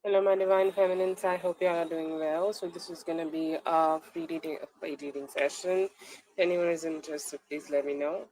Hello, my divine feminines. I hope you all are doing well. So this is gonna be a paid reading session. If anyone is interested, please let me know.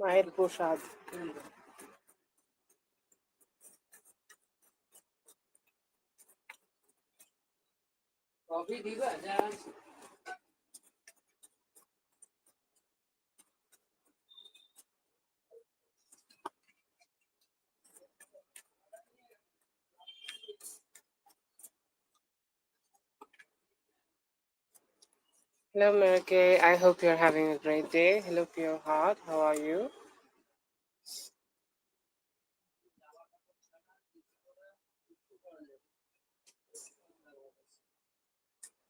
Mahir Prasad. Hello, Merke. I hope you're having a great day. Hello, Pure Heart. How are you?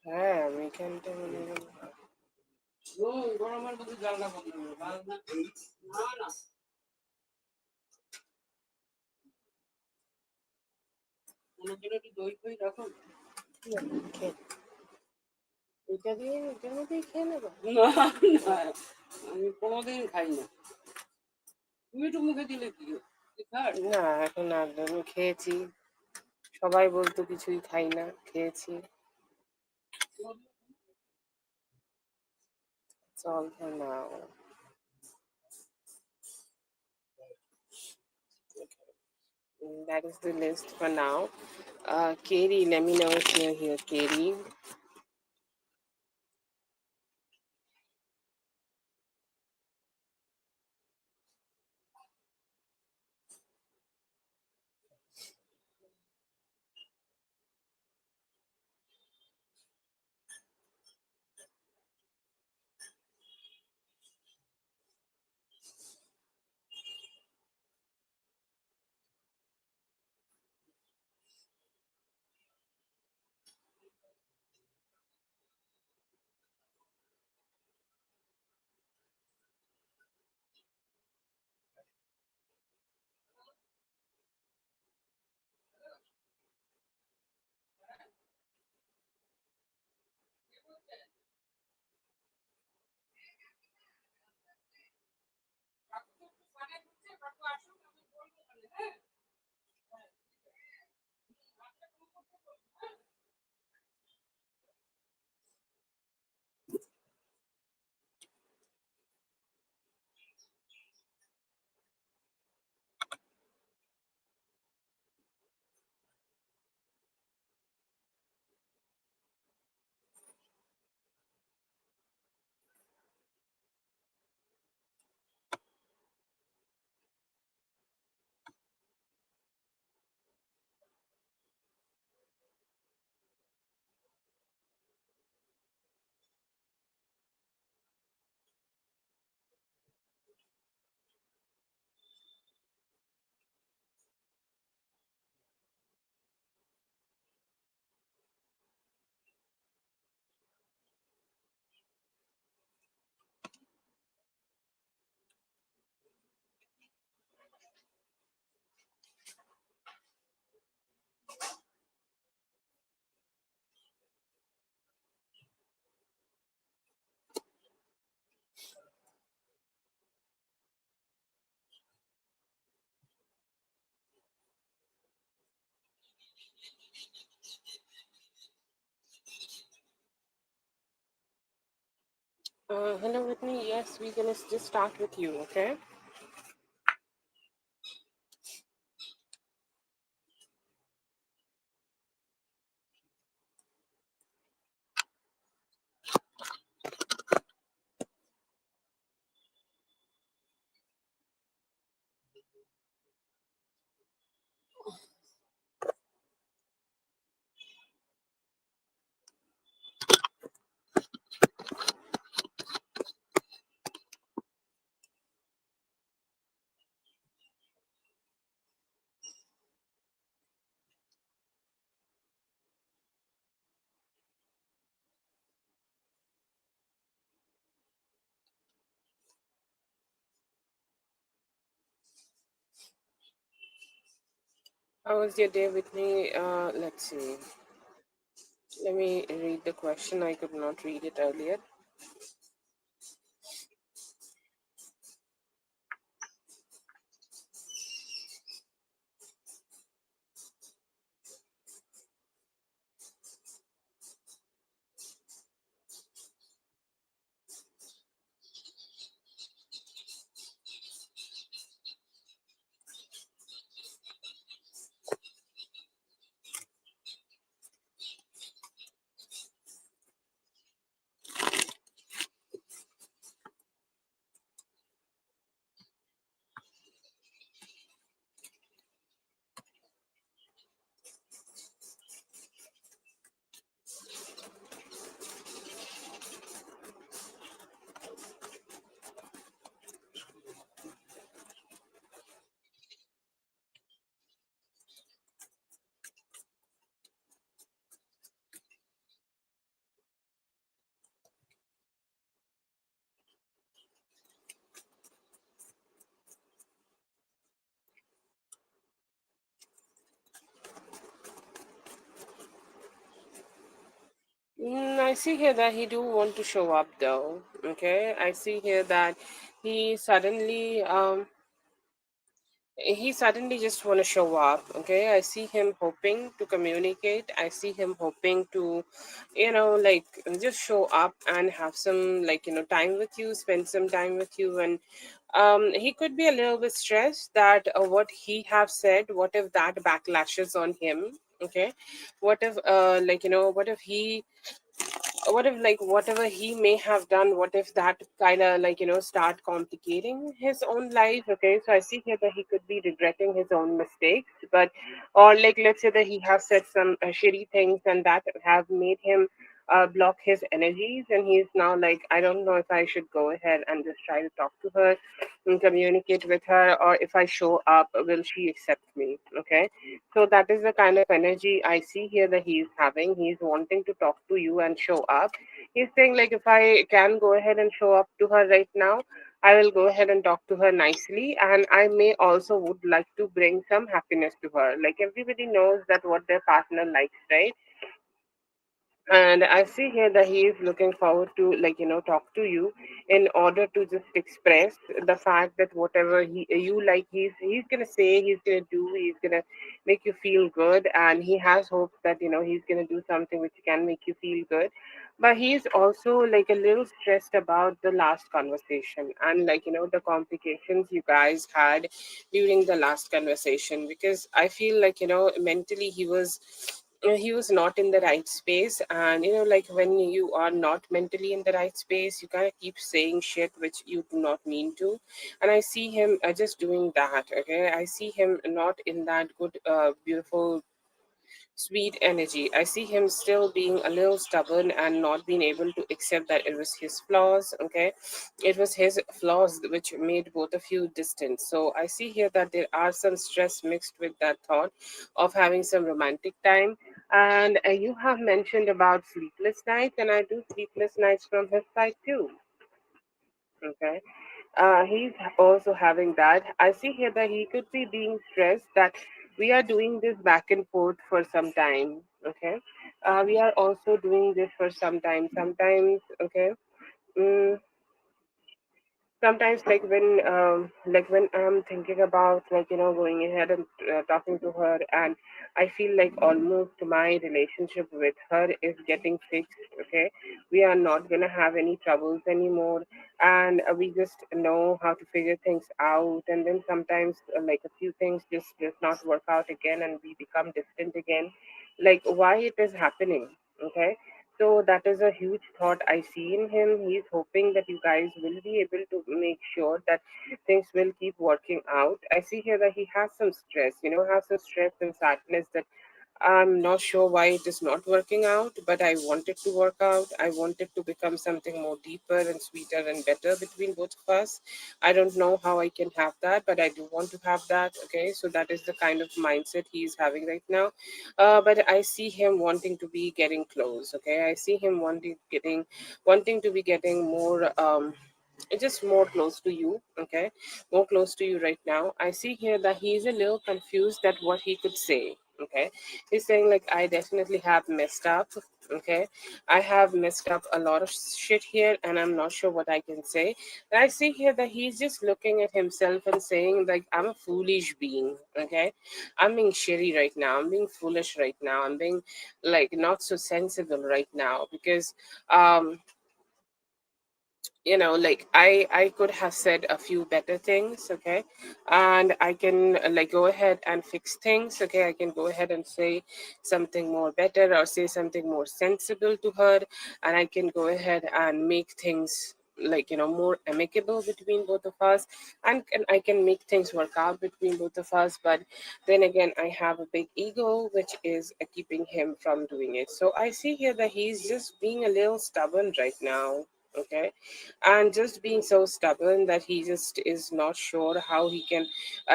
হ্যাঁ আমি এখানটা মনে হয় এটা দিয়ে এটার মধ্যেই খেয়ে নেবো আমি কোনোদিন খাই না তুমি একটু মুখে দিলে কি না এখন আর আমি খেয়েছি সবাই বলতো কিছুই খাই না খেয়েছি চল না that is the list for now. Katie, let me know if you're here, Katie. Hello, Whitney. Yes, we're gonna just start with you, okay? How was your day with me? Let's see. Let me read the question. I could not read it earlier. I see here that he do want to show up though. Okay, I see here that he suddenly he suddenly just want to show up. Okay, I see him hoping to communicate. I see him hoping to, like just show up and have some like time with you, spend some time with you, and he could be a little bit stressed that what he have said, what if that backlashes on him. Okay, what if what if he what if like whatever he may have done, what if that kind of start complicating his own life. Okay, so I see here that he could be regretting his own mistakes, but or like let's say that he has said some shitty things and that have made him block his energies, and he's now like, I don't know if I should go ahead and just try to talk to her and communicate with her, or if I show up, will she accept me. Okay, so that is the kind of energy I see here that he's having. He's wanting to talk to you and show up. He's saying like, if I can go ahead and show up to her right now, I will go ahead and talk to her nicely, and I may also would like to bring some happiness to her. Like everybody knows that what their partner likes, right? And I see here that he is looking forward to talk to you in order to just express the fact that whatever you like, he's gonna say, he's gonna do, he's gonna make you feel good, and he has hopes that he's gonna do something which can make you feel good. But he's also like a little stressed about the last conversation and the complications you guys had during the last conversation, because I feel like mentally he was not in the right space. And like when you are not mentally in the right space, you kind of keep saying shit which you do not mean to. And I see him just doing that. Okay, I see him not in that good beautiful sweet energy. I see him still being a little stubborn and not being able to accept that it was his flaws. Okay, it was his flaws which made both of you distant. So I see here that there are some stress mixed with that thought of having some romantic time. And you have mentioned about sleepless nights, and I do sleepless nights from his side too. Okay, he's also having that. I see here that he could be being stressed that we are doing this back and forth for some time. Okay, we are also doing this for some time. Sometimes, okay. Mm, Sometimes like when I'm thinking about going ahead and talking to her, and I feel like almost my relationship with her is getting fixed. Okay, we are not gonna have any troubles anymore, and we just know how to figure things out. And then sometimes like a few things just does not work out again, and we become distant again. Like why it is happening. Okay, so that is a huge thought I see in him. He's hoping that you guys will be able to make sure that things will keep working out. I see here that he has some stress, has some stress and sadness that I'm not sure why it is not working out, but I want it to work out. I want it to become something more deeper and sweeter and better between both of us. I don't know how I can have that, but I do want to have that. Okay, so that is the kind of mindset he's having right now. But I see him wanting to be getting close. Okay, I see him wanting to be getting more. it's just more close to you, okay, more close to you right now. I see here that he's a little confused at what he could say, okay. He's saying like, I definitely have messed up, okay, I have messed up a lot of shit here and I'm not sure what I can say. And I see here that he's just looking at himself and saying like, I'm a foolish being, okay, I'm being shitty right now, I'm being foolish right now, I'm being like not so sensible right now because um like I could have said a few better things, okay, and I can like go ahead and fix things, okay, I can go ahead and say something more better or say something more sensible to her, and I can go ahead and make things like more amicable between both of us, and I can make things work out between both of us. But then again, I have a big ego which is keeping him from doing it. So I see here that he's just being a little stubborn right now, okay, and just being so stubborn that he just is not sure how he can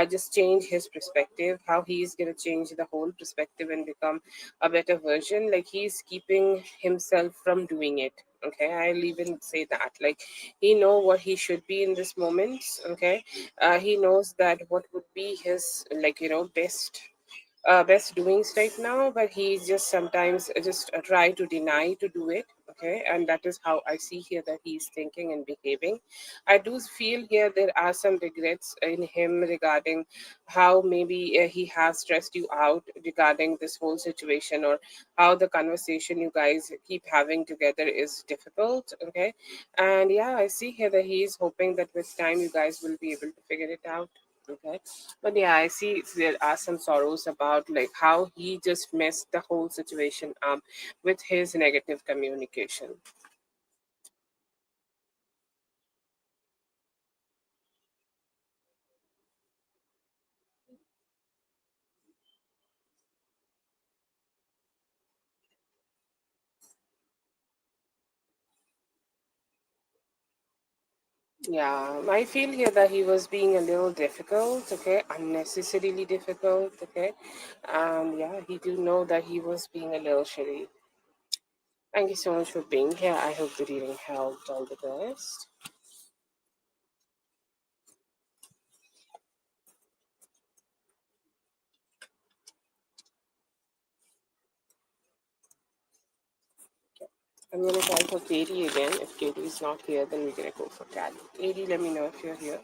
just change his perspective, how he is going to change the whole perspective and become a better version. Like he's keeping himself from doing it, okay, I'll even say that. Like he know what he should be in this moment, okay, he knows that what would be his like best doings right now, but he just sometimes just try to deny to do it, okay, and that is how I see here that he's thinking and behaving. I do feel here there are some regrets in him regarding how maybe he has stressed you out regarding this whole situation, or how the conversation you guys keep having together is difficult, okay. And yeah, I see here that he is hoping that with time you guys will be able to figure it out, okay. But yeah, I see there are some sorrows about like how he just messed the whole situation up with his negative communication. Yeah, I feel here that he was being a little difficult, okay, unnecessarily difficult, okay. And yeah, he do know that he was being a little shitty. Thank you so much for being here. I hope the reading helped. All the best. I'm gonna try for Katie again. If Katie is not here, then we're gonna go for Cat. Katie, let me know if you're here.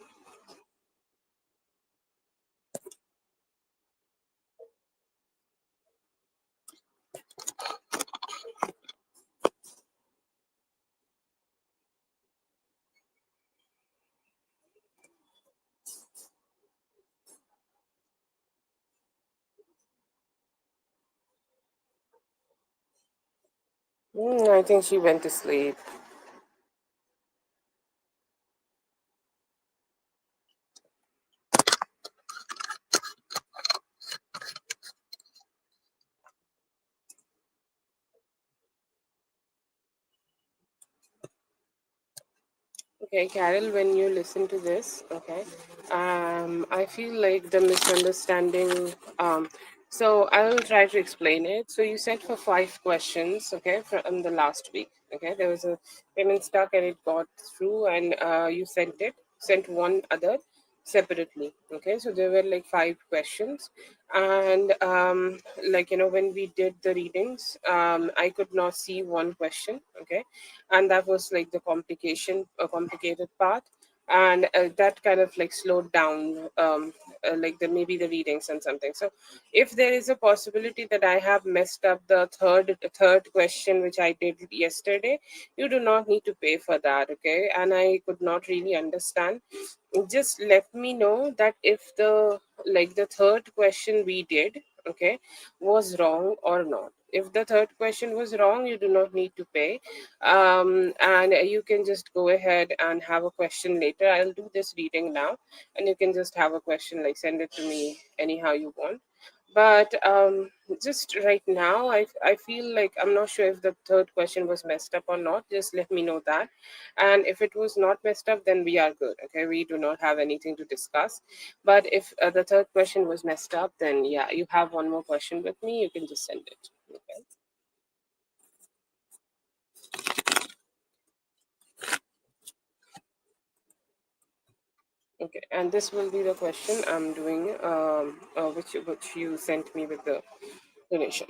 I think she went to sleep. Okay, Carol, when you listen to this, okay, I feel like the misunderstanding. So I will try to explain it. So you sent for 5 questions, okay, from the last week. Okay, there was a payment stuck and it got through, and you sent one other separately. Okay, so there were like 5 questions, and like when we did the readings, I could not see one question. Okay, and that was like the a complicated part, and that kind of like slowed down like the maybe the readings and something. So if there is a possibility that I have messed up the third question which I did yesterday, you do not need to pay for that, okay. And I could not really understand, just let me know that if the like the third question we did, okay, was wrong or not. If the third question was wrong, you do not need to pay, and you can just go ahead and have a question later. I'll do this reading now, and you can just have a question, like send it to me anyhow you want. But just right now, I feel like I'm not sure if the third question was messed up or not. Just let me know that, and if it was not messed up, then we are good, okay. We do not have anything to discuss. But if the third question was messed up, then yeah, you have one more question with me, you can just send it, okay. Okay, and this will be the question I'm doing, which you sent me with the donation.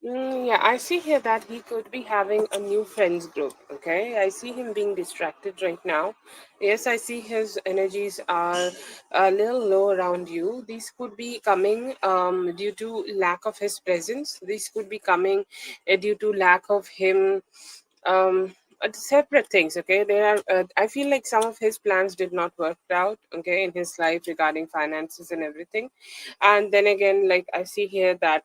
Yeah, I see here that he could be having a new friends group. Okay, I see him being distracted right now. Yes, I see his energies are a little low around you. These could be coming due to lack of his presence. These could be coming due to lack of him separate things. Okay, there are I feel like some of his plans did not work out, okay, in his life regarding finances and everything. And then again, like I see here that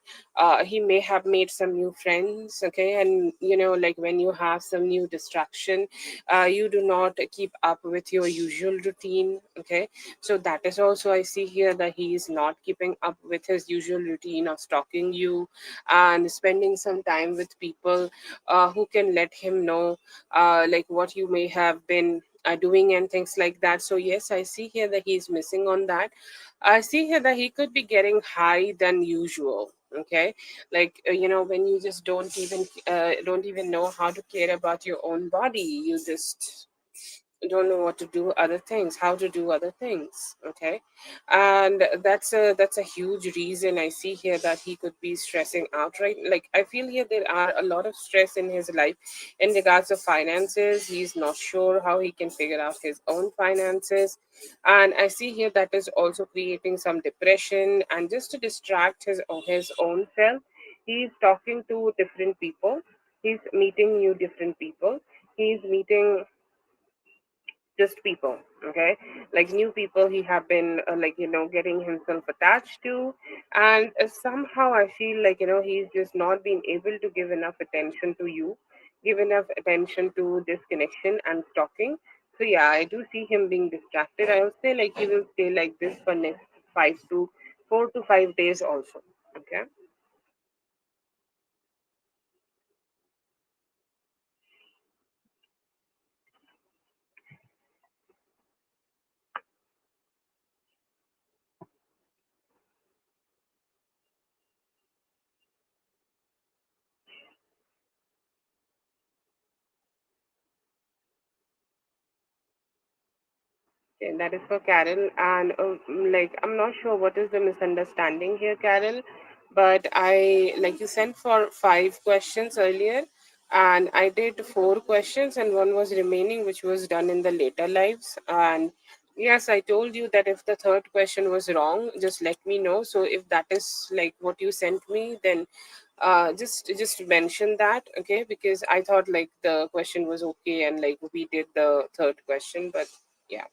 he may have made some new friends, okay, and like when you have some new distraction, you do not keep up with your usual routine, okay. So that is also, I see here that he is not keeping up with his usual routine of stalking you and spending some time with people who can let him know like what you may have been doing and things like that. So yes, I see here that he's missing on that. I see here that he could be getting high than usual, okay. Like when you just don't even know how to care about your own body, you just don't know what to do other things, how to do other things, okay. And that's a huge reason. I see here that he could be stressing out, right? Like I feel here there are a lot of stress in his life in regards to finances. He's not sure how he can figure out his own finances, and I see here that is also creating some depression. And just to distract his own self, he's talking to different people, he's meeting new different people, he's meeting just people, okay, like new people he have been like getting himself attached to. And somehow I feel like he's just not being able to give enough attention to you, give enough attention to this connection and stalking. So yeah, I do see him being distracted. I would say like he will stay like this for next 4 to 5 days also, okay. Okay, that is for Carol. And like, I'm not sure what is the misunderstanding here, Carol, but like you sent for 5 questions earlier, and I did 4 questions, and one was remaining, which was done in the later lives. And yes, I told you that if the third question was wrong, just let me know. So if that is like what you sent me, then just mention that, okay? Because I thought like the question was okay, and like we did the third question, but yeah.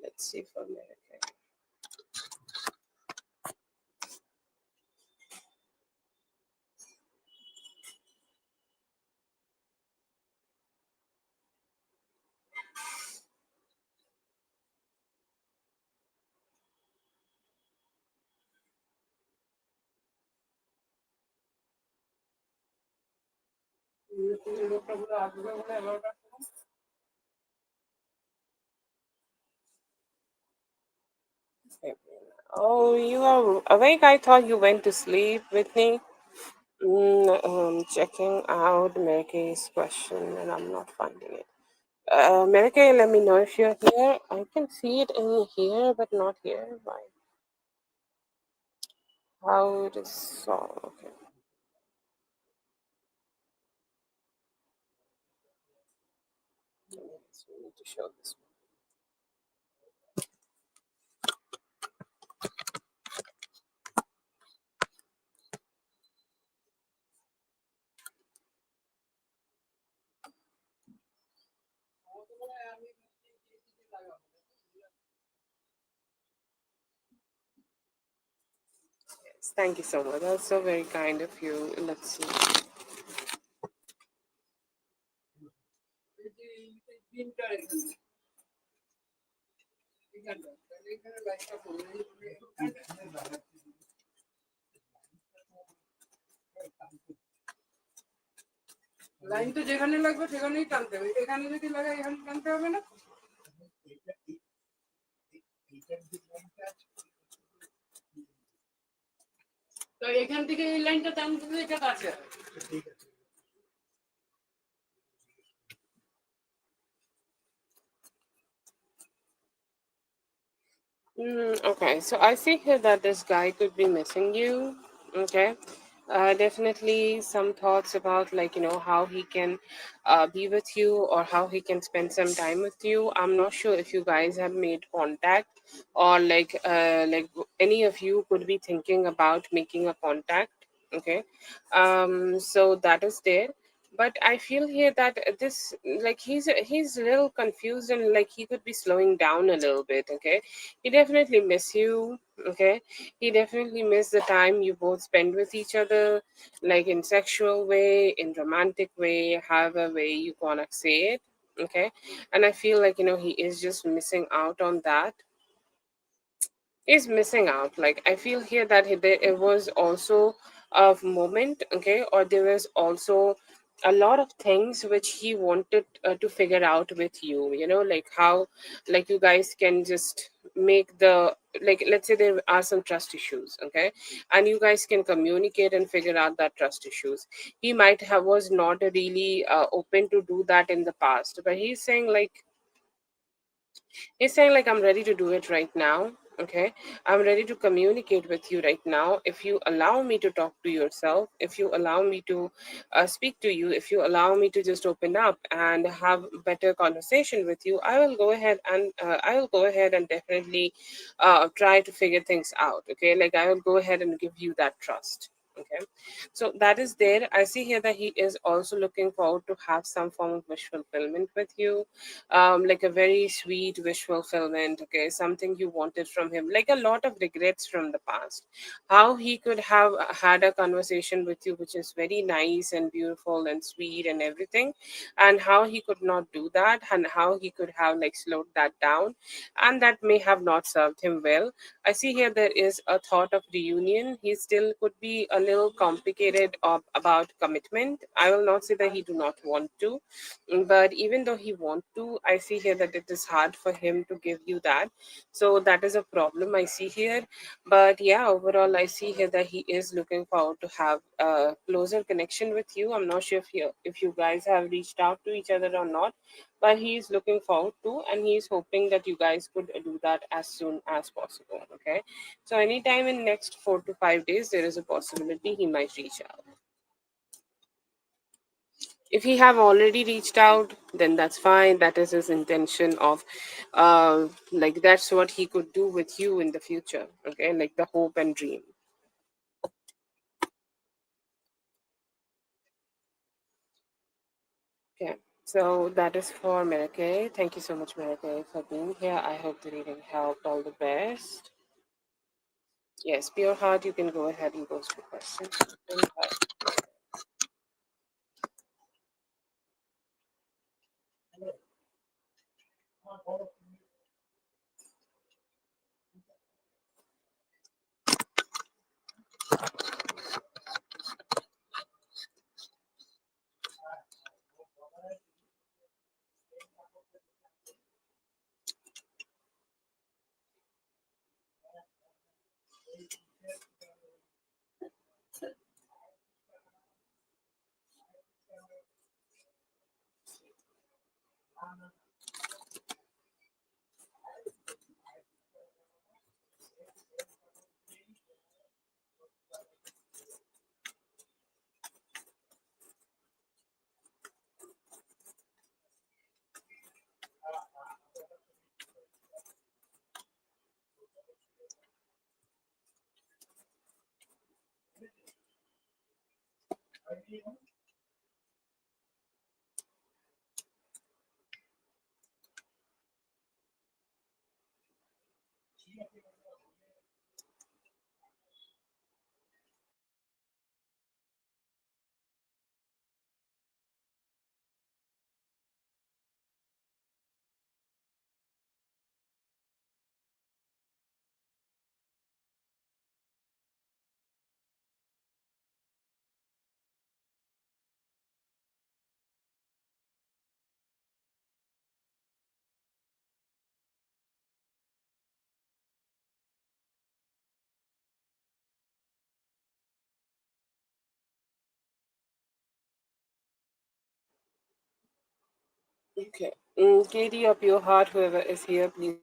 Let's see for America. Oh, you are awake? I thought you went to sleep with me. Checking out Mary's question, and I'm not finding it. America, let me know if you're here. I can see it in here, but not here. Why? How it is so okay. Yes, we need to show this one. Yes, thank you so much. That's so very kind of you. Let's see. Line তো যেখানে লাগবে সেখানেই টানতে হবে, এখানে যদি লাগাই এখানে টানতে হবে না। তো এখান থেকে এই লাইনটা টানতে হবে, এটা কাছে হবে। Okay, so I see here that this guy could be missing you. Okay, definitely some thoughts about, like, how he can be with you or how he can spend some time with you. I'm not sure if you guys have made contact, or like any of you could be thinking about making a contact. Okay, so that is there. But I feel here that this, like, he's a little confused, and like he could be slowing down a little bit. Okay, he definitely miss you. Okay, he definitely miss the time you both spend with each other, like in sexual way, in romantic way, however way you gonna say it. Okay, and I feel like he is just missing out on that. Is missing out. Like, I feel here that it was also a moment, okay, or there was also a lot of things which he wanted to figure out with you. Like how, like, you guys can just make the, like, let's say there are some trust issues, okay, and you guys can communicate and figure out that trust issues. He might have was not really open to do that in the past, but he's saying like, I'm ready to do it right now. Okay, I'm ready to communicate with you right now. If you allow me to talk to yourself, if you allow me to speak to you, if you allow me to just open up and have better conversation with you, I will go ahead and definitely try to figure things out. Okay, like, I will go ahead and give you that trust. Okay, so that is there. I see here that he is also looking forward to have some form of wish fulfillment with you, like a very sweet wish fulfillment. Okay, something you wanted from him, like a lot of regrets from the past. How he could have had a conversation with you, which is very nice and beautiful and sweet and everything, and how he could not do that, and how he could have like slowed that down, and that may have not served him well. I see here there is a thought of reunion. He still could be a little complicated about commitment. I will not say that he do not want to, but even though he want to, I see here that it is hard for him to give you that. So that is a problem I see here. But yeah, overall I see here that he is looking forward to have a closer connection with you. I'm not sure if you guys have reached out to each other or not, but he is looking forward to, and he is hoping that you guys could do that as soon as possible. Okay, so anytime in next 4 to 5 days there is a possibility he might reach out. If he have already reached out, then that's fine. That is his intention of like, that's what he could do with you in the future. Okay, like the hope and dream. Okay, so that is for Merake. Thank you so much, Merake, for being here. I hope the reading helped. All the best. Yes, pure heart, you can go ahead and post your questions. Pure heart. Okay. Katie, up your heart, whoever is here, please.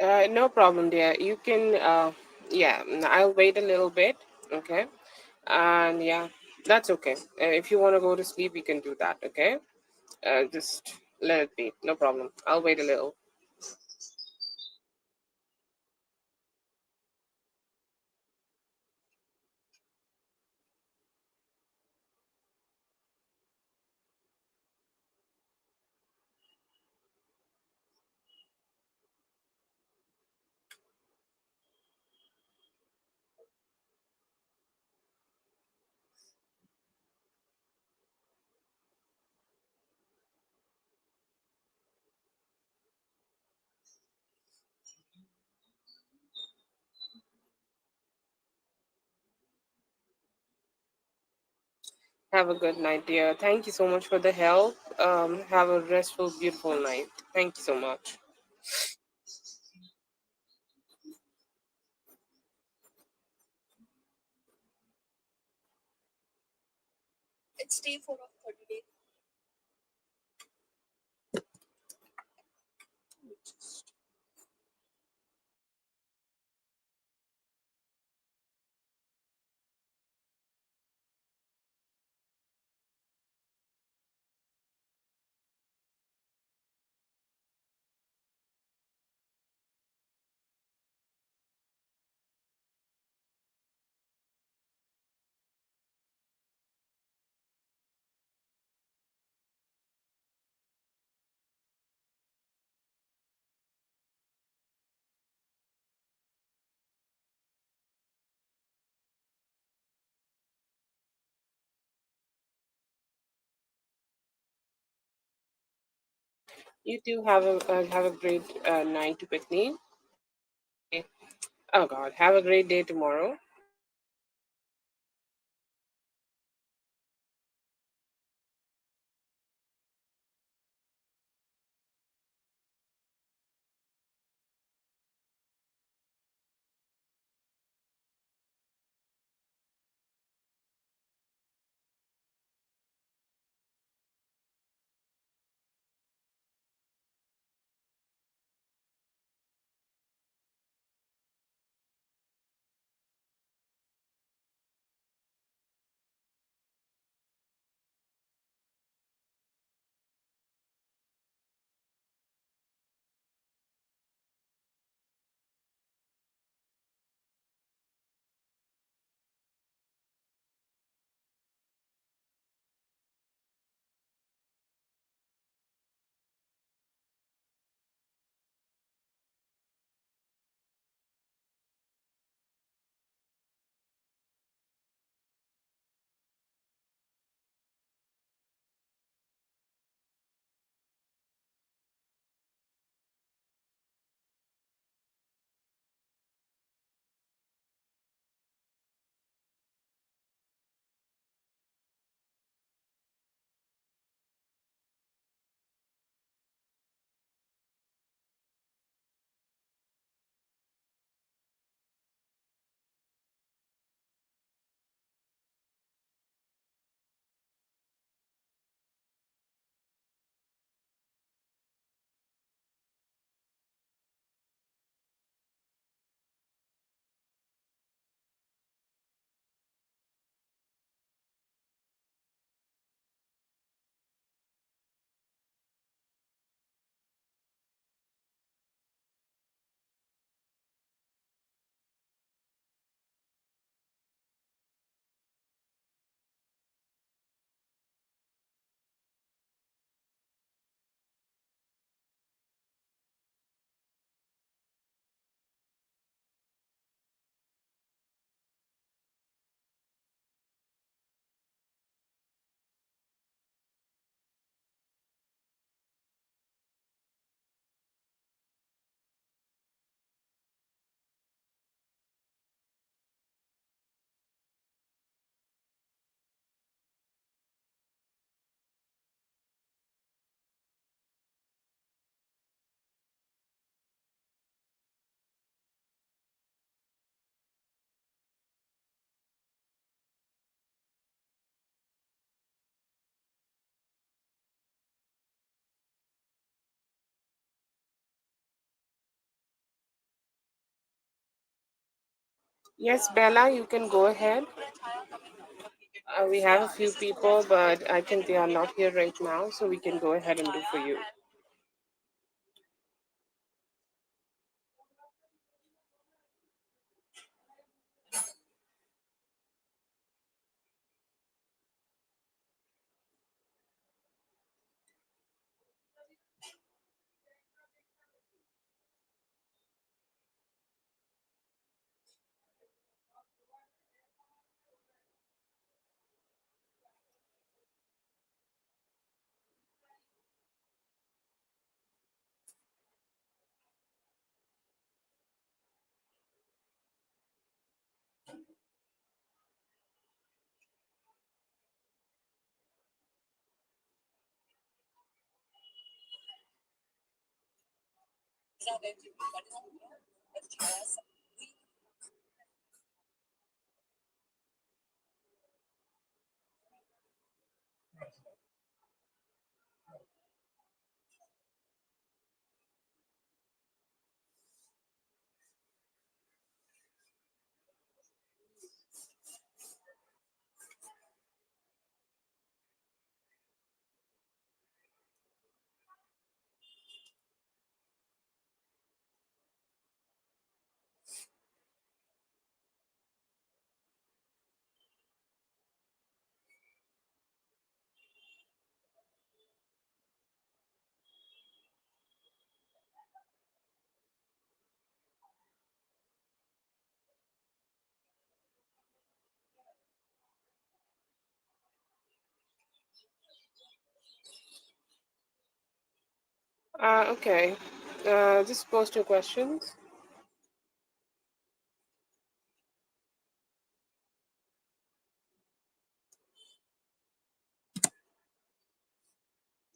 No problem, dear. You can, yeah, I'll wait a little bit. Okay. And yeah, that's okay. If you want to go to sleep, you can do that. Okay. Just let it be. No problem. I'll wait a little. Have a good night, dear. Thank you so much for the help. Have a restful, beautiful night. Thank you so much. You too have a great night, Whitney. Oh God, have a great day tomorrow. Yes, Bella, you can go ahead. We have a few people, but I think they are not here right now, so we can go ahead and do for you. Okay. Just post your questions.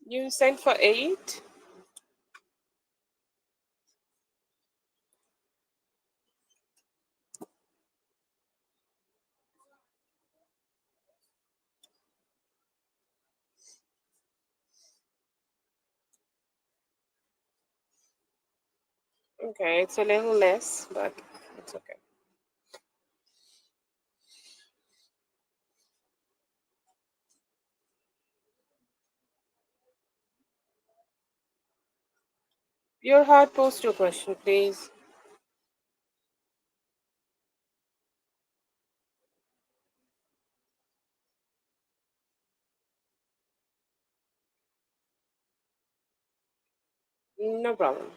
You sent for 8? Okay, it's a little less, but it's okay. Your heart, post your question, please. No problem.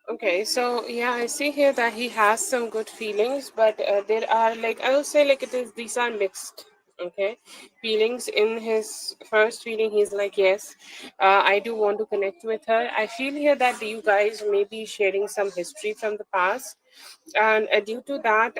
Okay, so yeah, I see here that he has some good feelings, but there are, like, I will say, like, it is, these are mixed. Okay, feelings. In his first feeling, he's like, yes, I do want to connect with her. I feel here that you guys may be sharing some history from the past, and due to that,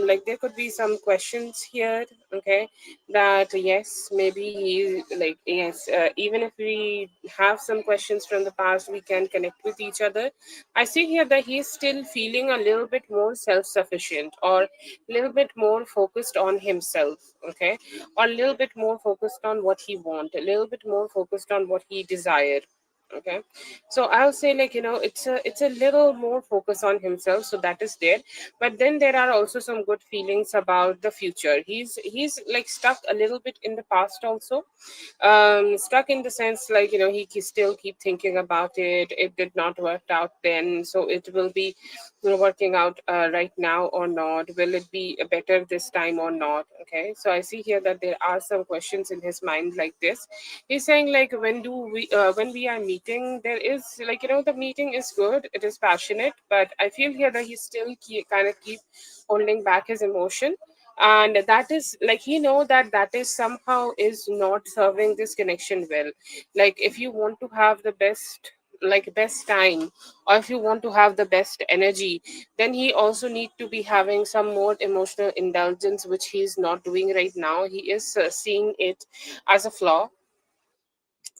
like, there could be some questions here. Okay, that yes, maybe he, like, yes, even if we have some questions from the past, we can connect with each other. I see here that he's still feeling a little bit more self-sufficient, or a little bit more focused on himself. Okay, or a little bit more focused on what he wants, a little bit more focused on what he desired. Okay, so I'll say, like, it's a little more focus on himself, so that is there. But then there are also some good feelings about the future. He's like stuck a little bit in the past also. Stuck in the sense, like, he still keep thinking about it. It did not work out then, so it will be, working out right now or not. Will it be better this time or not? Okay, so I see here that there are some questions in his mind like this. He's saying, like, when we are meeting, there is, like, the meeting is good, it is passionate, but I feel here that he still kind of keep holding back his emotion. And that is, like, he know that that is somehow is not serving this connection well. Like, if you want to have the best, like, best time, or if you want to have the best energy, then he also need to be having some more emotional indulgence, which he's not doing right now. He is seeing it as a flaw.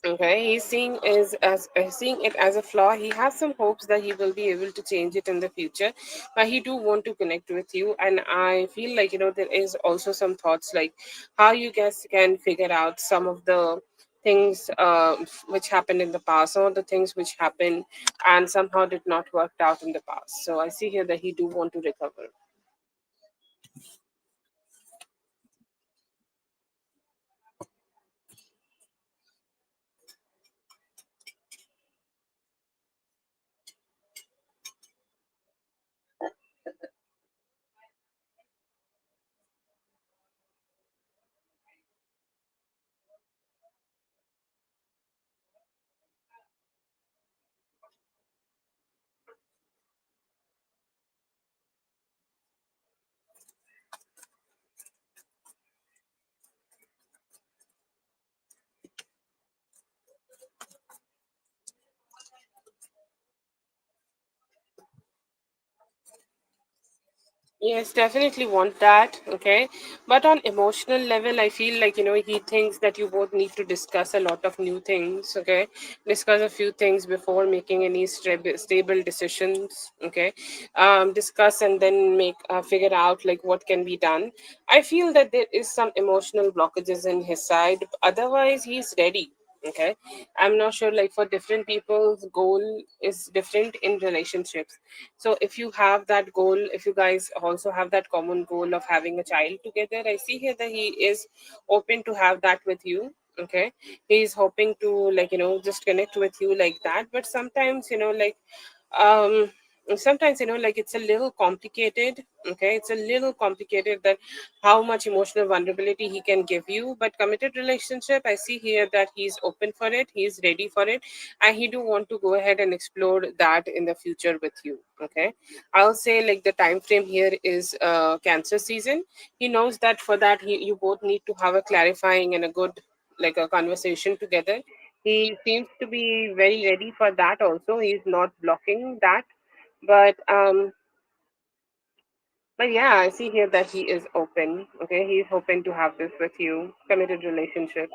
Okay, he's seeing it as a flaw. He has some hopes that he will be able to change it in the future, but he do want to connect with you. And I feel like, there is also some thoughts, like, how you guys can figure out some of the things which happened in the past, some of the things which happened and somehow did not work out in the past. So I see here that he do want to recover. Yes, definitely want that. Okay. But on emotional level, I feel like, he thinks that you both need to discuss a lot of new things. Okay. Discuss a few things before making any stable decisions. Okay. Discuss and then figure out, like, what can be done. I feel that there is some emotional blockages in his side. Otherwise, he's ready. Okay. I'm not sure, like, for different people's goal is different in relationships. So if you have that goal, if you guys also have that common goal of having a child together, I see here that he is open to have that with you. Okay, he's hoping to, like, just connect with you like that. But sometimes, um sometimes, like, it's a little complicated. Okay, it's a little complicated that how much emotional vulnerability he can give you. But committed relationship, I see here that he's open for it, he's ready for it, and he do want to go ahead and explore that in the future with you. Okay, I'll say, like, the time frame here is cancer season. He knows that for that, you both need to have a clarifying and a good, like, a conversation together. He seems to be very ready for that also. He's not blocking that. But yeah, I see here that he is open. Okay, he's hoping to have this with you, committed relationship.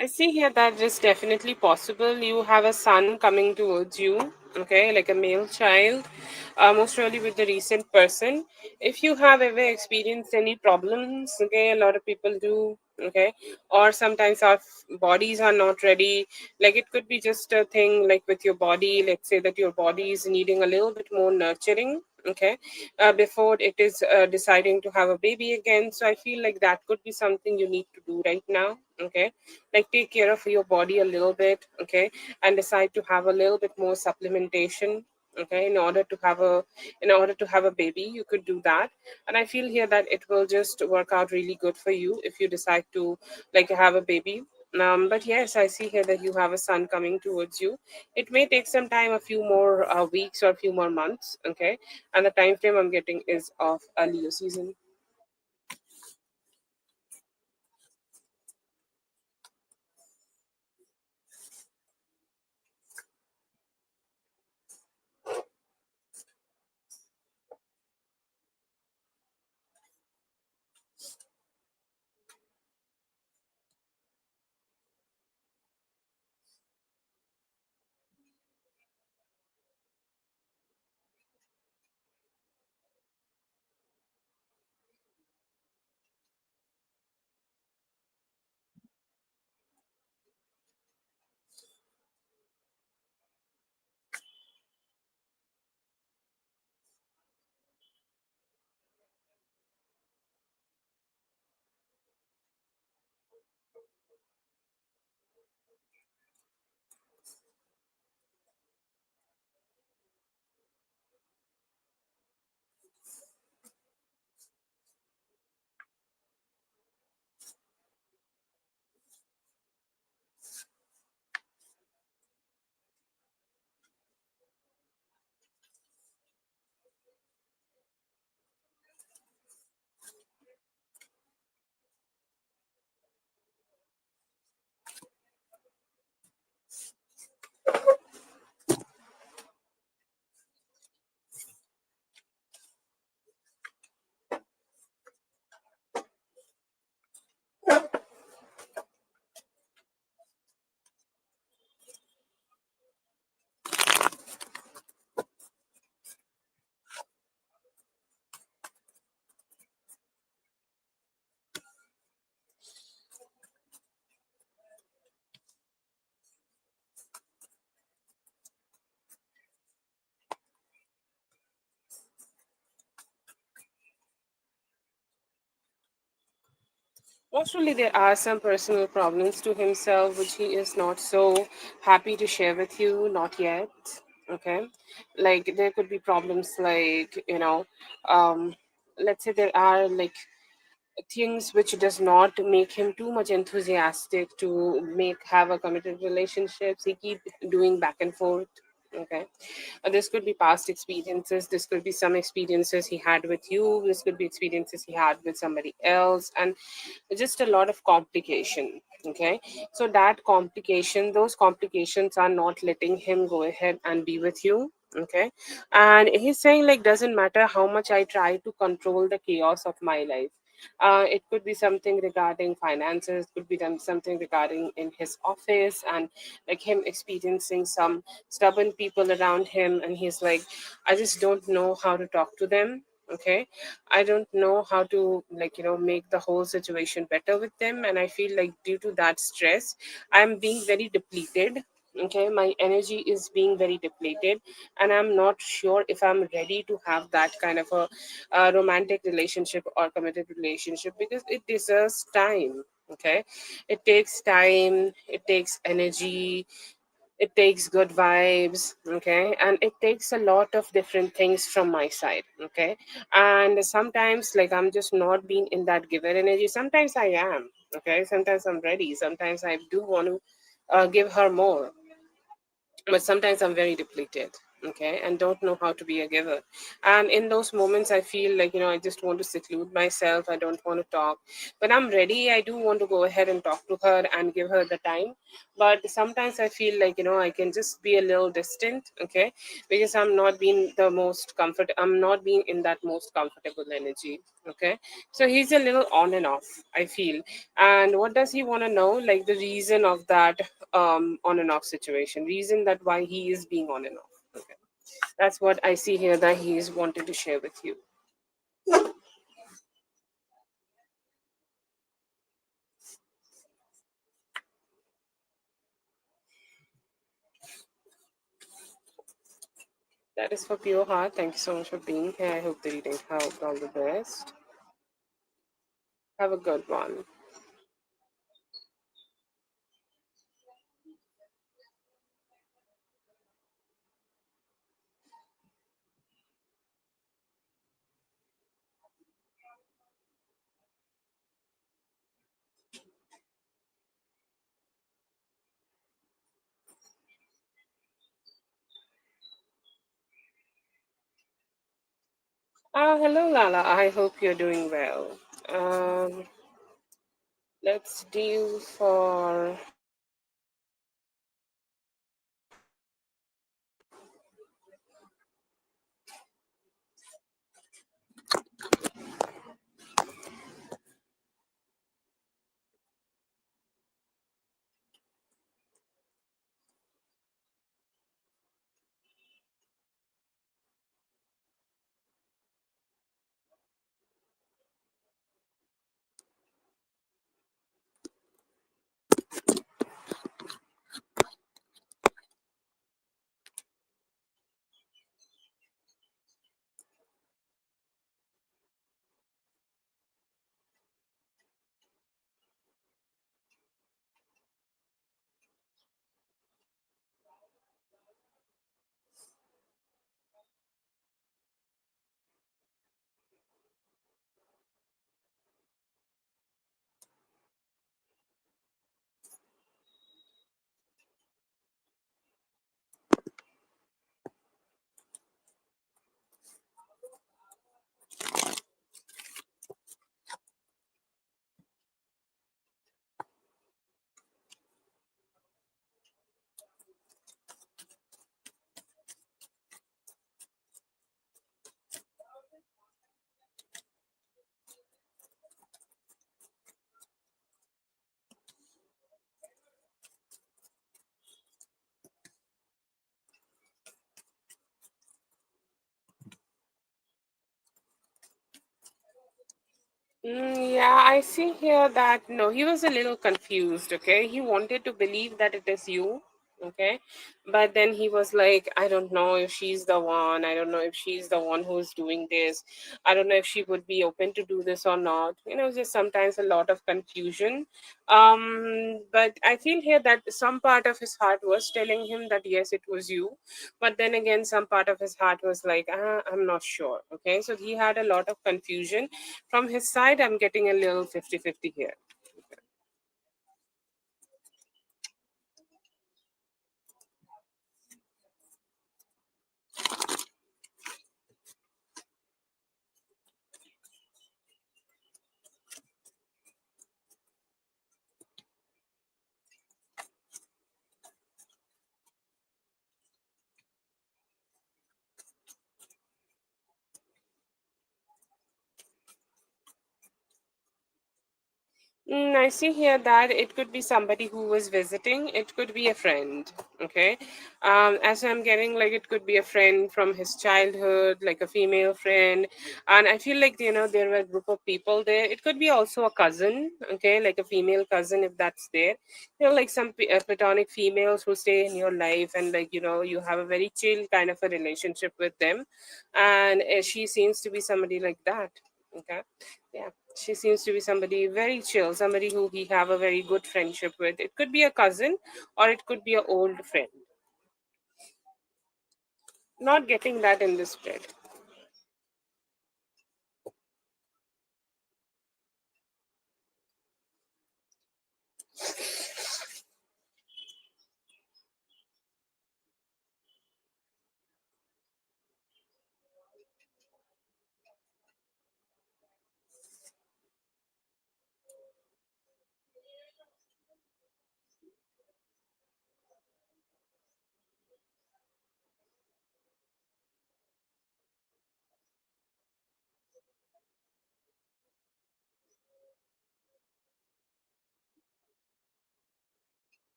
I see here that it's definitely possible. You have a son coming towards you, okay, like a male child, most probably with the recent person. If you have ever experienced any problems, okay, a lot of people do, okay, or sometimes our bodies are not ready. Like it could be just a thing like with your body, let's say that your body is needing a little bit more nurturing, okay, before it is deciding to have a baby again. So I feel like that could be something you need to do right now, okay, like take care of your body a little bit, okay, and decide to have a little bit more supplementation, okay, in order to have a baby. You could do that, and I feel here that it will just work out really good for you if you decide to like have a baby. But yes, I see here that you have a son coming towards you. It may take some time, a few more weeks or a few more months, okay, and the time frame I'm getting is of a Leo season. Actually, there are some personal problems to himself which he is not so happy to share with you, not yet. Okay. Like there could be problems like, let's say there are like things which does not make him too much enthusiastic to make have a committed relationships. He keep doing back and forth. Okay. This could be past experiences. This could be some experiences he had with you. This could be experiences he had with somebody else, and just a lot of complication. Okay, so that complication, those complications are not letting him go ahead and be with you. Okay, and he's saying like doesn't matter how much I try to control the chaos of my life. It could be something regarding finances, could be something regarding in his office, and like him experiencing some stubborn people around him, and he's like, I just don't know how to talk to them. Okay, I don't know how to like make the whole situation better with them, and I feel like due to that stress I'm being very depleted. Okay, my energy is being very depleted, and I'm not sure if I'm ready to have that kind of a romantic relationship or committed relationship, because it deserves time. Okay, it takes time, it takes energy, it takes good vibes. Okay, and it takes a lot of different things from my side. Okay, and sometimes like I'm just not being in that giver energy. Sometimes I am. Okay, sometimes I'm ready, sometimes I do want to give her more, but sometimes I'm very depleted. okay, and don't know how to be a giver. And in those moments I feel like, I just want to seclude myself, I don't want to talk. When I'm ready, I do want to go ahead and talk to her and give her the time. But sometimes I feel like, I can just be a little distant, okay, because I'm not being in that most comfortable energy, okay. So he's a little on and off, I feel. And what does he want to know, like the reason of that on and off situation, reason that why he is being on and off. Okay. That's what I see here that he is wanting to share with you. That is for pure heart. Thank you so much for being here. I hope the reading helped. All the best. Have a good one. Hello, Lala. I hope you're doing well. Um, let's deal for. Yeah, I see here that no, he was a little confused. Okay, he wanted to believe that it is you. Okay, but then he was like, I don't know if she's the one. I don't know if she's the one who's doing this. I don't know if she would be open to do this or not. Just sometimes a lot of confusion. But I feel here that some part of his heart was telling him that yes, it was you, but then again, some part of his heart was like, I'm not sure. Okay, so he had a lot of confusion from his side. I'm getting a little 50-50 here. I see here that it could be somebody who was visiting. It could be a friend. Okay. As I'm getting, like, it could be a friend from his childhood, like a female friend. And I feel like, there were a group of people there. It could be also a cousin. Okay. Like a female cousin, if that's there. Like some platonic females who stay in your life, and, like, you have a very chill kind of a relationship with them. And she seems to be somebody like that. Okay. Yeah, she seems to be somebody very chill, somebody who we have a very good friendship with. It could be a cousin or it could be an old friend. Not getting that in this spread.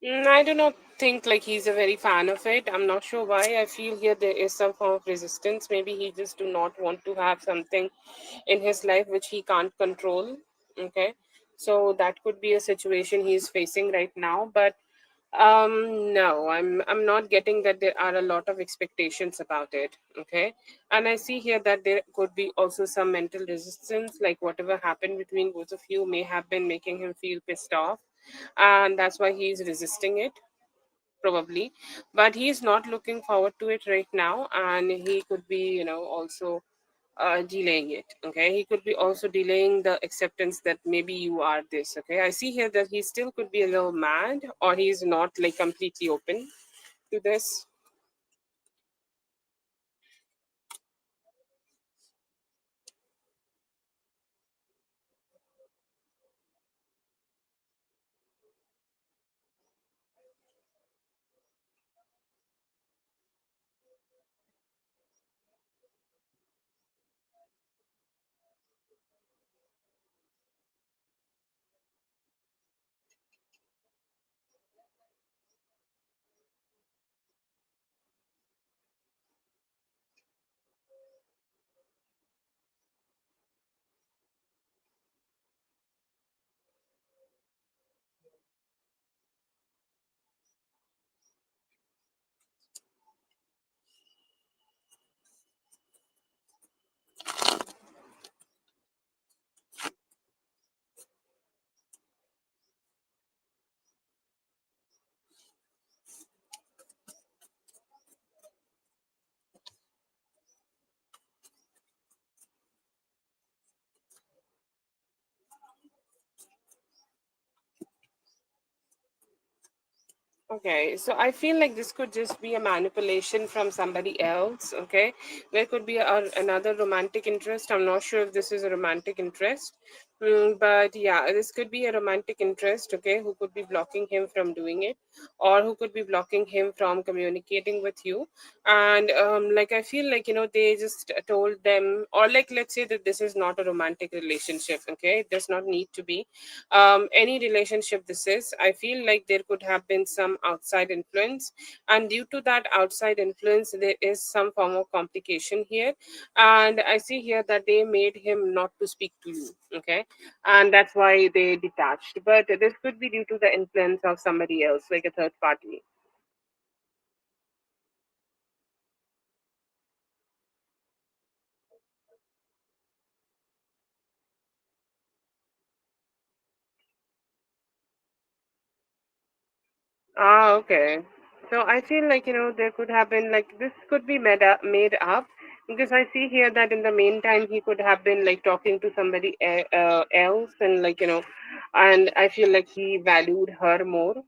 I do not think like he's a very fan of it. I'm not sure why. I feel here there is some form of resistance. Maybe he just do not want to have something in his life which he can't control. Okay, so that could be a situation he's facing right now. But no, I'm not getting that there are a lot of expectations about it. Okay, and I see here that there could be also some mental resistance, like whatever happened between both of you may have been making him feel pissed off, and that's why he's resisting it probably. But he's not looking forward to it right now, and he could be, also delaying it. Okay, he could be also delaying the acceptance that maybe you are this. Okay, I see here that he still could be a little mad, or he's not like completely open to this. Okay, so I feel like this could just be a manipulation from somebody else. Okay, there could be another romantic interest. I'm not sure if this is a romantic interest, but yeah, this could be a romantic interest. Okay, who could be blocking him from doing it, or who could be blocking him from communicating with you. And like I feel like they just told them, or like let's say that this is not a romantic relationship. Okay, it does not need to be any relationship this is. I feel like there could have been some outside influence, and due to that outside influence there is some form of complication here. And I see here that they made him not to speak to you. Okay, and that's why they detached, but this could be due to the influence of somebody else, like a third party. Ah, okay. So I feel like, there could have been like this could be made up because I see here that in the meantime he could have been like talking to somebody else, and like, and I feel like he valued her more.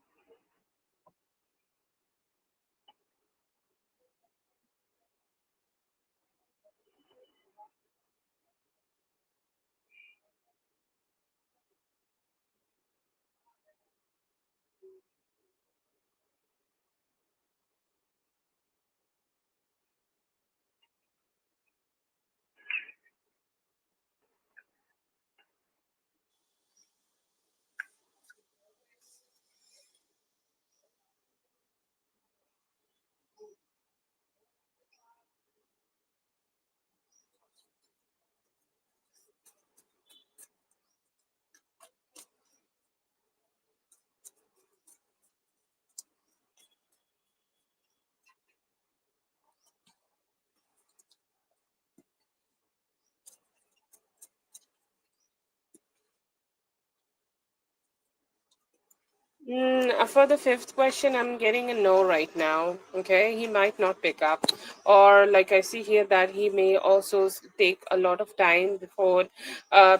For the fifth question, I'm getting a no right now. Okay, he might not pick up, or like I see here that he may also take a lot of time before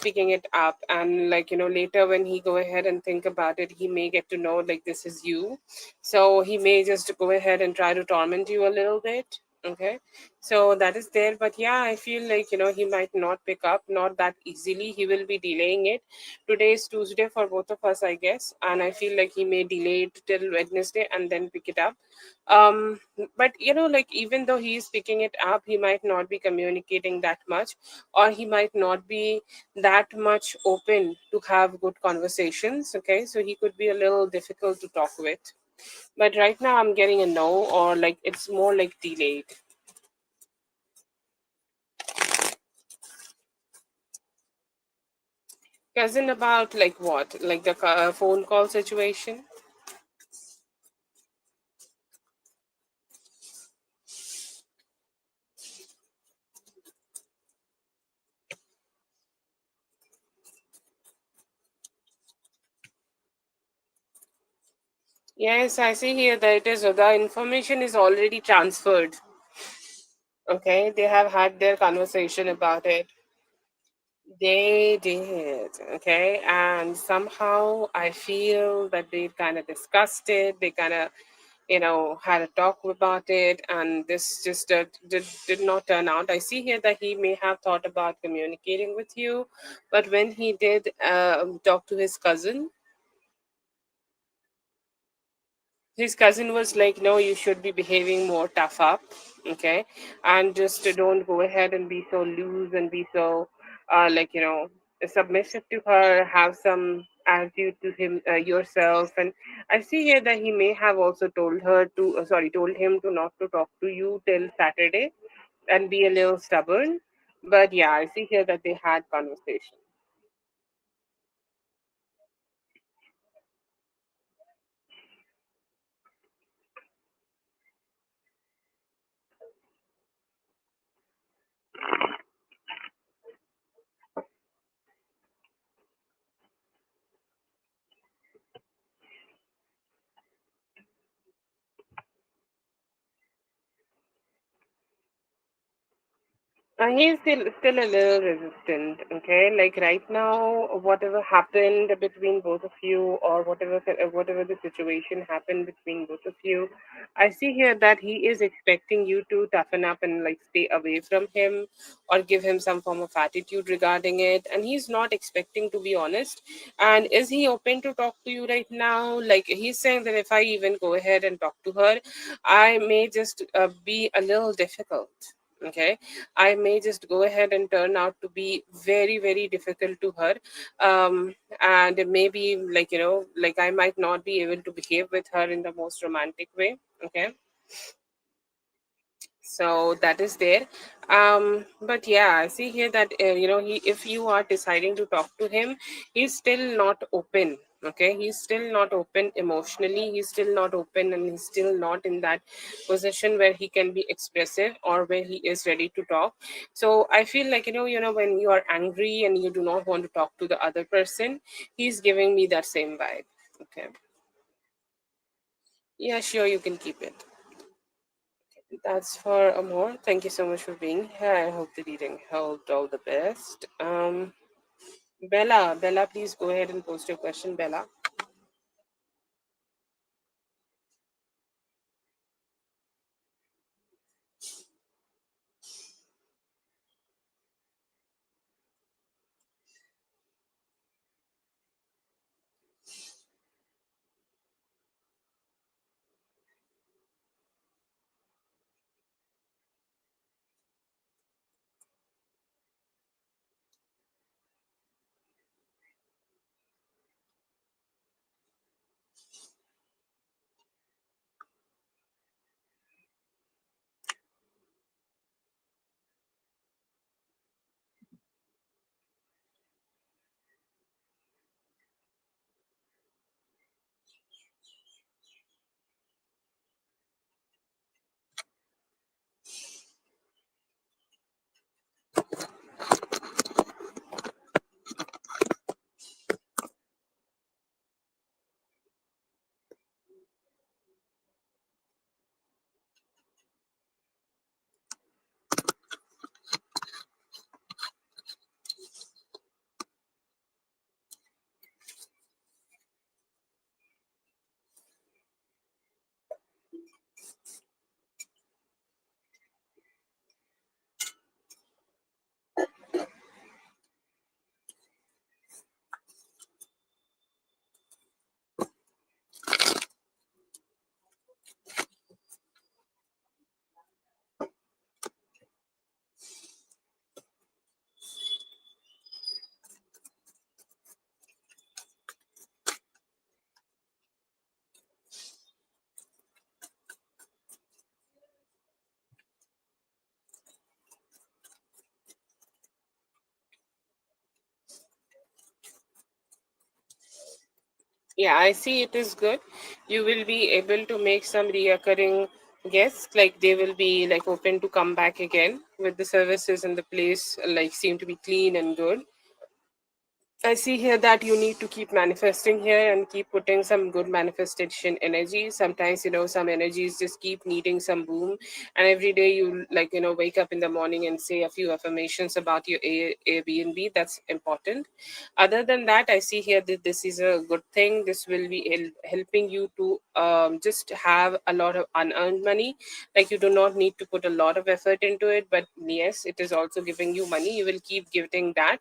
picking it up, and like later when he go ahead and think about it, he may get to know like this is you, so he may just go ahead and try to torment you a little bit. Okay, so that is there, but yeah, I feel like he might not pick up, not that easily. He will be delaying it. Today is Tuesday for both of us, I guess, and I feel like he may delay it till Wednesday and then pick it up. But like even though he is picking it up, he might not be communicating that much, or he might not be that much open to have good conversations. Okay, so he could be a little difficult to talk with. But right now I'm getting a no, or like it's more like delayed. Cousin about like what? Like the phone call situation? Yes, I see here that it is the information is already transferred. Okay, they have had their conversation about it. They did, okay, and somehow I feel that they kind of discussed it. They kind of, had a talk about it, and this just did not turn out. I see here that he may have thought about communicating with you, but when he did talk to his cousin was like, no, you should be behaving more tough up, okay, and just don't go ahead and be so loose and be so like, submissive to her. Have some attitude to him, yourself. And I see here that he may have also told her to told him to not to talk to you till Saturday and be a little stubborn. But yeah, I see here that they had conversation. He's still a little resistant. Okay, like right now, whatever happened between both of you, or whatever the situation happened between both of you, I see here that he is expecting you to toughen up and like stay away from him, or give him some form of attitude regarding it. And he's not expecting to be honest. And is he open to talk to you right now? Like he's saying that if I even go ahead and talk to her, I may just be a little difficult. Okay, I may just go ahead and turn out to be very, very difficult to her. And maybe, like, like I might not be able to behave with her in the most romantic way. Okay, so that is there. But yeah, I see here that if you are deciding to talk to him, he's still not open. Okay, he's still not open emotionally. He's still not open, and he's still not in that position where he can be expressive, or where he is ready to talk. So I feel like, when you are angry and you do not want to talk to the other person, he's giving me that same vibe. Okay, yeah, sure, you can keep it. That's for Amor. Thank you so much for being here. I hope the reading helped. All the best. Bella, please go ahead and post your question, Bella. Yeah, I see it is good. You will be able to make some reoccurring guests, like they will be like open to come back again with the services, and the place like seem to be clean and good. I see here that you need to keep manifesting here and keep putting some good manifestation energy. Sometimes, some energies just keep needing some boom. And every day you wake up in the morning and say a few affirmations about your Airbnb. That's important. Other than that, I see here that this is a good thing. This will be helping you to just have a lot of unearned money. Like you do not need to put a lot of effort into it, but yes, it is also giving you money. You will keep giving that.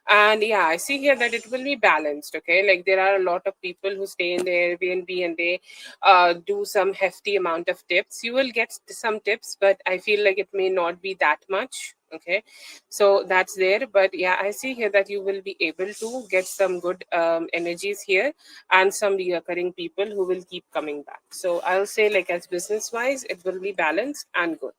And yeah, I see here that it will be balanced. Okay, like there are a lot of people who stay in the Airbnb and they do some hefty amount of tips. You will get some tips, but I feel like it may not be that much. Okay, so that's there. But yeah, I see here that you will be able to get some good energies here and some reoccurring people who will keep coming back. So I'll say, like, as business wise, it will be balanced and good.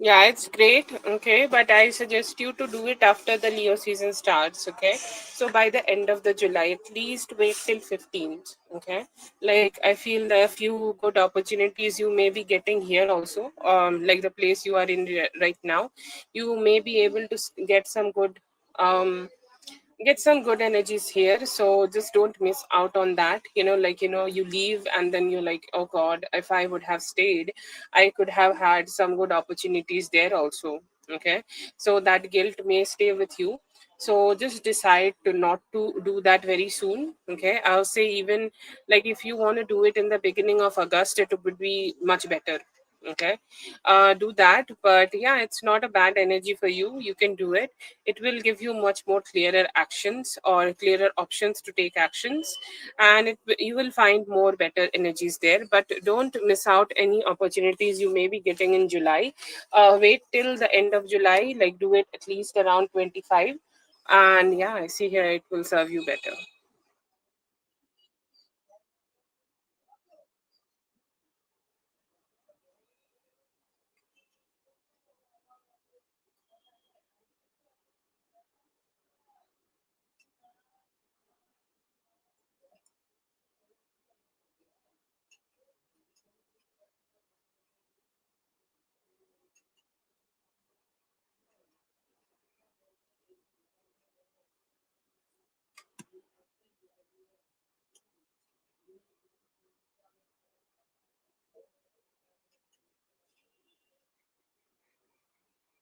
Yeah, it's great. Okay, but I suggest you to do it after the Leo season starts. Okay, so by the end of the July, at least wait till 15th. Okay, like I feel there are a few good opportunities you may be getting here also. Like the place you are in right now, you may be able to get some good energies here. So just don't miss out on that. You leave and then you're like, oh god, if I would have stayed, I could have had some good opportunities there also. Okay, so that guilt may stay with you. So just decide to not to do that very soon. Okay, I'll say, even like if you want to do it in the beginning of August, it would be much better. Okay, do that. But yeah, it's not a bad energy for you. You can do it. It will give you much more clearer actions or clearer options to take actions, and you will find more better energies there. But don't miss out any opportunities you may be getting in July. Wait till the end of July, like do it at least around 25, and yeah, I see here it will serve you better.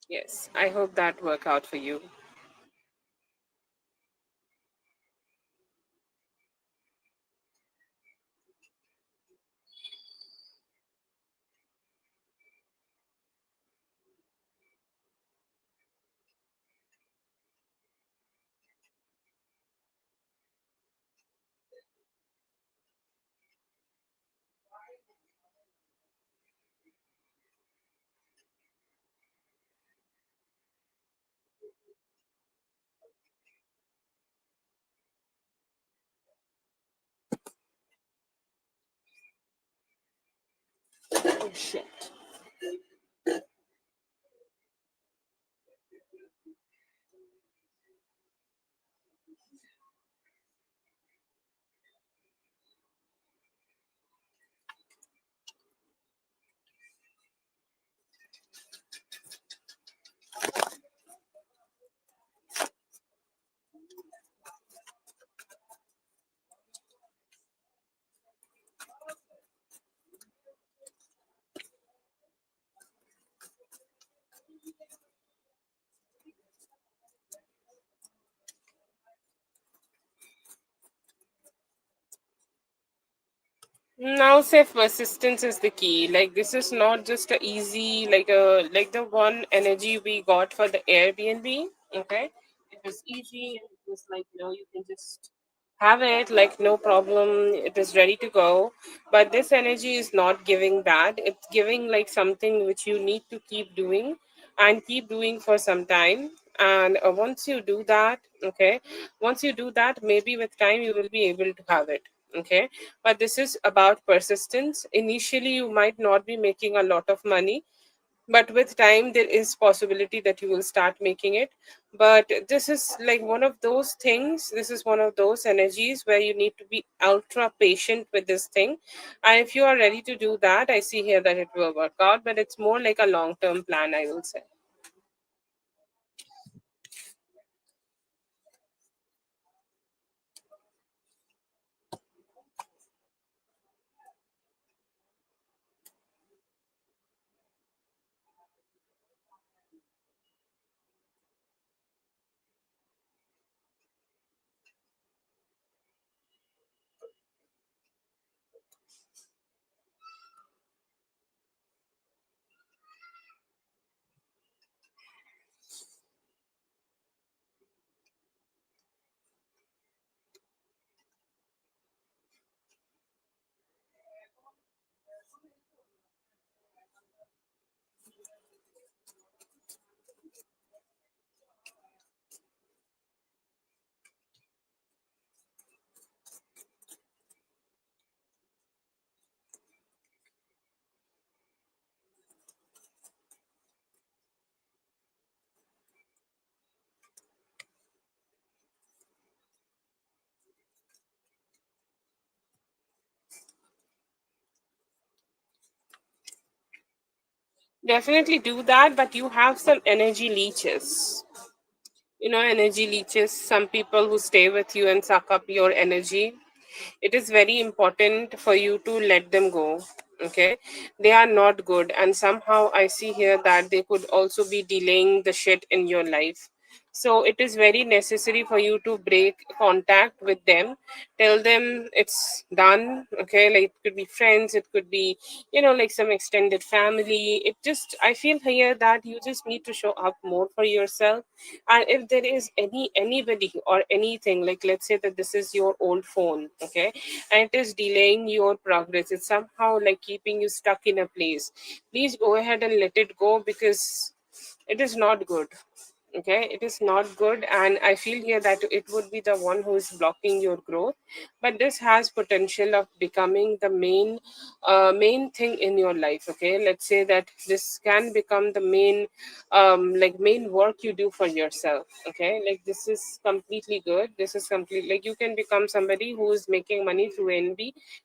Yes, I hope that work out for you. Oh, shit. Now, say persistence is the key. Like this is not just a easy like the one energy we got for the Airbnb. Okay, it was easy. And it was like you can just have it like no problem. It is ready to go. But this energy is not giving that. It's giving like something which you need to keep doing and keep doing for some time. And once you do that, okay, once you do that, maybe with time you will be able to have it. Okay, but this is about persistence. Initially you might not be making a lot of money, but with time there is possibility that you will start making it. But this is like one of those things, this is one of those energies where you need to be ultra patient with this thing. And if you are ready to do that, I see here that it will work out, but it's more like a long term plan, I will say. Definitely do that, but you have some energy leeches. Energy leeches, some people who stay with you and suck up your energy. It is very important for you to let them go. Okay, they are not good, and somehow I see here that they could also be delaying the shit in your life. So it is very necessary for you to break contact with them, tell them it's done. Okay, like it could be friends, it could be like some extended family. It just, I feel here that you just need to show up more for yourself. And if there is anybody or anything, like let's say that this is your old phone, okay, and it is delaying your progress, it's somehow like keeping you stuck in a place, please go ahead and let it go, because it is not good. Okay, it is not good, and I feel here that it would be the one who is blocking your growth. But this has potential of becoming the main thing in your life. Okay, let's say that this can become the main work you do for yourself. Okay, like this is completely good, this is complete, like you can become somebody who is making money through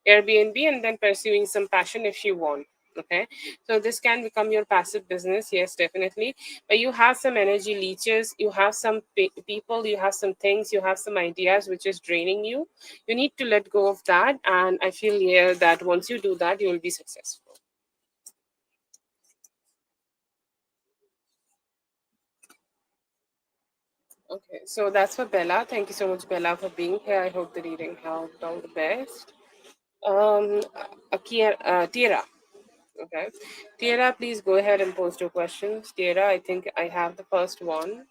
Airbnb and then pursuing some passion if you want. Okay, so this can become your passive business, yes, definitely. But you have some energy leeches, you have some people, you have some things, you have some ideas which is draining you. You need to let go of that, and I feel here that once you do that, you will be successful. Okay, so that's for Bella. Thank you so much, Bella, for being here. I hope the reading helped all the best. Tiara. Okay, Tiara, please go ahead and post your questions. Tiara, I think I have the first one.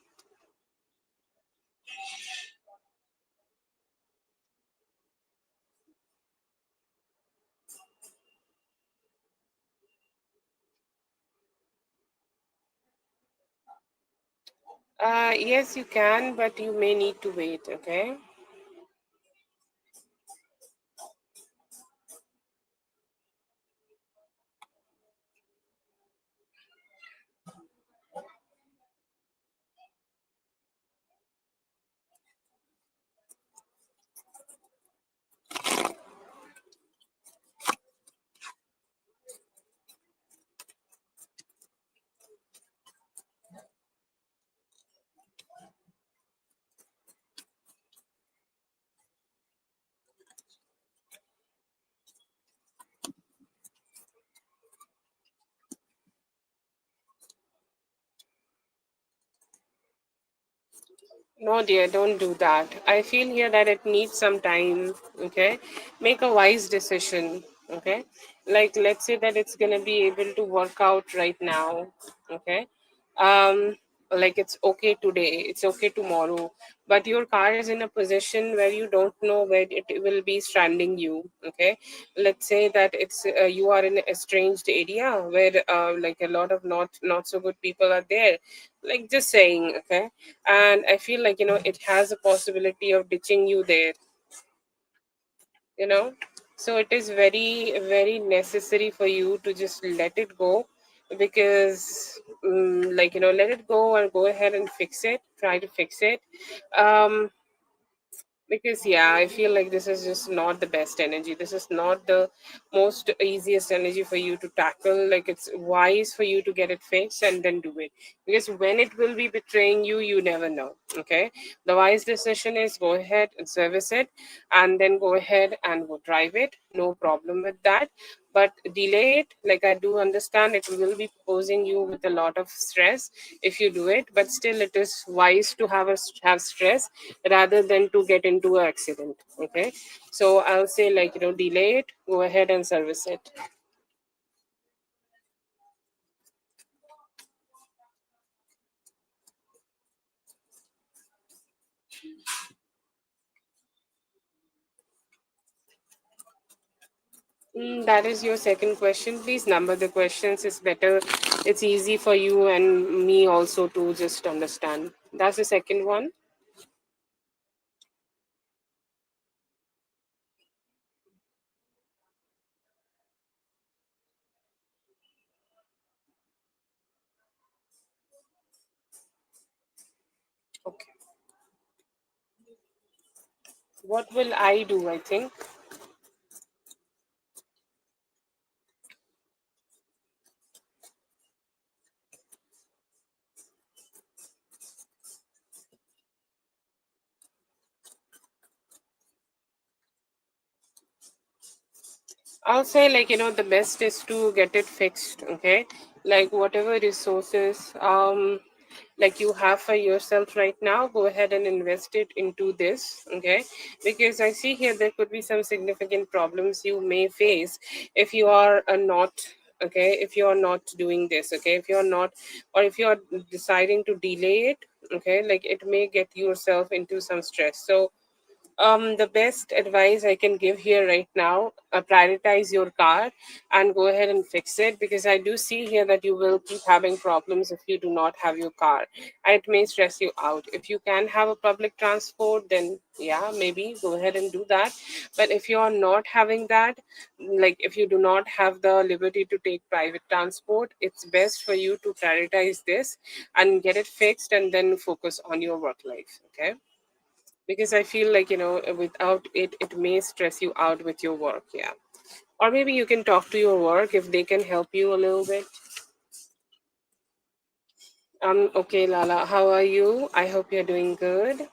Yes, you can, but you may need to wait. Okay. No, dear, don't do that. I feel here that it needs some time. Okay, make a wise decision. Okay, like let's say that it's gonna be able to work out right now. Okay, um like it's okay today, it's okay tomorrow, but your car is in a position where you don't know where it will be stranding you. Okay, let's say that it's you are in a estranged area where like a lot of not so good people are there, like just saying. Okay, and I feel like it has a possibility of ditching you there, you know so it is very very necessary for you to just let it go, because like let it go and go ahead and fix it, try to fix it. um because yeah, I feel like this is just not the best energy, this is not the most easiest energy for you to tackle. Like it's wise for you to get it fixed and then do it, because when it will be betraying you, you never know. Okay, the wise decision is go ahead and service it, and then go ahead and go drive it, no problem with that. But delay it, like I do understand it will be posing you with a lot of stress if you do it, but still it is wise to have stress rather than to get into an accident. Okay, so I'll say, like delay it, go ahead and service it. That is your second question. Please number the questions, it's better, it's easy for you and me also to just understand. That's the second one. Okay, what will I do, I think. I'll say, like the best is to get it fixed. Okay, like whatever resources like you have for yourself right now, go ahead and invest it into this. Okay, because I see here there could be some significant problems you may face if you are not, okay, if you are not doing this. Okay, if you are not, or if you are deciding to delay it, okay, like it may get yourself into some stress. So the best advice I can give here right now, prioritize your car and go ahead and fix it, because I do see here that you will keep having problems if you do not have your car. It may stress you out. If you can have a public transport, then yeah, maybe go ahead and do that. But if you are not having that, like if you do not have the liberty to take private transport, it's best for you to prioritize this and get it fixed and then focus on your work life. Okay, because I feel like without it, it may stress you out with your work. Yeah, or maybe you can talk to your work if they can help you a little bit. Okay, Lala, how are you? I hope you're doing good.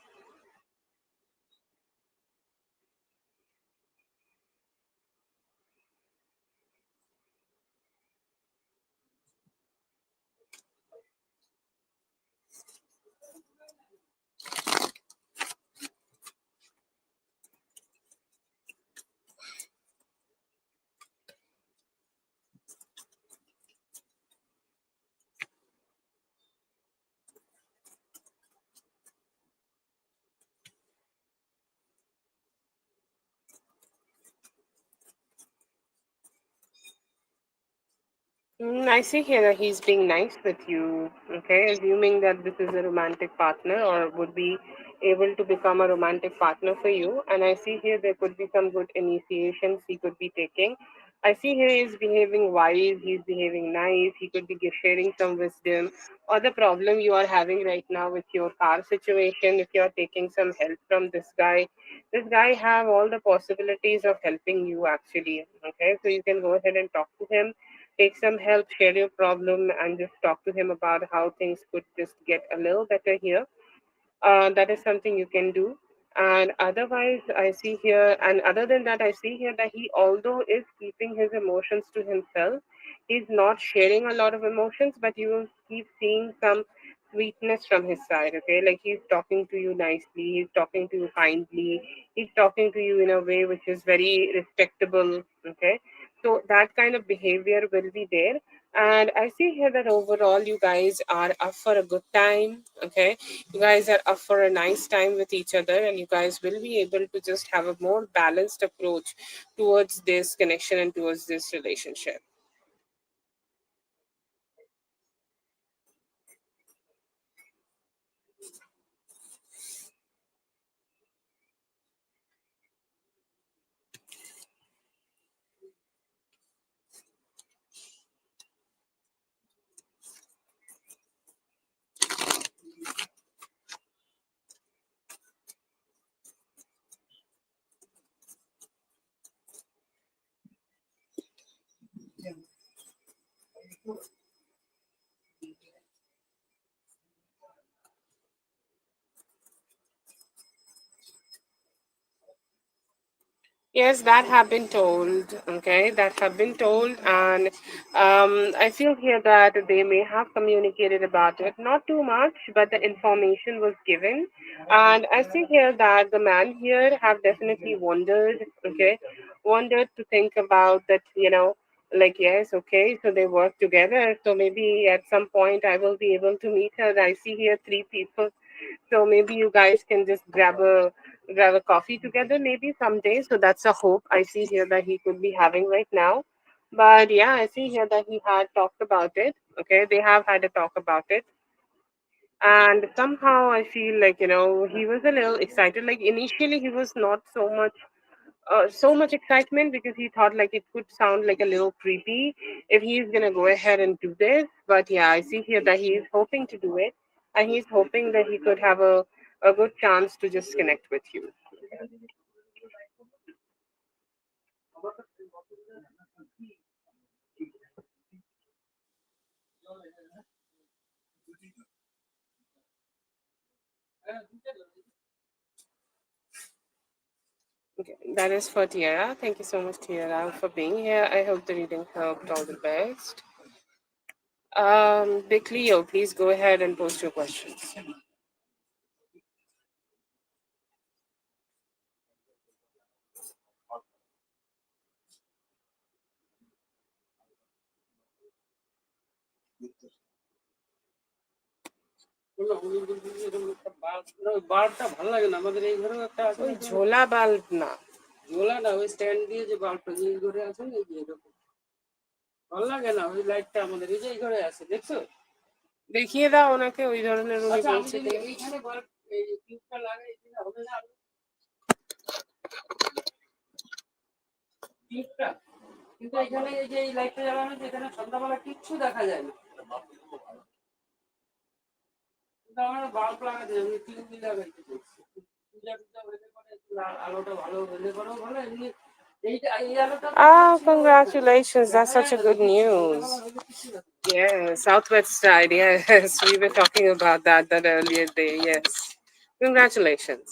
I see here that he's being nice with you. Okay, assuming that this is a romantic partner or would be able to become a romantic partner for you. And I see here there could be some good initiations he could be taking. I see here he's behaving wise, he's behaving nice, he could be sharing some wisdom. Or the problem you are having right now with your car situation, if you are taking some help from this guy have all the possibilities of helping you actually. Okay, so you can go ahead and talk to him, take some help, share your problem, and just talk to him about how things could just get a little better here. That is something you can do. And otherwise, I see here, and other than that, I see here that he, although is keeping his emotions to himself, he's not sharing a lot of emotions, but you will keep seeing some sweetness from his side. Okay, like he's talking to you nicely, he's talking to you kindly, he's talking to you in a way which is very respectable. Okay, So that kind of behavior will be there. And I see here that overall you guys are up for a good time. Okay. You guys are up for a nice time with each other, and you guys will be able to just have a more balanced approach towards this connection and towards this relationship. Yes, that have been told. Okay, that have been told, and I feel here that they may have communicated about it. Not too much, but the information was given, and I see here that the man here have definitely wondered. Okay, wondered to think about that. Like yes, okay, so they work together. So maybe at some point I will be able to meet her. I see here three people, so maybe you guys can just grab a coffee together maybe someday. So that's a hope I see here that he could be having right now. But yeah, I see here that he had talked about it. Okay, they have had a talk about it. And somehow I feel like, he was a little excited. Like initially he was not so much excitement because he thought like it could sound like a little creepy if he's gonna go ahead and do this. But yeah, I see here that he is hoping to do it, and he's hoping that he could have a good chance to just connect with you. Okay, that is for Tiara. Thank you so much, Tiara, for being here. I hope the reading helped. All the best. Big Leo, please go ahead and post your questions. বাল্বটা ভালো লাগে না, আমাদের এই ঘরেও একটা আছে, ওই ঝোলা বাল্ব না, ঝোলা না, ওই স্ট্যান্ড দিয়ে যে বাল্বটা যে এই ঘরে আছে না, এই যে এরকম ভালো লাগে না, ওই লাইটটা আমাদের এই যে এই ঘরে আছে, দেখছো? দেখিয়ে দাও ওনাকে ওই ধরনের, উনি আচ্ছা, আমি বলছে যদি এইখানে বাল্ব এই টিউবটা লাগাই দিলে হবে না? টিউবটা কিন্তু এখানে এই যে এই লাইটটা জ্বালানো আছে, এখানে সন্ধ্যাবেলা কিচ্ছু দেখা যায় না। কিন্তু আমার বাল্ব লাগাতে হবে, টিউব লাগাইতে বলছি। পূজা টুজা হইলে পরে একটু আলোটা ভালো হইলে পরেও ভালো, এমনি এইটা এই আলোটা। Ah, congratulations. That's such a good news. Yeah, Southwest side. Yes, we were talking about that earlier day. Yes. Congratulations.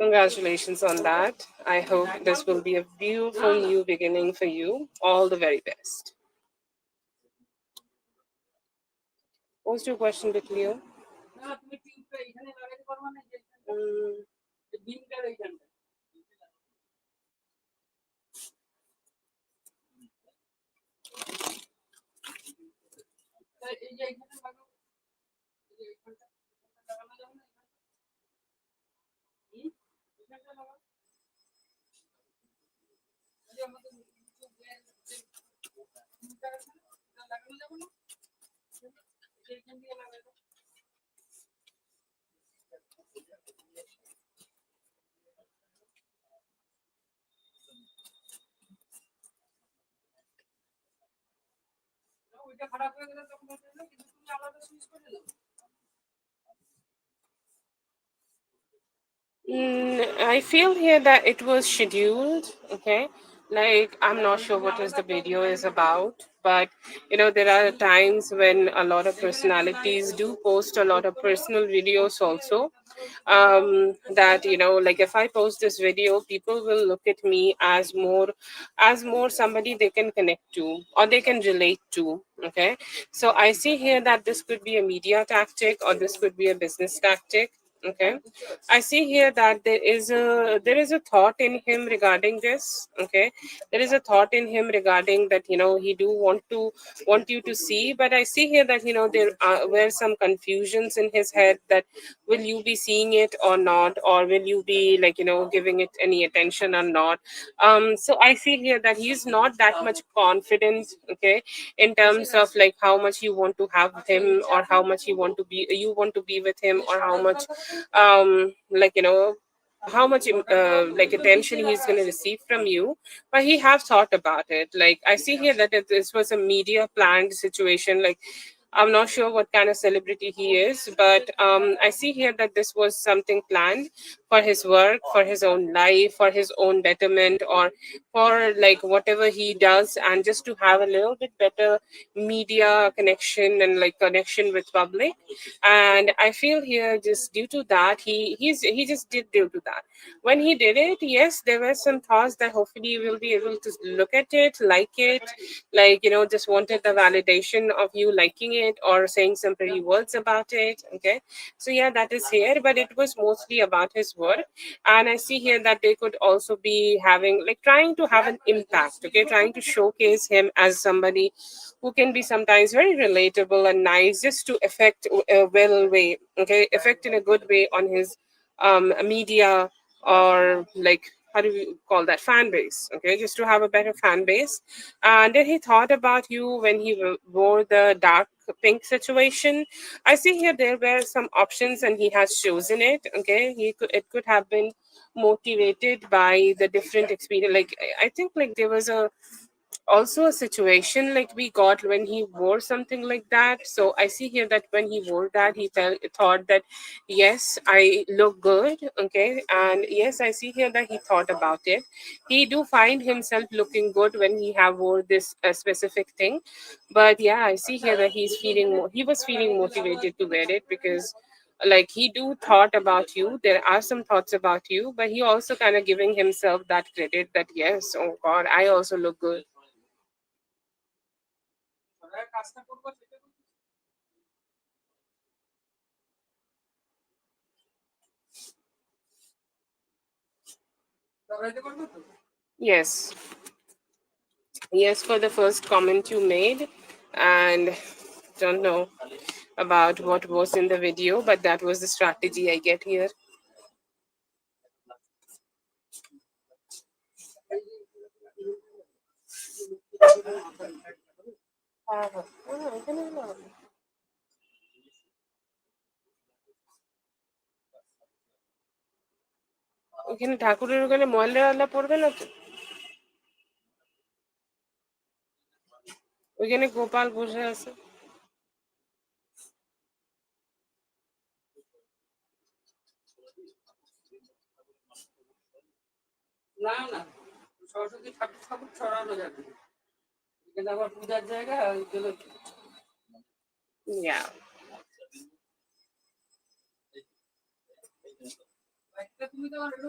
Congratulations on that. I hope this will be a beautiful new beginning for you. All the very best. What's your question, Bitlio? I feel here that it was scheduled. Okay, like I'm not sure what is the video is about, but there are times when a lot of personalities do post a lot of personal videos also. That like if I post this video, people will look at me as more somebody they can connect to or they can relate to. Okay, so I see here that this could be a media tactic or this could be a business tactic. Okay, I see here that there is a thought in him regarding this. Okay, there is a thought in him regarding that, he do want you to see, but I see here that, there were some confusions in his head, that will you be seeing it or not, or will you be, like, giving it any attention or not. So I see here that he's not that much confident, okay, in terms of like how much you want to have him, or how much you want to be with him, or how much like, how much like attention he's going to receive from you. But he have thought about it. Like, I see here that this was a media planned situation. Like, I'm not sure what kind of celebrity he is, but I see here that this was something planned for his work, for his own life, for his own betterment, or for like whatever he does, and just to have a little bit better media connection and like connection with public. And I feel here, just due to that, he just did due to that. When he did it, yes, there were some thoughts that hopefully you will be able to look at it, like it, like, just wanted the validation of you liking it or saying some pretty words about it. Okay, so yeah, that is here, but it was mostly about his work. And I see here that they could also be having, like, trying to have an impact, okay, trying to showcase him as somebody who can be sometimes very relatable and nice, just to affect a well way, okay, affect in a good way on his media, or like, how do we call that, fan base, okay, just to have a better fan base. And then he thought about you when he wore the dark pink situation. I see here there were some options and he has chosen it. Okay, it could have been motivated by the different experience. Like, I think like there was also a situation like we got when he wore something like that. So I see here that when he wore that, he thought that, yes, I look good. Okay, and yes, I see here that he thought about it. He do find himself looking good when he have wore this specific thing. But yeah, I see here that he was feeling motivated to wear it, because like he do thought about you, there are some thoughts about you, but he also kind of giving himself that credit that, yes, oh god, I also look good. Yes, yes, for the first comment you made, and don't know about what was in the video, but that was the strategy I get here. ওখানে ঠাকুরের ওখানে ময়লা আলা পড়বে না তো? ওইখানে গোপাল বসে আছে। না না, সরস্বতী ঠাকুর ঠাকুর ছড়ানো যাবে, এখানে আবার পূজার জায়গা ওইগুলো। Yeah. তুমি তো অনেক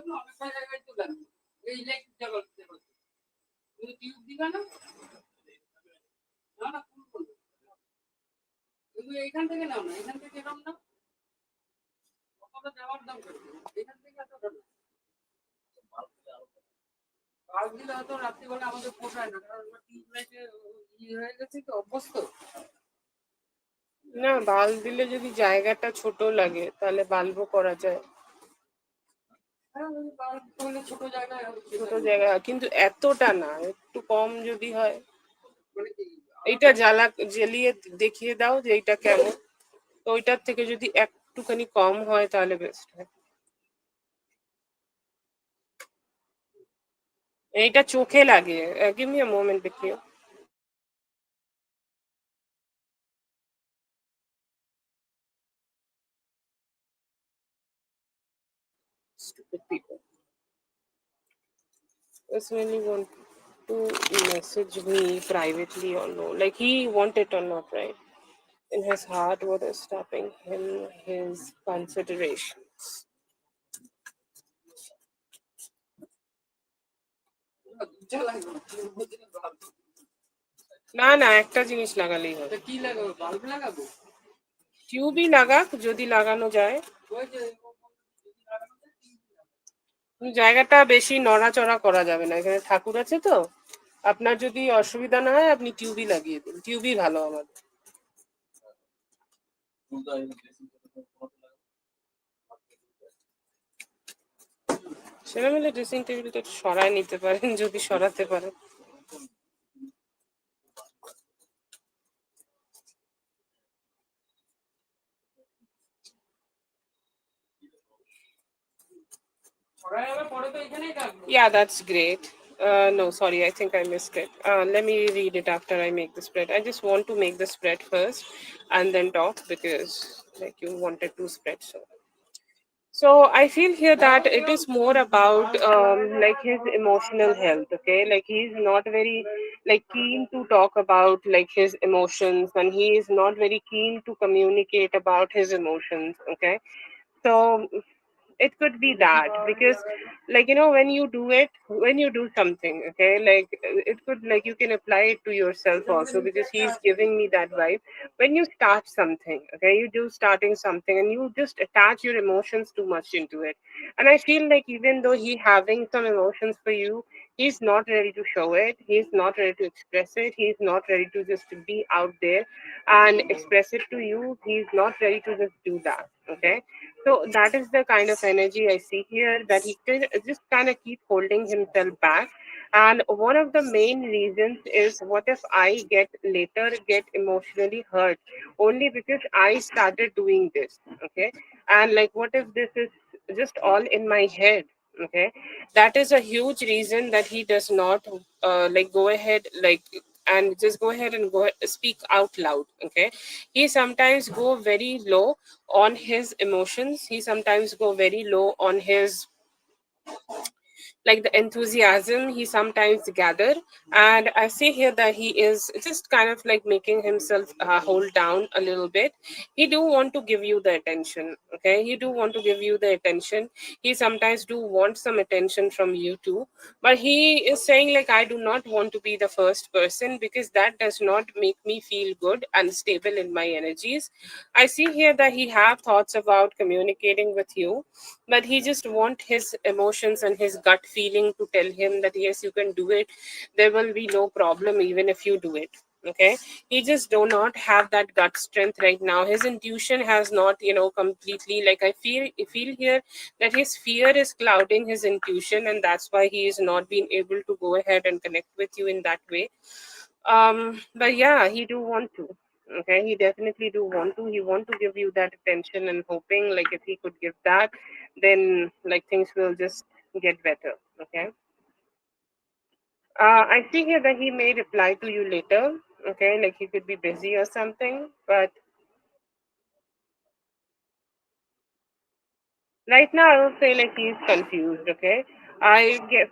জায়গায় তো জানো এই ইলেকট্রিক জগৎ তুমি টিউব দিবা না, না না ফুল করবে, তুমি এইখান থেকে নাও না, এখান থেকে নাও না, কতটা যাওয়ার দাম করবে, এখান থেকে এতটা না। বাল্ব দিলে হয়তো রাত্রিবেলা আমাদের পোষায় না, কারণ টিউব লাইটে হয়ে গেছে তো অভ্যস্ত। না, বাল্ব দিলে যদি জায়গাটা ছোট লাগে তাহলে বাল্বও করা যায়। হ্যাঁ, ছোট জায়গা কিন্তু এতটা না, একটু কম যদি হয়। এইটা জ্বালিয়ে দেখিয়ে দাও যে এইটা কেমন, তো ওইটার থেকে যদি একটুখানি কম হয় তাহলে বেস্ট হয়। এইটা চোখে লাগে। গিভ মি আ মোমেন্ট দেখিও। Stupid people. Just really want to message me privately or no, like he want it or not, right? In his heart, what is stopping him, his considerations. না না, একটা জিনিস লাগালেই হবে। কি লাগাবো, bulb লাগাবো? টিউবই লাগাক যদি লাগানো যায়। জায়গাটা বেশি নড়াচড়া করা যাবে না, এখানে ঠাকুর আছে তো। আপনার যদি অসুবিধা না হয় আপনি টিউবই লাগিয়ে দিন, টিউবই ভালো আমাদের। সেটা মিলে ড্রেসিং টেবিলটা একটু সরায় নিতে পারেন যদি সরাতে পারেন। Yeah, that's great. No, sorry, I think I missed it. Let me read it after I make the spread. I just want to make the spread first and then talk because like you wanted to spread. So I feel here that it is more about like his emotional health. Okay, like he's not very like keen to talk about like his emotions, and he is not very keen to communicate about his emotions. Okay, so it could be that because like when you do it, when you do something, okay, like it could like you can apply it to yourself also, because he's giving me that vibe. When you start something, okay, you do starting something and you just attach your emotions too much into it, and I feel like even though he having some emotions for you, he's not ready to show it, he's not ready to express it, he's not ready to just be out there and express it to you, he's not ready to just do that. Okay, so that is the kind of energy I see here, that he can just kind of keep holding himself back. And one of the main reasons is, what if I get emotionally hurt only because I started doing this? Okay. And like, what if this is just all in my head? Okay. That is a huge reason that he does not like go ahead, like, and just go ahead and go speak out loud. Okay. He sometimes go very low on his emotions, he sometimes go very low on his like the enthusiasm he sometimes gather. And I see here that he is just kind of like making himself hold down a little bit. He do want to give you the attention. Okay, he do want to give you the attention, he sometimes do want some attention from you too, but he is saying like, I do not want to be the first person, because that does not make me feel good and stable in my energies. I see here that he have thoughts about communicating with you, but he just want his emotions and his gut feeling to tell him that yes, you can do it, there will be no problem even if you do it. Okay, he just do not have that gut strength right now, his intuition has not completely, like, I feel here that his fear is clouding his intuition, and that's why he is not being able to go ahead and connect with you in that way. But yeah, he do want to. Okay, he definitely do want to, he want to give you that attention, and hoping like if he could give that, then like things will just get better. Okay, I see here that he may reply to you later. Okay, like he could be busy or something, but right now, I would say like he's confused. Okay,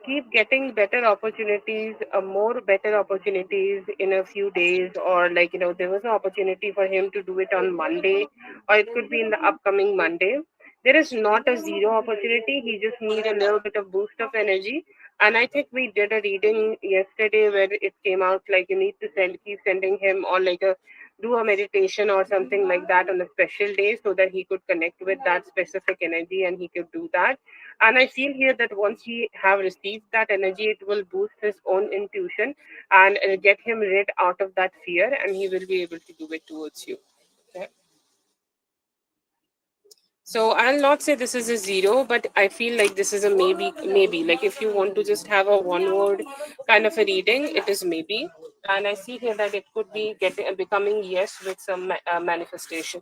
keep getting better opportunities, more better opportunities in a few days, or like there was an opportunity for him to do it on Monday, or it could be in the upcoming Monday. There is not a zero opportunity. He just need a little bit of boost of energy. And I think we did a reading yesterday where it came out like you need to keep sending him, or like a do a meditation or something like that on a special day, so that he could connect with that specific energy and he could do that. And I feel here that once he have received that energy, it will boost his own intuition and get him rid out of that fear, and he will be able to do it towards you. Okay. So I'll not say this is a zero, but I feel like this is a maybe. Maybe like if you want to just have a one word kind of a reading, it is maybe. And I see here that it could be getting becoming yes with some manifestation.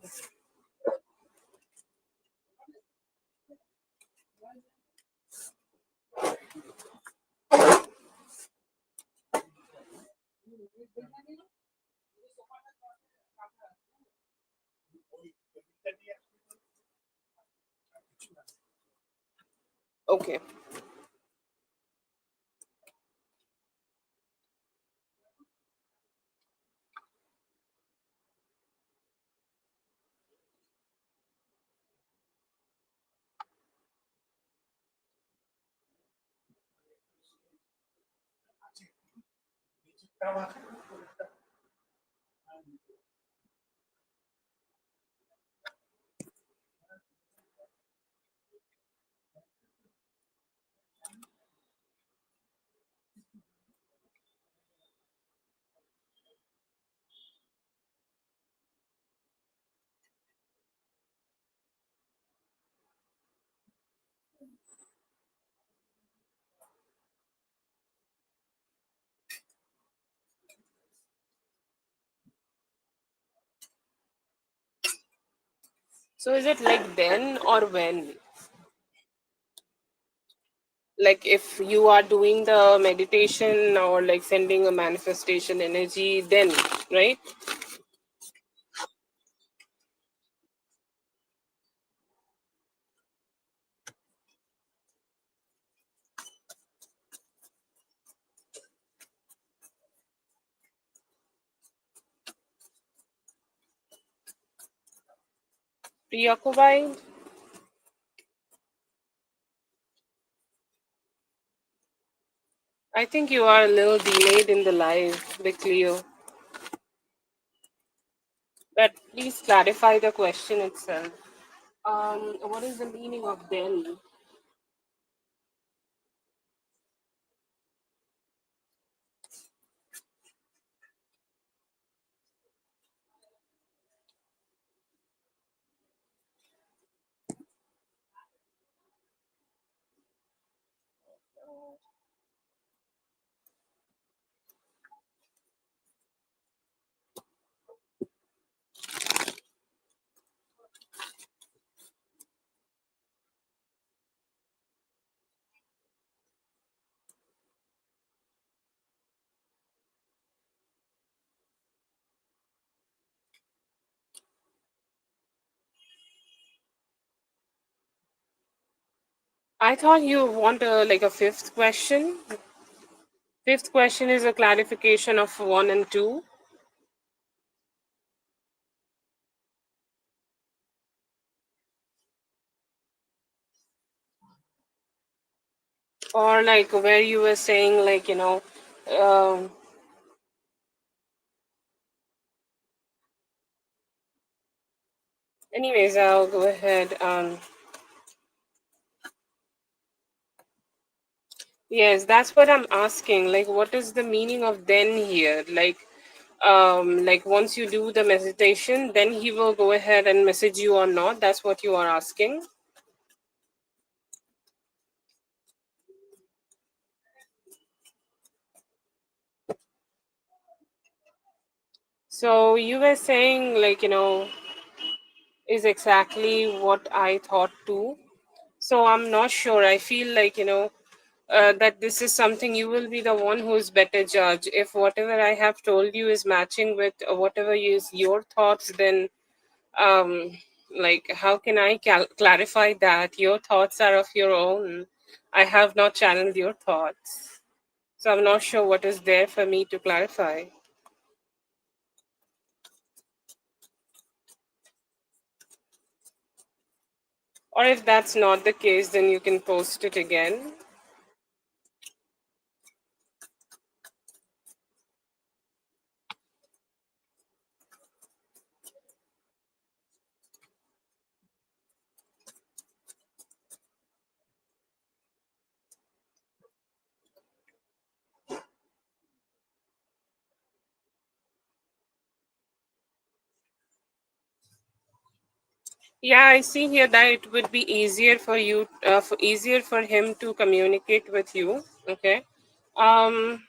Okay. So is it like then or when? Like if you are doing the meditation or like sending a manifestation energy, then, right? Preoccupied? I think you are a little delayed in the live, be clear. But please clarify the question itself. What is the meaning of then? I thought you want like a fifth question. Fifth question is a clarification of one and two, or like where you were saying like um, anyways, I'll go ahead. Yes, that's what I'm asking. Like, what is the meaning of then here? Like once you do the meditation, then he will go ahead and message you or not. That's what you are asking. So you were saying like is exactly what I thought too. So I'm not sure. I feel like that this is something you will be the one who is better judge. If whatever I have told you is matching with whatever is your thoughts, then um like how can I clarify that your thoughts are of your own? I have not channeled your thoughts, so I'm not sure what is there for me to clarify. Or if that's not the case, then you can post it again. Yeah, I see here that it would be easier for you, easier for him to communicate with you. Okay. Um,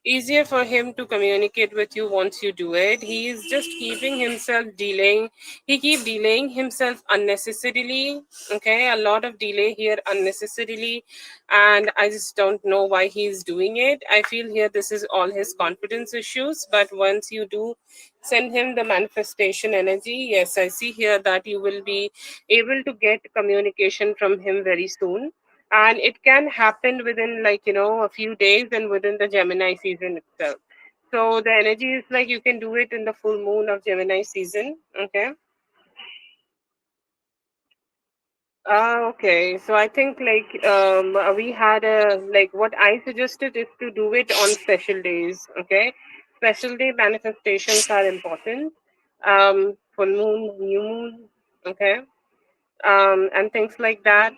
Easier for him to communicate with you once you do it. He is just keeping himself delaying. He keep delaying himself unnecessarily. Okay, a lot of delay here unnecessarily, and I just don't know why he's doing it. I feel here this is all his confidence issues. But once you do send him the manifestation energy, yes, I see here that you will be able to get communication from him very soon, and it can happen within like a few days and within the Gemini season itself. So the energy is like you can do it in the full moon of Gemini season. Okay. Okay, so I think like we had a like what I suggested is to do it on special days. Okay, special day manifestations are important. Full moon, new moon. Okay, and things like that.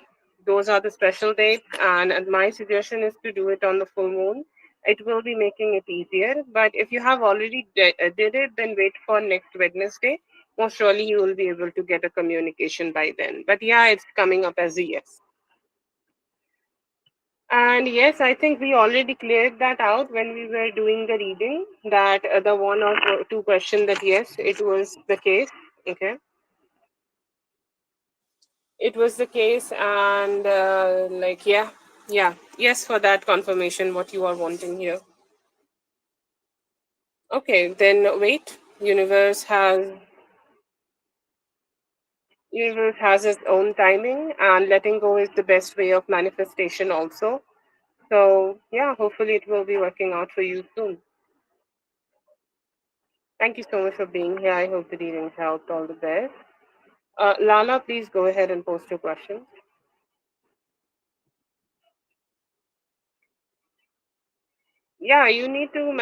Those are the special dates, and my suggestion is to do it on the full moon. It will be making it easier. But if you have already did it, then wait for next Wednesday. Most surely you will be able to get a communication by then. But yeah, it's coming up as a yes. And yes, I think we already cleared that out when we were doing the reading. That the one or two question that yes, it was the case. Okay. it was the case, and like, yeah, yeah, yes, for that confirmation what you are wanting here. Okay, then wait. Universe has its own timing, and letting go is the best way of manifestation also. So yeah, hopefully it will be working out for you soon. Thank you so much for being here. I hope the reading helped. All the best. Lala, please go ahead and post your questions. Yeah, you need to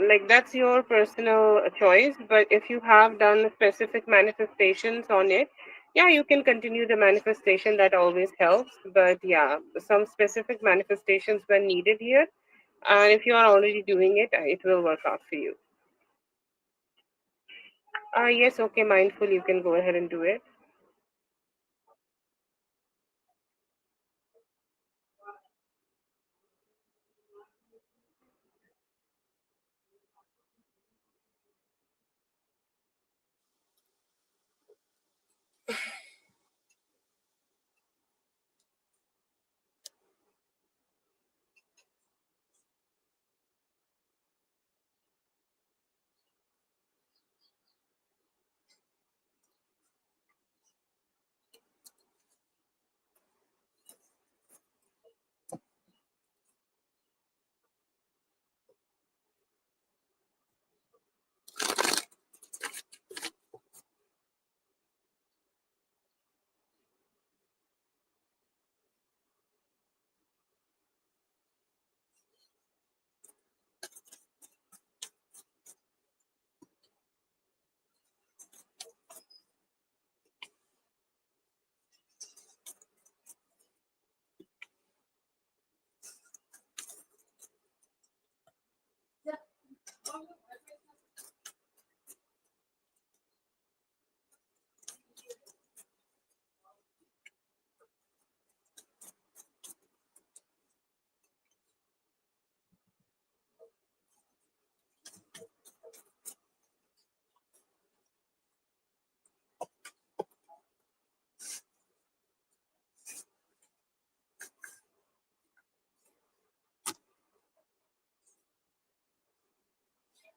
like, that's your personal choice, but if you have done specific manifestations on it, yeah, you can continue the manifestation. That always helps. But yeah, some specific manifestations were needed here, and if you are already doing it, it will work out for you. Yes, okay, mindful, you can go ahead and do it.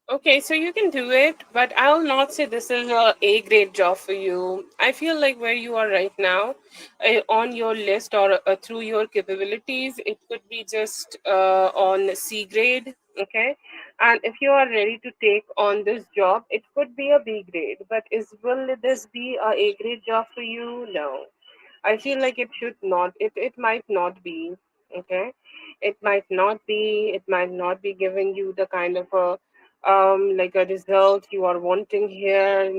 Okay, so you can do it, but I'll not say this is a grade job for you. I feel like where you are right now, on your list or through your capabilities, it could be just on C grade. Okay, and if you are ready to take on this job, it could be a B grade. But will this be a grade job for you? No. I feel like it should not. It might not be. Okay, it might not be. It might not be giving you the kind of a like a result you are wanting here.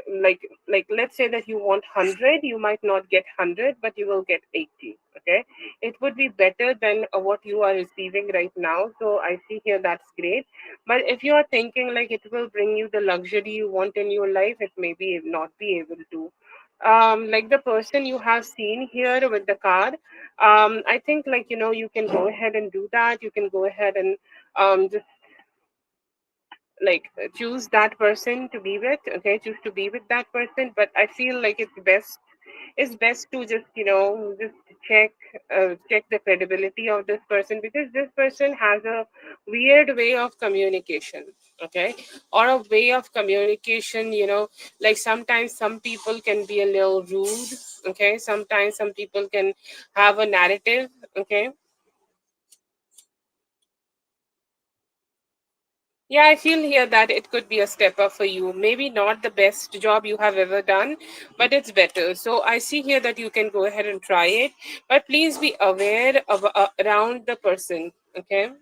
Like let's say that you want 100, you might not get 100, but you will get 80. Okay, it would be better than what you are receiving right now. So I see here that's great. But if you are thinking like it will bring you the luxury you want in your life, it may be not be able to, like the person you have seen here with the car. I think, like, you can go ahead and do that. You can go ahead and just like choose that person to be with. Okay, choose to be with that person. But I feel like it's best to just just check check the credibility of this person, because this person has a weird way of communication. Okay, or a way of communication, like sometimes some people can be a little rude. Okay, sometimes some people can have a narrative. Okay. Yeah, I feel here that it could be a step up for you. Maybe not the best job you have ever done, but it's better. So I see here that you can go ahead and try it, but please be aware of around the person. Okay,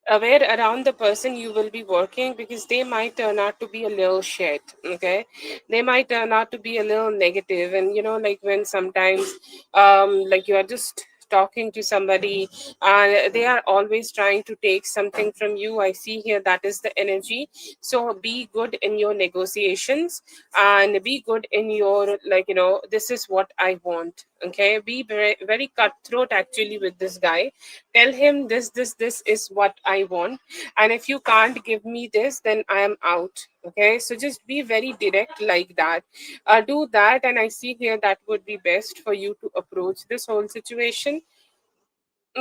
aware around the person you will be working, because they might turn out to be a little shit. Okay, they might turn out to be a little negative, and like when sometimes like you are just talking to somebody and they are always trying to take something from you. I see here that is the energy. So be good in your negotiations, and be good in your, like, this is what I want. Okay, be very, very cutthroat actually with this guy, tell him this is what I want, and if you can't give me this, then I am out. Okay, so just be very direct like that. Do that, and I see here that would be best for you to approach this whole situation.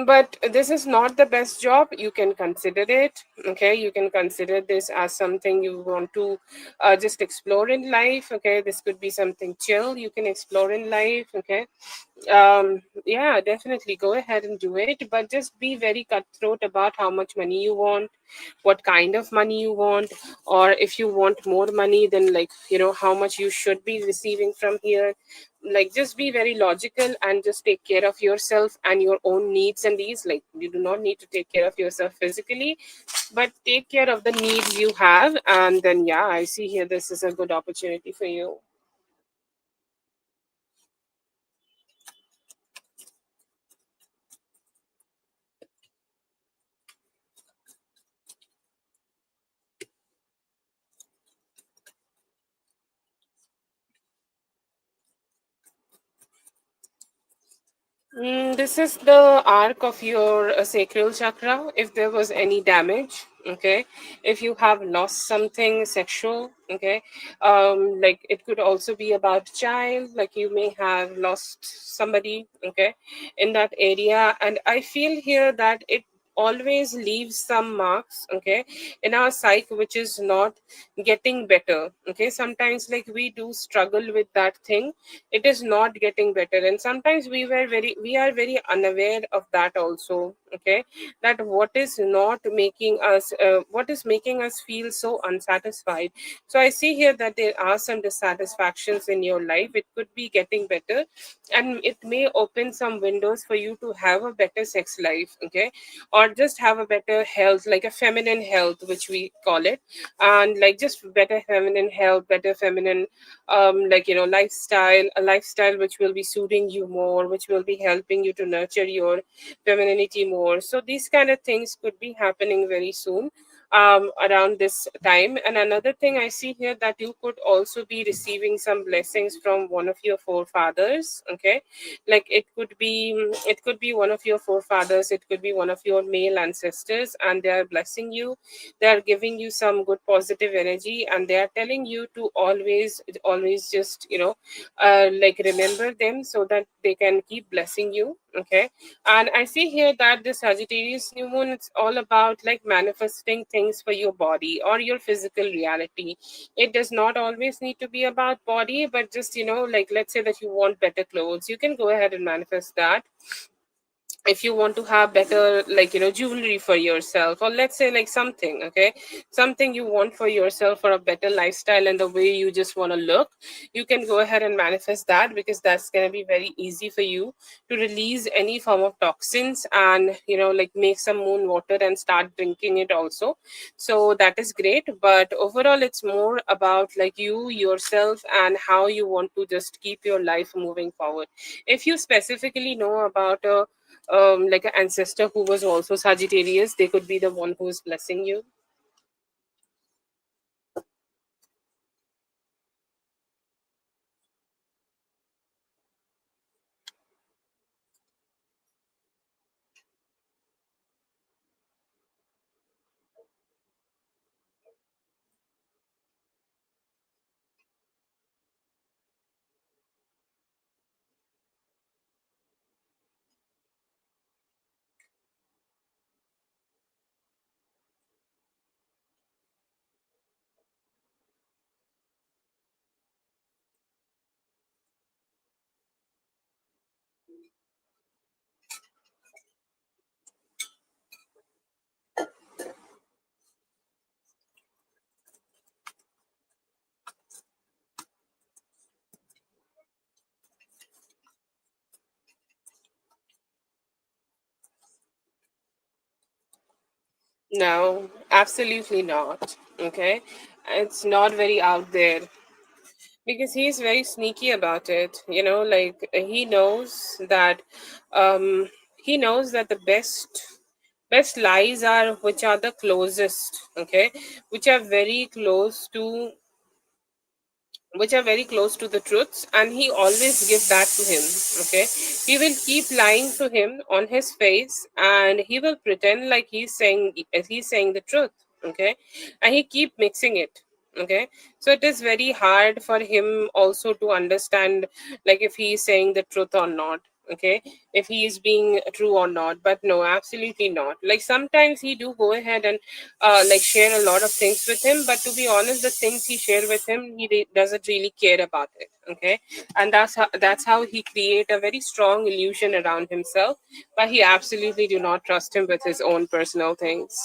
But this is not the best job. You can consider it. Okay, you can consider this as something you want to just explore in life. Okay, this could be something chill you can explore in life. Okay, yeah, definitely go ahead and do it, but just be very cutthroat about how much money you want, what kind of money you want, or if you want more money, then like, you know, how much you should be receiving from here. Like, just be very logical and just take care of yourself and your own needs and needs. Like, you do not need to take care of yourself physically, but take care of the needs you have. And then, yeah, I see here this is a good opportunity for you. This is the arc of your sacral chakra. If there was any damage, okay, if you have lost something sexual, okay, like it could also be about child, like you may have lost somebody, okay, in that area. And I feel here that it always leaves some marks, okay, in our psyche, which is not getting better. Okay, sometimes like we do struggle with that thing, it is not getting better, and sometimes we are very unaware of that also. Okay, that what is not making us what is making us feel so unsatisfied. So I see here that there are some dissatisfactions in your life. It could be getting better, and it may open some windows for you to have a better sex life. Okay, or just have a better health, like a feminine health, which we call it. And like just better feminine health, better feminine like, you know, lifestyle, a lifestyle which will be suiting you more, which will be helping you to nurture your femininity more. So these kind of things could be happening very soon, around this time. And another thing I see here, that you could also be receiving some blessings from one of your forefathers. Okay, like it could be one of your forefathers, it could be one of your male ancestors, and they are blessing you. They are giving you some good positive energy, and they are telling you to always just, you know, like remember them so that they can keep blessing you. Okay, and I see here that the Sagittarius new moon, it's all about like manifesting things for your body or your physical reality. It does not always need to be about body, but just, you know, like let's say that you want better clothes, you can go ahead and manifest that. If you want to have better, like, you know, jewelry for yourself, or let's say like something, okay, something you want for yourself, for a better lifestyle and the way you just want to look, you can go ahead and manifest that, because that's going to be very easy for you to release any form of toxins, and, you know, like make some moon water and start drinking it also. So that is great, but overall it's more about like you yourself and how you want to just keep your life moving forward. If you specifically know about a like an ancestor who was also Sagittarius, they could be the one who is blessing you. No, absolutely not. Okay, it's not very out there, because he's very sneaky about it. You know, like um, he knows that the best lies are which are the closest. Okay, which are very close to which are very close to the truths, and he always give that to him. Okay, he will keep lying to him on his face, and he will pretend like he's saying the truth. Okay, and he keep mixing it. Okay, so it is very hard for him also to understand, like, if he is saying the truth or not. Okay, if he is being true or not. But no, absolutely not. Like, sometimes he do go ahead and like share a lot of things with him, but to be honest, the things he share with him, doesn't really care about it. Okay, and that's how he create a very strong illusion around himself, but he absolutely do not trust him with his own personal things.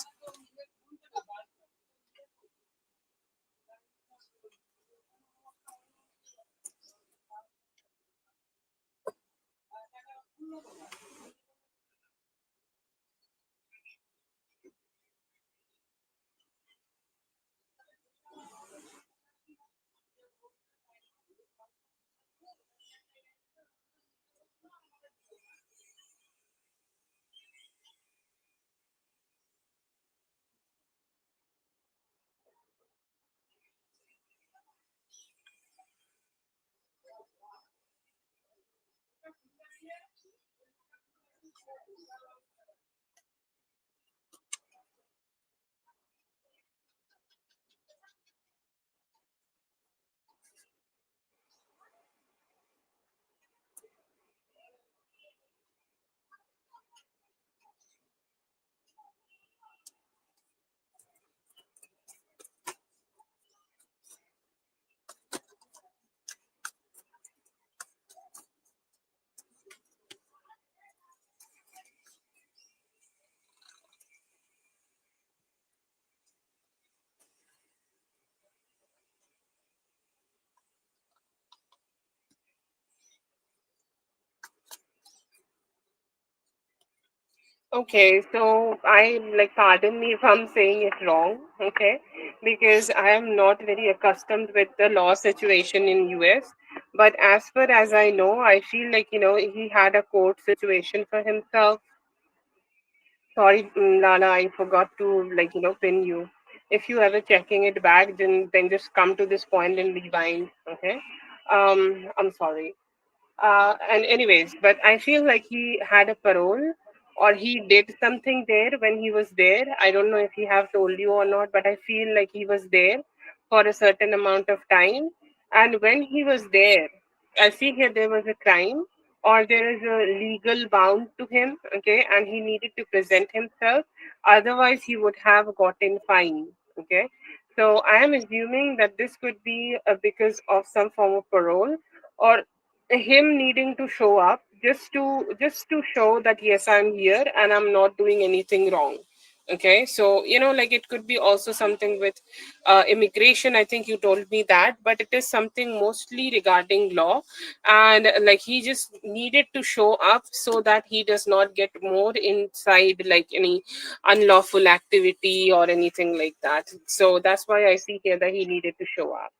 Okay, so I, like, pardon me if I'm saying it wrong, okay, because I am not very accustomed with the law situation in US. But as far as I know, I feel like, he had a court situation for himself. Sorry, Lala, I forgot to, like, pin you. If you ever checking it back, then just come to this point and rewind. Okay. I'm sorry. And anyways, but I feel like he had a parole, or he did something there when he was there. I don't know if he have told you or not, but I feel like he was there for a certain amount of time. And when he was there, I see here there was a crime, or there is a legal bound to him. Okay, and he needed to present himself. Otherwise, he would have gotten fined. Okay, so I am assuming that this could be because of some form of parole, or him needing to show up just to show that, yes, I'm here and I'm not doing anything wrong. Okay, so like, it could be also something with immigration. I think you told me that, but it is something mostly regarding law. And like, he just needed to show up so that he does not get more inside, like, any unlawful activity or anything like that. So that's why I see here that he needed to show up.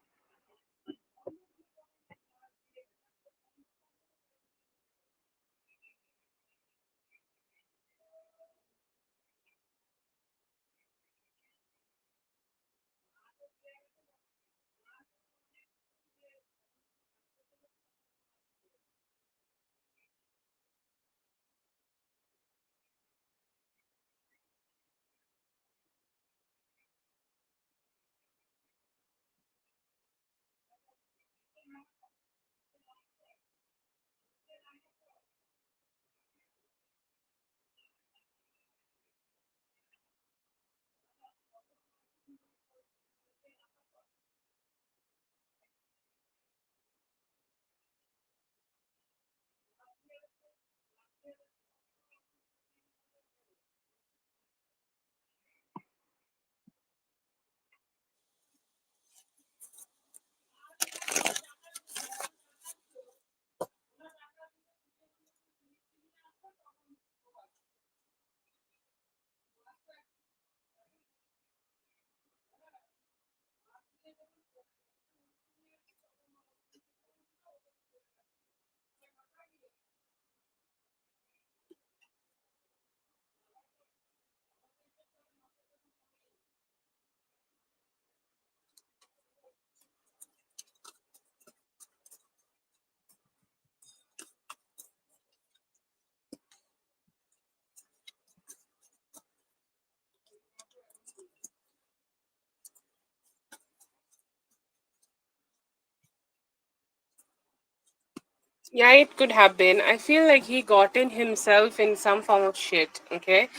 Yeah, it could have been. I feel like he gotten himself in some form of shit. Okay.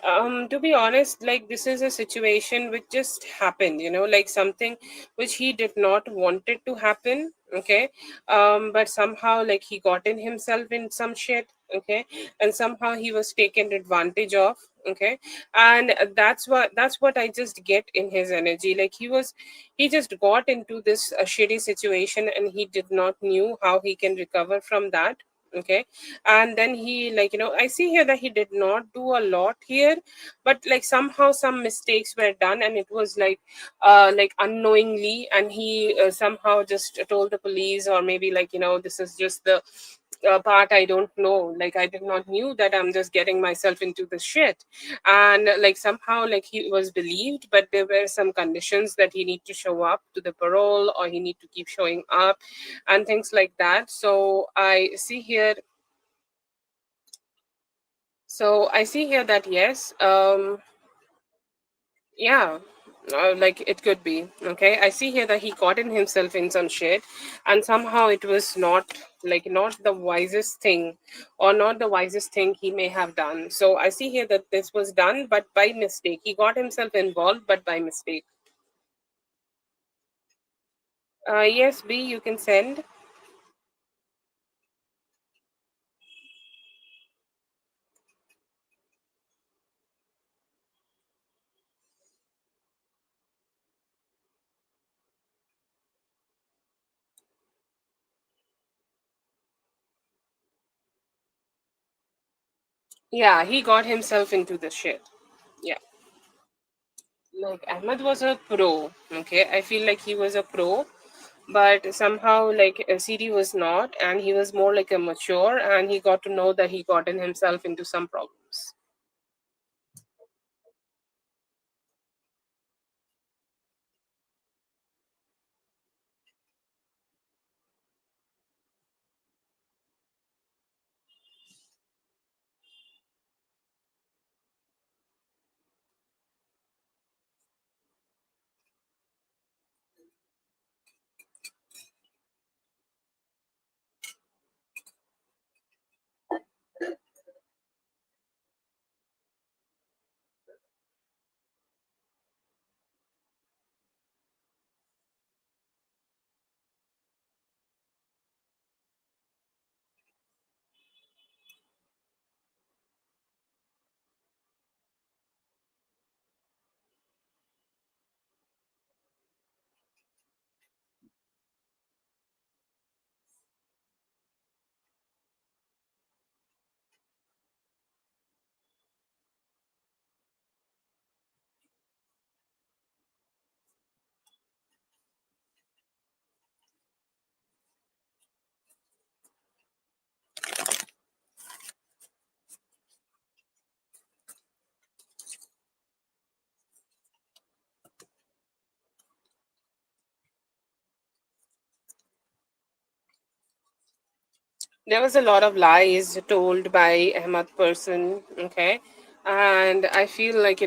To be honest, like this is a situation which just happened, like something which he did not wanted to happen. Okay. But somehow like he gotten himself in some shit. Okay. And somehow he was taken advantage of. Okay. And that's what I just get in his energy. Like he just got into this shitty situation and he did not knew how he can recover from that. Okay. And then he, like, I see here that he did not do a lot here, but like somehow some mistakes were done and it was like unknowingly, and he somehow just told the police, or maybe like, this is just the part I don't know, like I did not knew that I'm just getting myself into the shit. And like somehow like he was believed, but there were some conditions that he need to show up to the parole, or he need to keep showing up and things like that. So I see here that yes, yeah, like it could be. Okay, I see here that he gotten himself in some shit, and somehow it was not the wisest thing, or not the wisest thing he may have done. So I see here that this was done, but by mistake. He got himself involved, but by mistake. Yes, B, you can send. Yeah, he got himself into the shit. Yeah. Like Ahmed was a pro. Okay, I feel like he was a pro, but somehow like CD was not, and he was more like a mature, and he got to know that he gotten himself into some problems. There was a lot of lies told by Ahmad person. Okay, and I feel like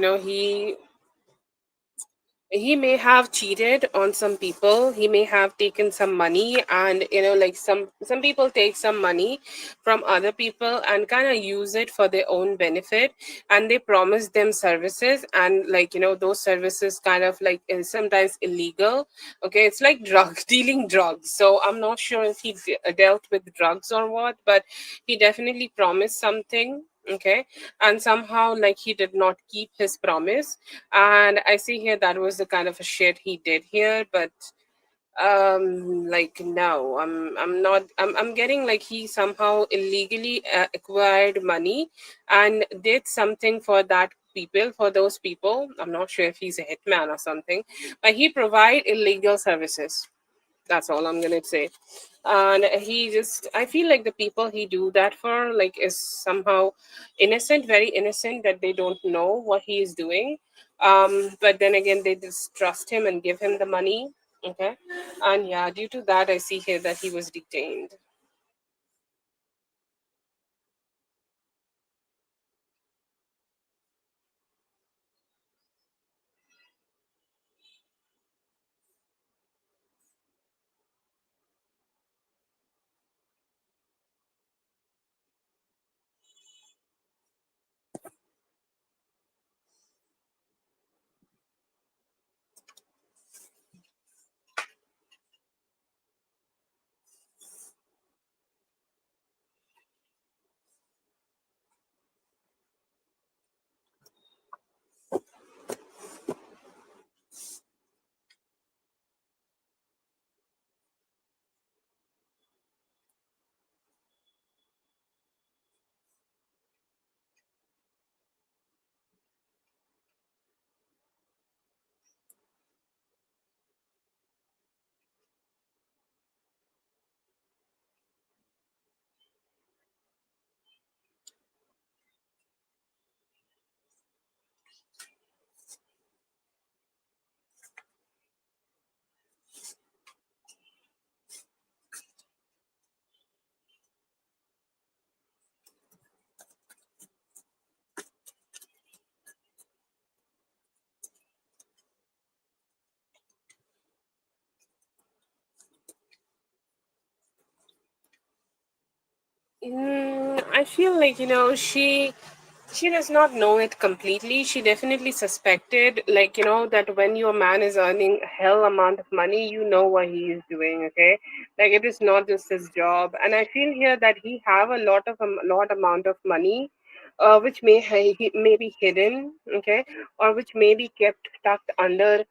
he may have cheated on some people. He may have taken some money, and like some people take some money from other people and kind of use it for their own benefit, and they promise them services, and like those services kind of like is sometimes illegal. Okay, it's like drug dealing drugs. So I'm not sure if he dealt with drugs or what, but he definitely promised something. Okay, and somehow like he did not keep his promise, and I see here that was the kind of a shit he did here. But like no, I'm getting like he somehow illegally acquired money and did something for those people. I'm not sure if he's a hitman or something, but he provide illegal services. That's all I'm gonna say. And he just, I feel like the people he do that for like is somehow innocent, very innocent, that they don't know what he is doing. But then again, they just trust him and give him the money. Okay, and yeah, due to that, I see here that he was detained. I feel like, she does not know it completely. She definitely suspected, like, that when your man is earning a hell amount of money, you know what he is doing, okay? Like, it is not just his job. And I feel here that he have a lot amount of money, which may be hidden, okay, or which may be kept tucked under,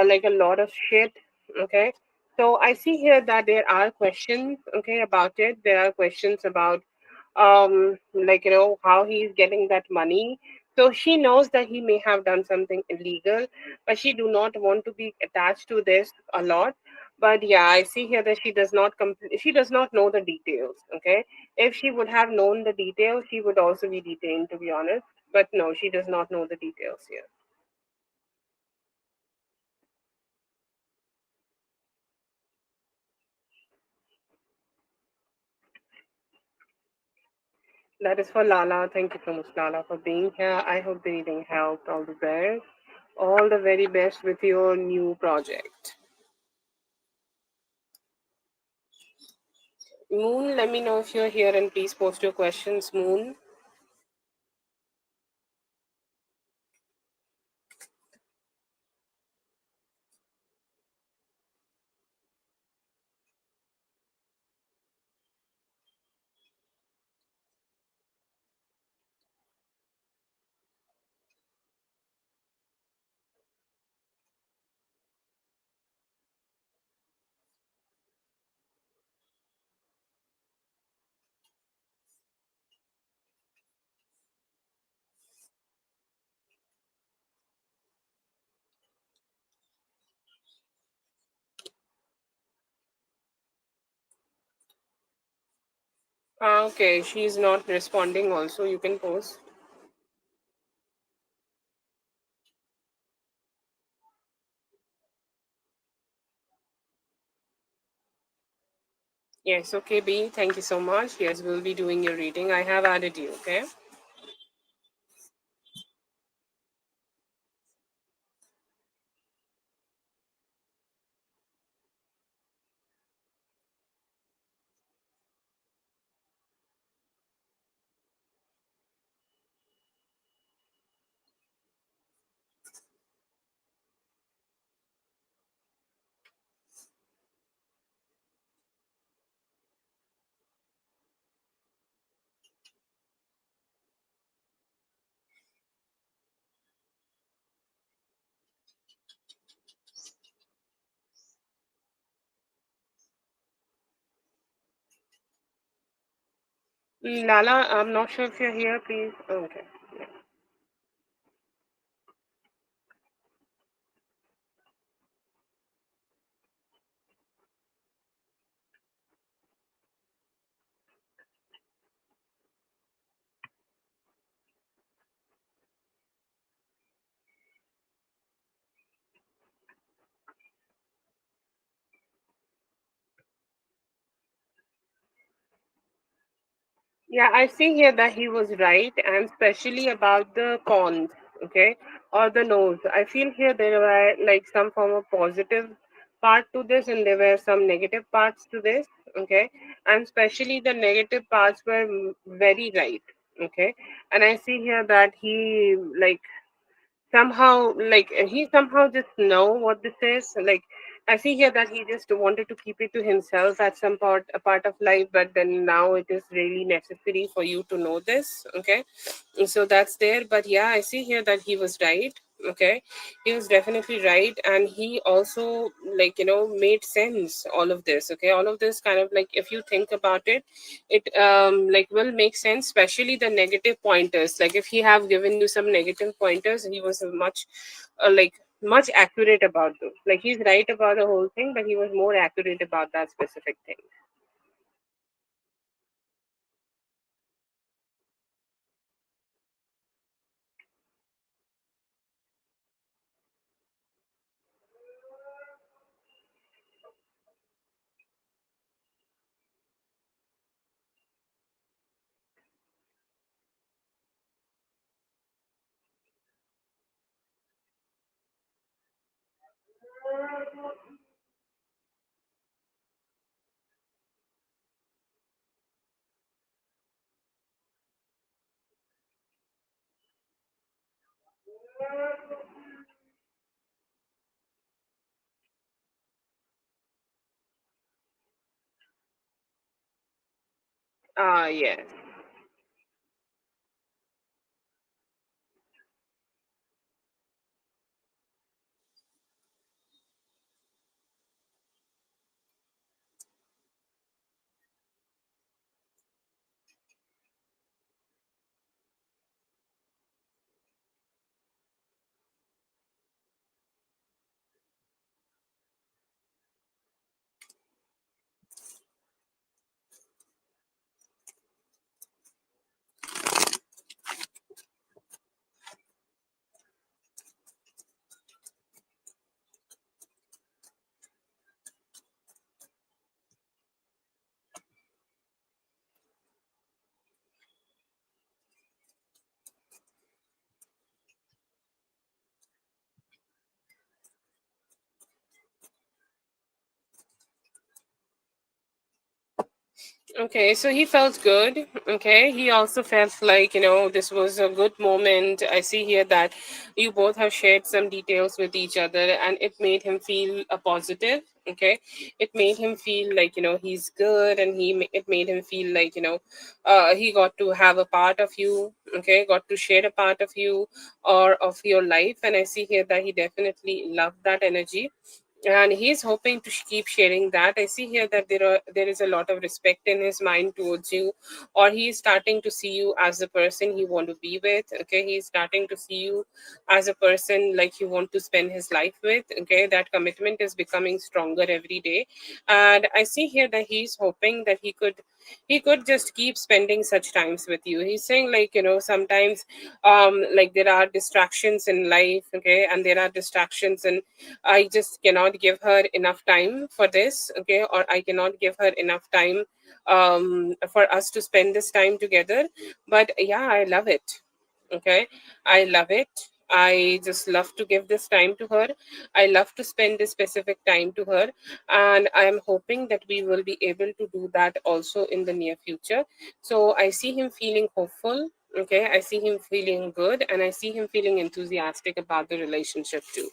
like a lot of shit, okay. So I see here that there are questions, okay, about it. There are questions about, like, how he's getting that money. So she knows that he may have done something illegal, but she do not want to be attached to this a lot. But yeah, I see here that she does not know the details, okay. If she would have known the details, she would also be detained, to be honest. But no, she does not know the details here. That is for Lala. Thank you so much, Lala, for being here. I hope the reading helped. All the best. All the very best with your new project. Moon, let me know if you're here and please post your questions, Moon. Okay, she's not responding also. You can post. Yes, okay, B. Thank you so much. Yes, we'll be doing your reading. I have added you, okay? Lala, I'm not sure if you're here, please. Okay. Yeah, I see here that he was right, and especially about the cons, okay, or the no's. I feel here there were like some form of positive part to this, and there were some negative parts to this, okay, and especially the negative parts were very right, okay, and I see here that he like somehow like he somehow just know what this is like. I see here that he just wanted to keep it to himself at some part a part of life, but then now it is really necessary for you to know this, okay. So that's there. But yeah, I see here that he was right, okay. He was definitely right, and he also like made sense, all of this, okay. All of this kind of like, if you think about it, it like will make sense, especially the negative pointers. Like if he have given you some negative pointers, he was much like much accurate about those. Like he's right about the whole thing, but he was more accurate about that specific thing. Ah, yes. Okay, so he felt good. Okay, he also felt like, this was a good moment. I see here that you both have shared some details with each other, and it made him feel a positive. Okay, it made him feel like, he's good, and it made him feel like, he got to have a part of you. Okay, got to share a part of you or of your life, and I see here that he definitely loved that energy, and he's hoping to keep sharing that. I see here that there is a lot of respect in his mind towards you, or he's starting to see you as the person he want to be with. Okay, he's starting to see you as a person like he want to spend his life with. Okay, that commitment is becoming stronger every day, and I see here that he's hoping that he could just keep spending such times with you. He's saying, like, sometimes like there are distractions in life. Okay, and there are distractions, and I just cannot give her enough time for this. Okay, or I cannot give her enough time for us to spend this time together. But yeah, I love it. Okay, I love it. I just love to give this time to her. I love to spend this specific time to her, and I am hoping that we will be able to do that also in the near future. So I see him feeling hopeful. Okay, I see him feeling good, and I see him feeling enthusiastic about the relationship too.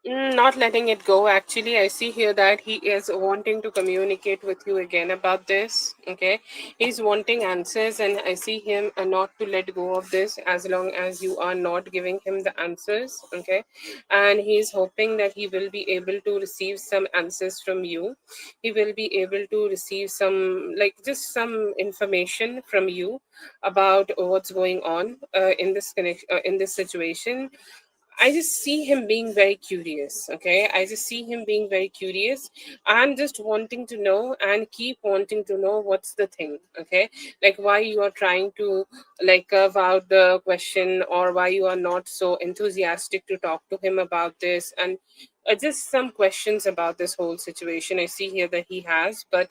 Not letting it go. Actually, I see here that he is wanting to communicate with you again about this. Okay, he's wanting answers, and I see him not to let go of this as long as you are not giving him the answers. Okay, and he's hoping that he will be able to receive some answers from you. He will be able to receive some, like, just some information from you about what's going on in this in this situation. I just see him being very curious. Okay, I just see him being very curious and just wanting to know and keep wanting to know what's the thing. Okay, like why you are trying to, like, curve out the question, or why you are not so enthusiastic to talk to him about this, and just some questions about this whole situation. I see here that he has, but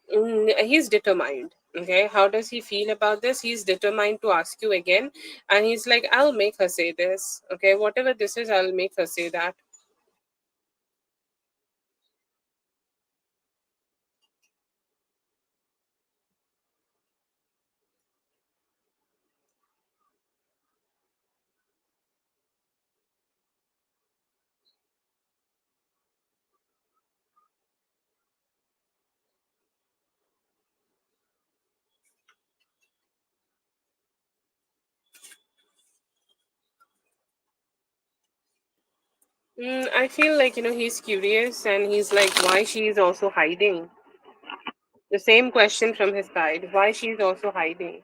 he's determined. Okay, how does he feel about this? He's determined to ask you again, and he's like, I'll make her say this. Okay, whatever this is, I'll make her say that. I feel like, he's curious and he's like, why she's also hiding. The same question from his side, why she's also hiding.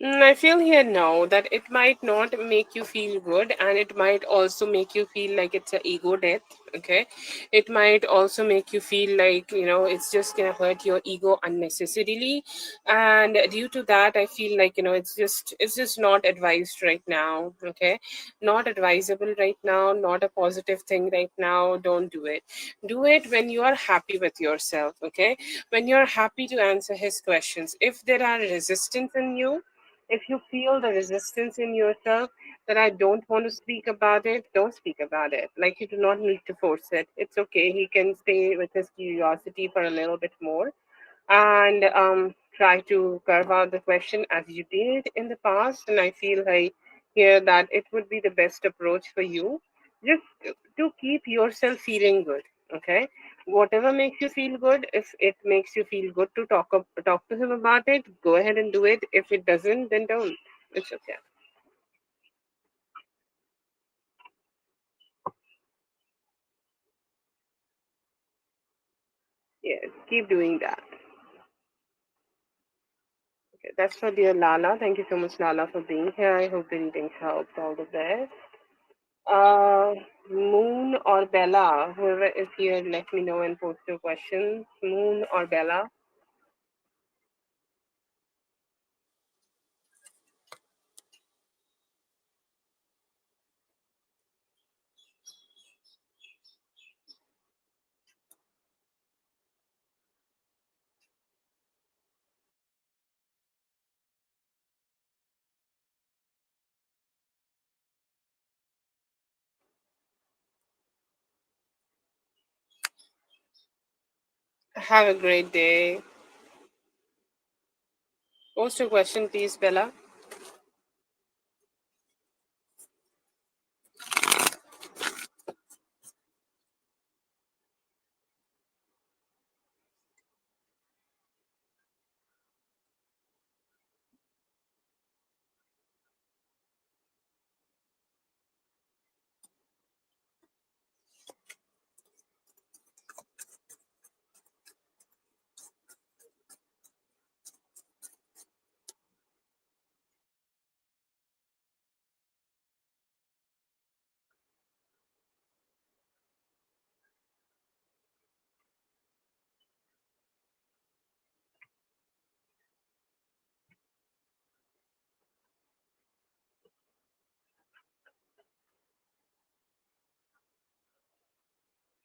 I feel here now that it might not make you feel good, and it might also make you feel like it's an ego death. Okay, it might also make you feel like, it's just gonna hurt your ego unnecessarily, and due to that, I feel like, it's just not advised right now. Okay, not advisable right now, not a positive thing right now. Don't do it. Do it when you are happy with yourself. Okay, when you're happy to answer his questions. If there are resistance in you, if you feel the resistance in yourself that I don't want to speak about it, don't speak about it. Like, you do not need to force it. It's okay. He can stay with his curiosity for a little bit more, and try to carve out the question as you did in the past. And I feel like here that it would be the best approach for you, just to keep yourself feeling good. Okay, whatever makes you feel good. If it makes you feel good to talk to him about it, go ahead and do it. If it doesn't, then don't. It's okay. Yes, keep doing that. Okay, that's for dear Lala. Thank you so much, Lala, for being here. I hope the reading helped. All the best. Uh, Moon or Bella, whoever is here, let me know and post your questions. Moon or Bella. Have a great day. Post your question, please, Bella.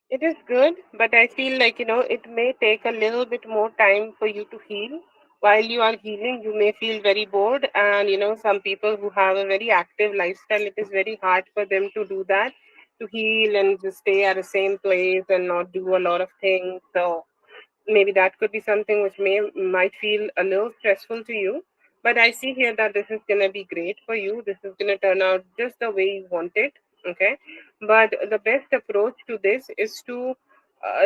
It is good, but I feel like, it may take a little bit more time for you to heal. While you are healing, you may feel very bored. And, some people who have a very active lifestyle, it is very hard for them to do that, to heal and just stay at the same place and not do a lot of things. So, maybe that could be something which might feel a little stressful to you, but I see here that this is going to be great for you. This is going to turn out just the way you want it. Okay, but the best approach to this is to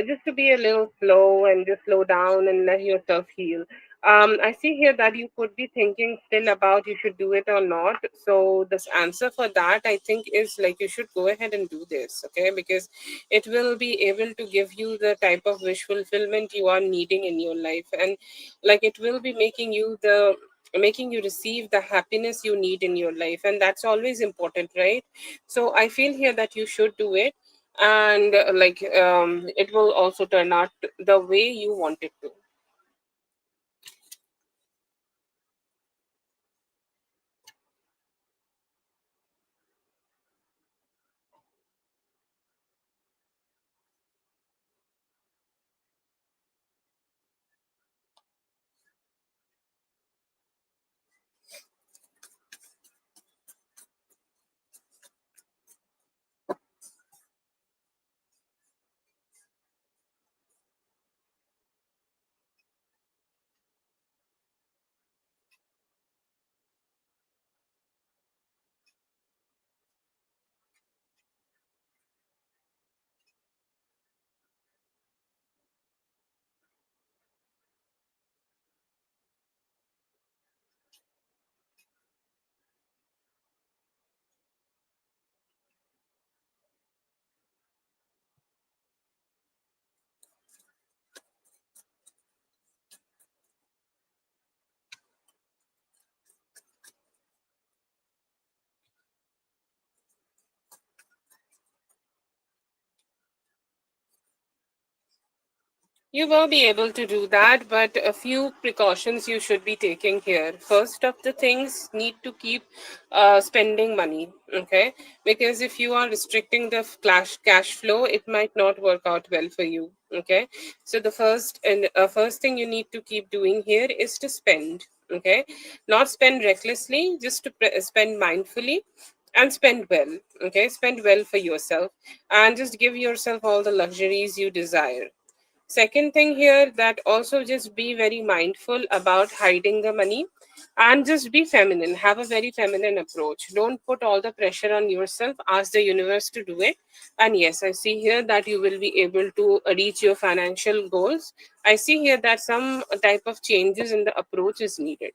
just to be a little slow and just slow down and let yourself heal. I see here that you could be thinking still about you should do it or not. So this answer for that, I think, is like you should go ahead and do this. Okay, because it will be able to give you the type of wish fulfillment you are needing in your life, and like it will be making you the making you receive the happiness you need in your life, and that's always important, right? So I feel here that you should do it, and it will also turn out the way you want it to. You will be able to do that, but a few precautions you should be taking here. First of the things, need to keep spending money, okay? Because if you are restricting the cash flow, it might not work out well for you, okay? So the first thing you need to keep doing here is to spend, okay? Not spend recklessly, just to spend mindfully and spend well, okay? Spend well for yourself and just give yourself all the luxuries you desire. Second thing here, that also just be very mindful about hiding the money and just be feminine. Have a very feminine approach. Don't put all the pressure on yourself. Ask the universe to do it. And yes, I see here that you will be able to reach your financial goals. I see here that some type of changes in the approach is needed.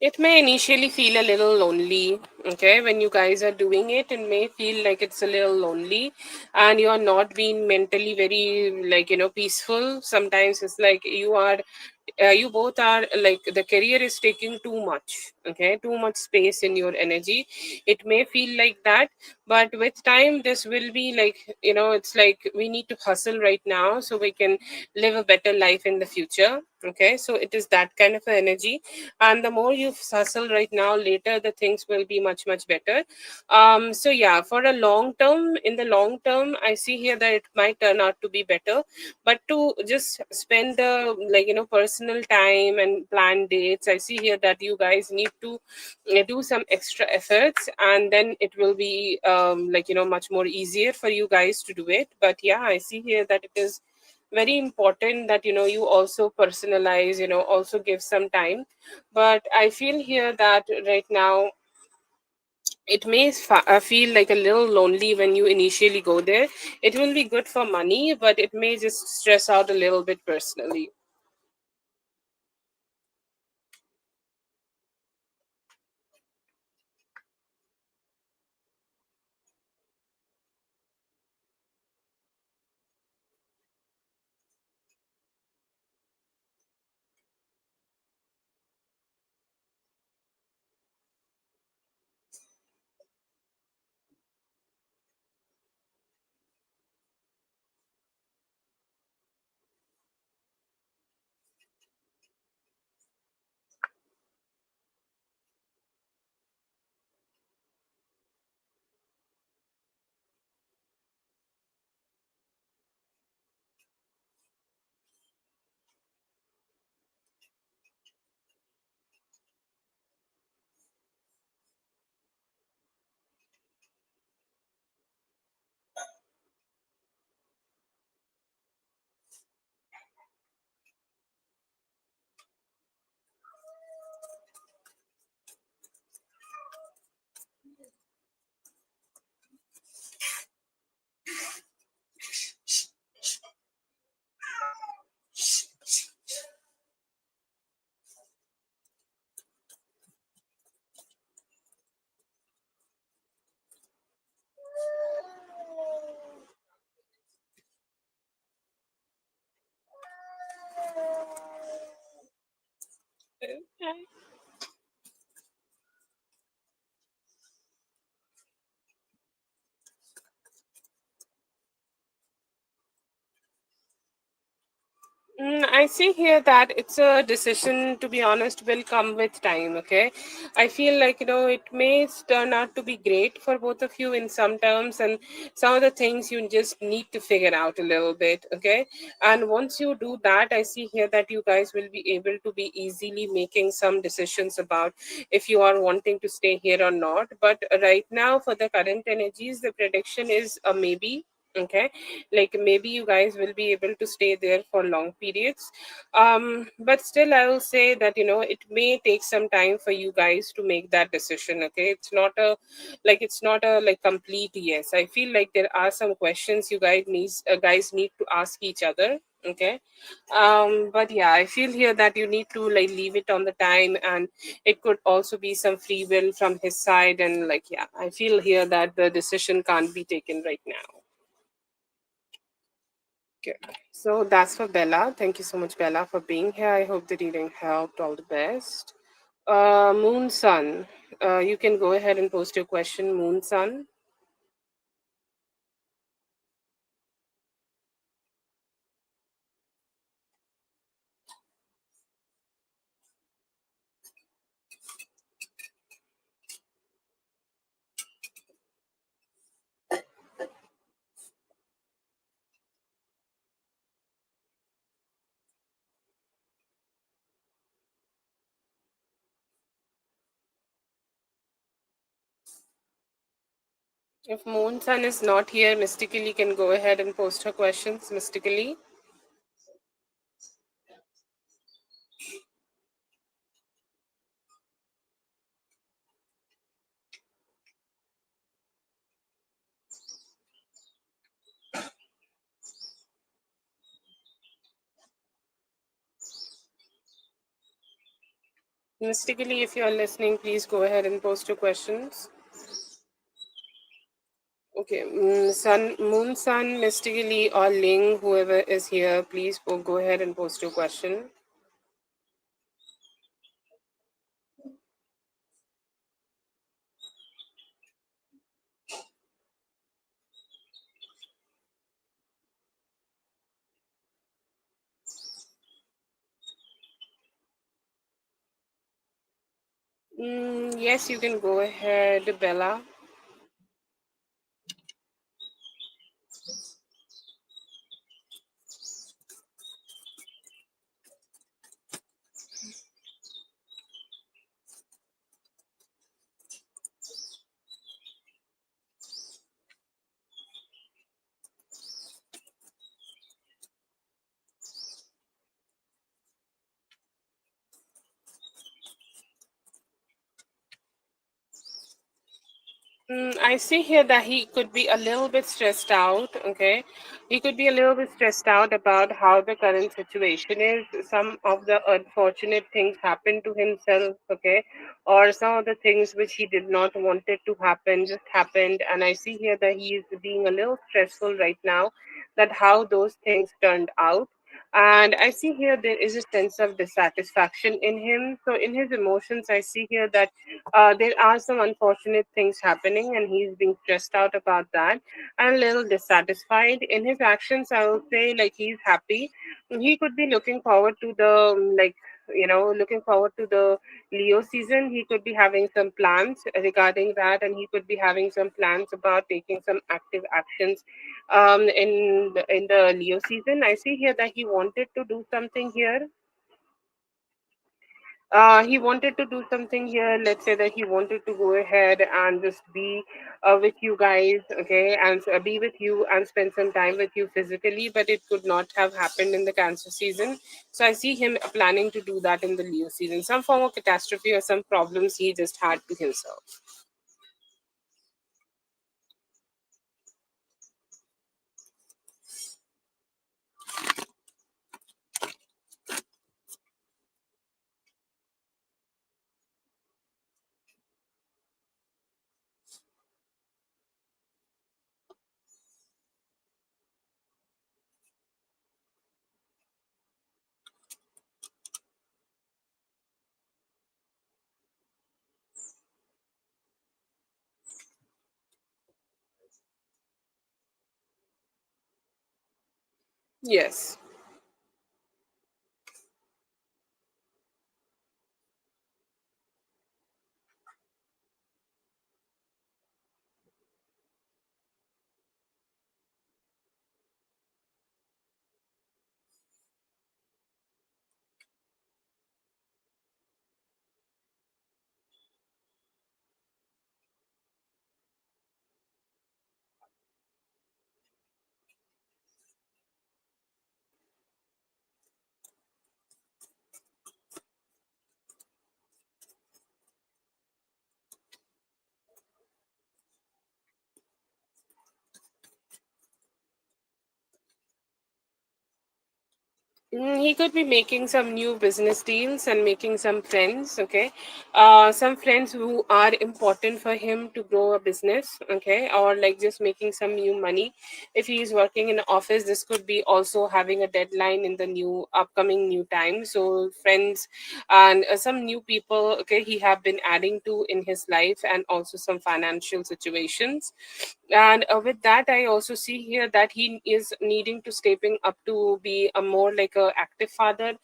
It may initially feel a little lonely, okay? When you guys are doing it, it may feel like it's a little lonely and you're not being mentally very, peaceful. Sometimes it's like you both are like the career is taking too much, okay? Too much space in your energy. It may feel like that, but with time, this will be it's like we need to hustle right now so we can live a better life in the future, okay? So it is that kind of energy, and the more you hustle right now, later the things will be much much better. So yeah, for a long term, in the long term, I see here that it might turn out to be better, but to just spend the personal time and plan dates, I see here that you guys need to do some extra efforts, and then it will be much more easier for you guys to do it. But yeah, I see here that it is very important that you also personalize, also give some time. But I feel here that right now it may feel like a little lonely when you initially go there. It will be good for money, but it may just stress out a little bit personally. I see here that it's a decision, to be honest, will come with time. Okay. I feel like, it may turn out to be great for both of you in some terms, and some of the things you just need to figure out a little bit. Okay. And once you do that, I see here that you guys will be able to be easily making some decisions about if you are wanting to stay here or not. But right now, for the current energies, the prediction is a maybe. Okay, like maybe you guys will be able to stay there for long periods, but still I will say that it may take some time for you guys to make that decision. Okay, it's not a like complete yes. I feel like there are some questions you guys need to ask each other. Okay, but yeah, I feel here that you need to like leave it on the time, and it could also be some free will from his side. And like, yeah, I feel here that the decision can't be taken right now. Okay. So that's for Bella. Thank you so much, Bella, for being here. I hope the reading helped. All the best. Moon Sun, you can go ahead and post your question, Moon Sun. If Moon Sun is not here, Mystically can go ahead and post her questions, Mystically. Mystically, if you are listening, please go ahead and post your questions. Okay, Moon Sun, Mystically, or Ling, whoever is here, please go ahead and post your question. Yes, you can go ahead, Bella. I see here that he could be a little bit stressed out. Okay, he could be a little bit stressed out about how the current situation is. Some of the unfortunate things happened to himself. Okay, or some of the things which he did not want it to happen just happened. And I see here that he is being a little stressful right now. That how those things turned out. And I see here there is a sense of dissatisfaction in him. So in his emotions, I see here that there are some unfortunate things happening, and he's being stressed out about that and a little dissatisfied. In his actions, I will say like he's happy. He could be looking forward to the looking forward to the Leo season. He could be having some plans regarding that, and he could be having some plans about taking some active actions in the Leo season. I see here that he wanted to do something here. He wanted to do something here. Let's say that he wanted to go ahead and just be with you guys, okay, and be with you and spend some time with you physically, but it could not have happened in the Cancer season. So I see him planning to do that in the Leo season. Some form of catastrophe or some problems he just had to himself. Yes. He could be making some new business deals and making some friends, okay? Some friends who are important for him to grow a business, okay? Or like just making some new money. If he is working in an office, this could be also having a deadline in the new upcoming new time. So friends and some new people, okay, he have been adding to in his life, and also some financial situations. And with that, I also see here that he is needing to stepping up to be a more like a active father,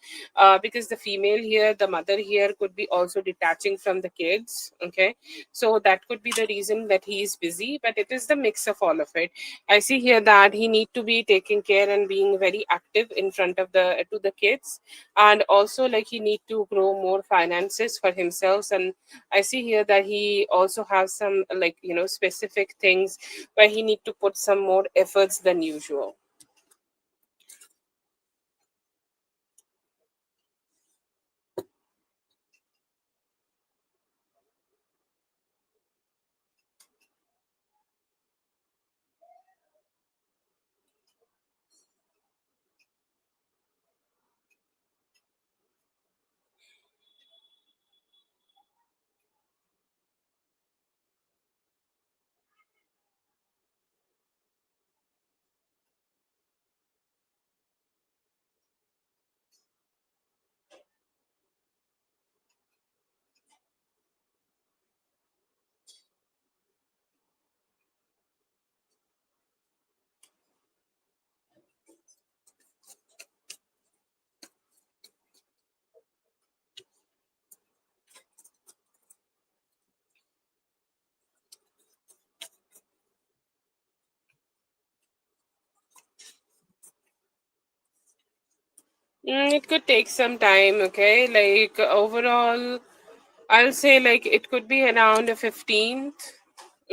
because the female here, the mother here, could be also detaching from the kids, okay? So that could be the reason that he is busy, but it is the mix of all of it. I see here that he need to be taking care and being very active in front of the to the kids, and also like he need to grow more finances for himself. And I see here that he also has some like specific things where he need to put some more efforts than usual. It could take some time, okay? Like overall, I'll say like it could be around the 15th,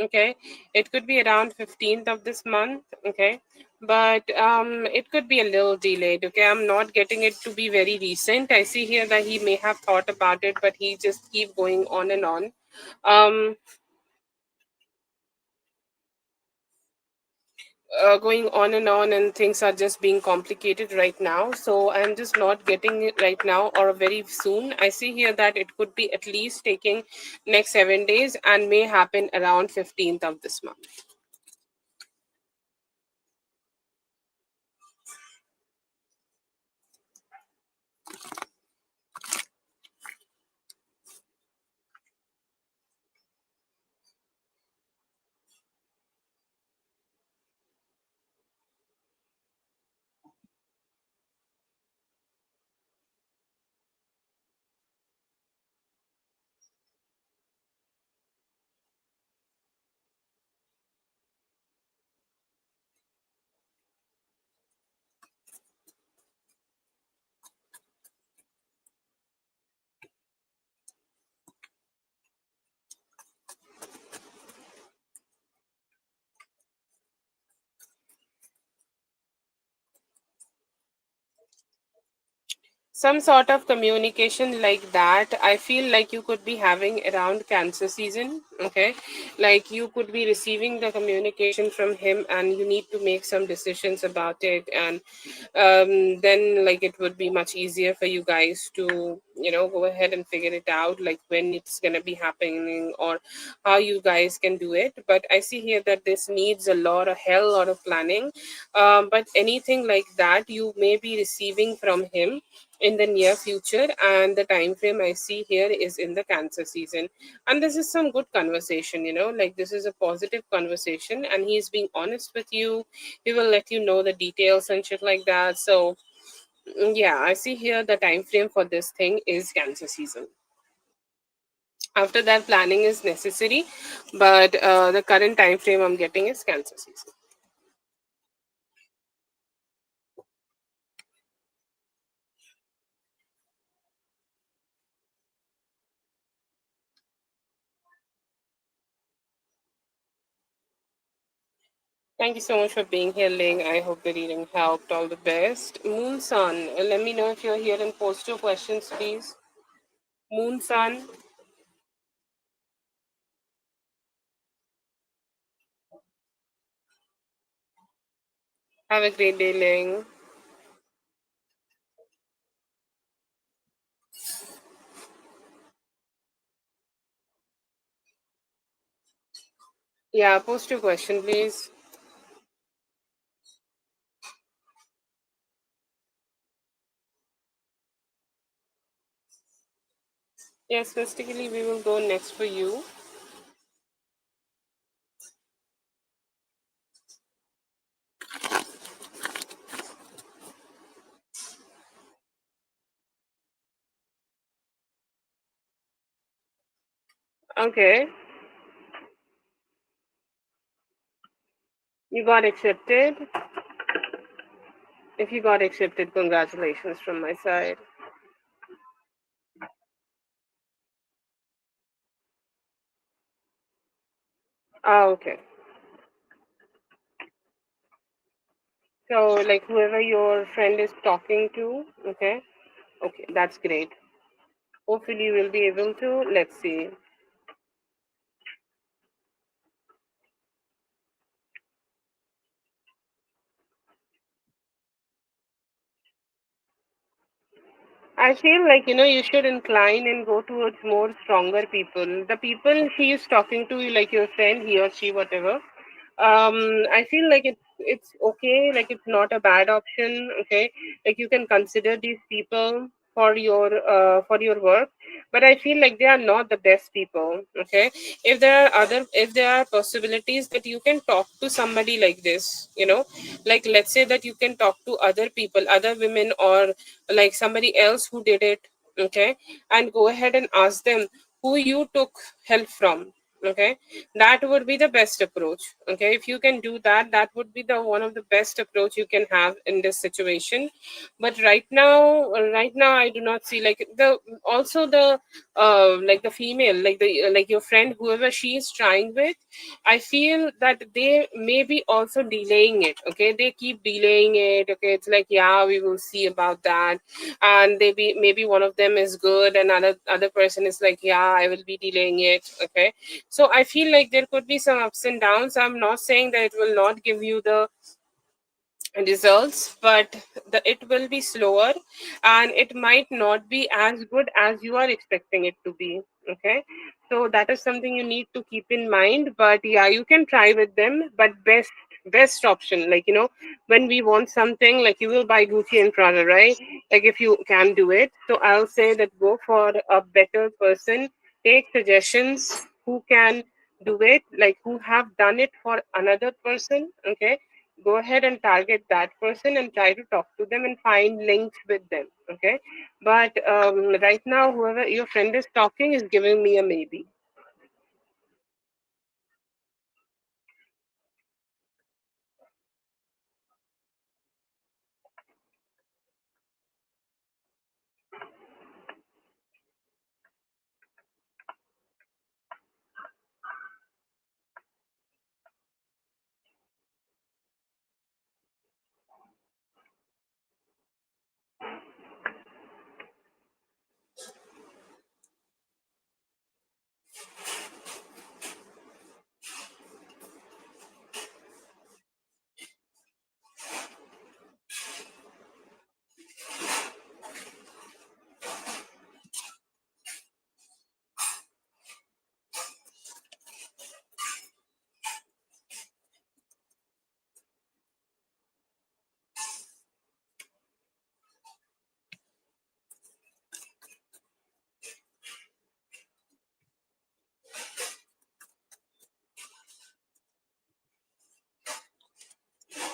okay? It could be around 15th of this month, okay? But it could be a little delayed, okay? I'm not getting it to be very recent. I see here that he may have thought about it, but he just keep going on and on. Going on and on, and things are just being complicated right now, so I'm just not getting it right now or very soon. I see here that it could be at least taking next 7 days and may happen around 15th of this month. Some sort of communication like that, I feel like you could be having around cancer season, okay? Like you could be receiving the communication from him, and you need to make some decisions about it. And then like it would be much easier for you guys to go ahead and figure it out, like when it's going to be happening or how you guys can do it. But I see here that this needs a lot, a hell lot of planning. But anything like that you may be receiving from him in the near future, and the time frame I see here is in the Cancer season. And this is some good conversation, like this is a positive conversation, and he's being honest with you. He will let you know the details and shit like that. So yeah, I see here the time frame for this thing is Cancer season. After that, planning is necessary, but the current time frame I'm getting is Cancer season. Thank you so much for being here, Ling. I hope the reading helped. All the best. Moon Sun, let me know if you're here and post your questions, please. Moon Sun, have a great day, Ling. Yeah, post your question, please. Yes, mystically, we will go next for you. Okay, you got accepted. If you got accepted, congratulations from my side. Ah, okay. So, like, whoever your friend is talking to, okay? Okay, that's great. Hopefully, we'll be able to. Let's see. I feel like, you should incline and go towards more stronger people. The people she is talking to, like your friend, he or she, whatever. I feel like it's okay, like it's not a bad option. Okay, like you can consider these people for your work, but I feel like they are not the best people. Okay, if there are possibilities that you can talk to somebody like this, like let's say that you can talk to other people, other women, or like somebody else who did it. Okay, and go ahead and ask them who you took help from. Okay, that would be the best approach. Okay, if you can do that, that would be the one of the best approach you can have in this situation. But right now I do not see, like, the also the like the female, like the like your friend, whoever she is trying with, I feel that they may be also delaying it. Okay, they keep delaying it. Okay, it's like, yeah, we will see about that. And maybe one of them is good and other person is like, yeah, I will be delaying it. Okay, so I feel like there could be some ups and downs. I'm not saying that it will not give you the results, but it will be slower, and it might not be as good as you are expecting it to be. Okay, so that is something you need to keep in mind. But yeah, you can try with them, but best option, like, when we want something, like, you will buy Gucci and Prada, right? Like, if you can do it, so I'll say that go for a better person. Take suggestions who can do it, like who have done it for another person. Okay, go ahead and target that person and try to talk to them and find links with them. Okay, but right now whoever your friend is talking is giving me a maybe.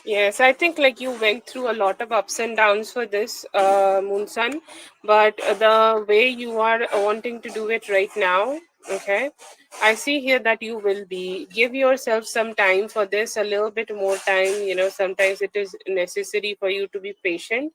Yes, I think like you went through a lot of ups and downs for this, Moon Sun, but the way you are wanting to do it right now, okay, I see here that you will be give yourself some time for this, a little bit more time. Sometimes it is necessary for you to be patient.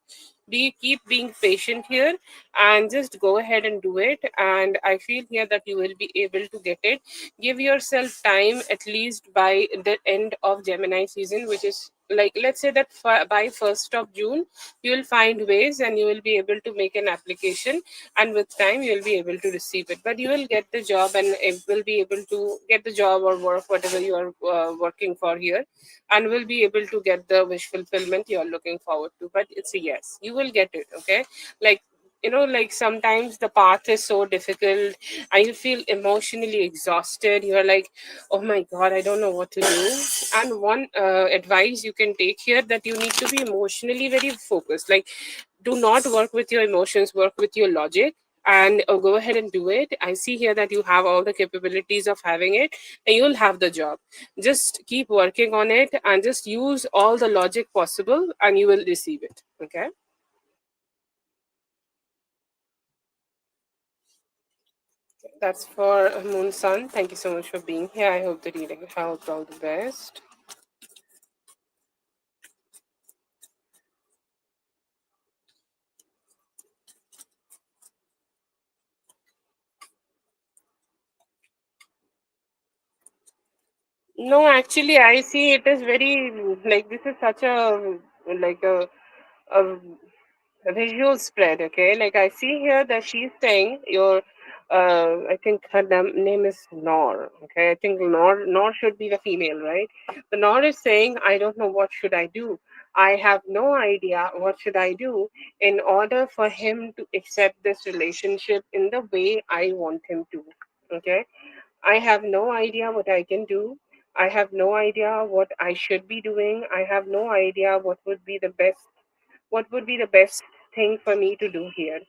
Be keep being patient here and just go ahead and do it. And I feel here that you will be able to get it. Give yourself time at least by the end of Gemini season, which is like, let's say that by 1st of June you will find ways and you will be able to make an application, and with time you will be able to receive it. But you will get the job and it will be able to get the job or work whatever you are working for here, and will be able to get the wish fulfillment you are looking forward to. But it's a yes, you will get it. Okay, like, like sometimes the path is so difficult and you feel emotionally exhausted. You're like, oh my god, I don't know what to do. And one advice you can take here, that you need to be emotionally very focused. Like, do not work with your emotions, work with your logic, and go ahead and do it. I see here that you have all the capabilities of having it, and you'll have the job. Just keep working on it and just use all the logic possible and you will receive it. Okay, that's for Moon Sun. Thank you so much for being here. I hope the reading helped. All the best. No, actually, I see it is very, like, this is such a like a a visual spread. Okay, like I see here that she's saying your I think her name is Nor. Okay, I think Nor should be the female, right? The Nor is saying, I don't know what should I do. I have no idea what should I do in order for him to accept this relationship in the way I want him to. Okay, I have no idea what I can do. I have no idea what I should be doing. I have no idea what would be the best thing for me to do here.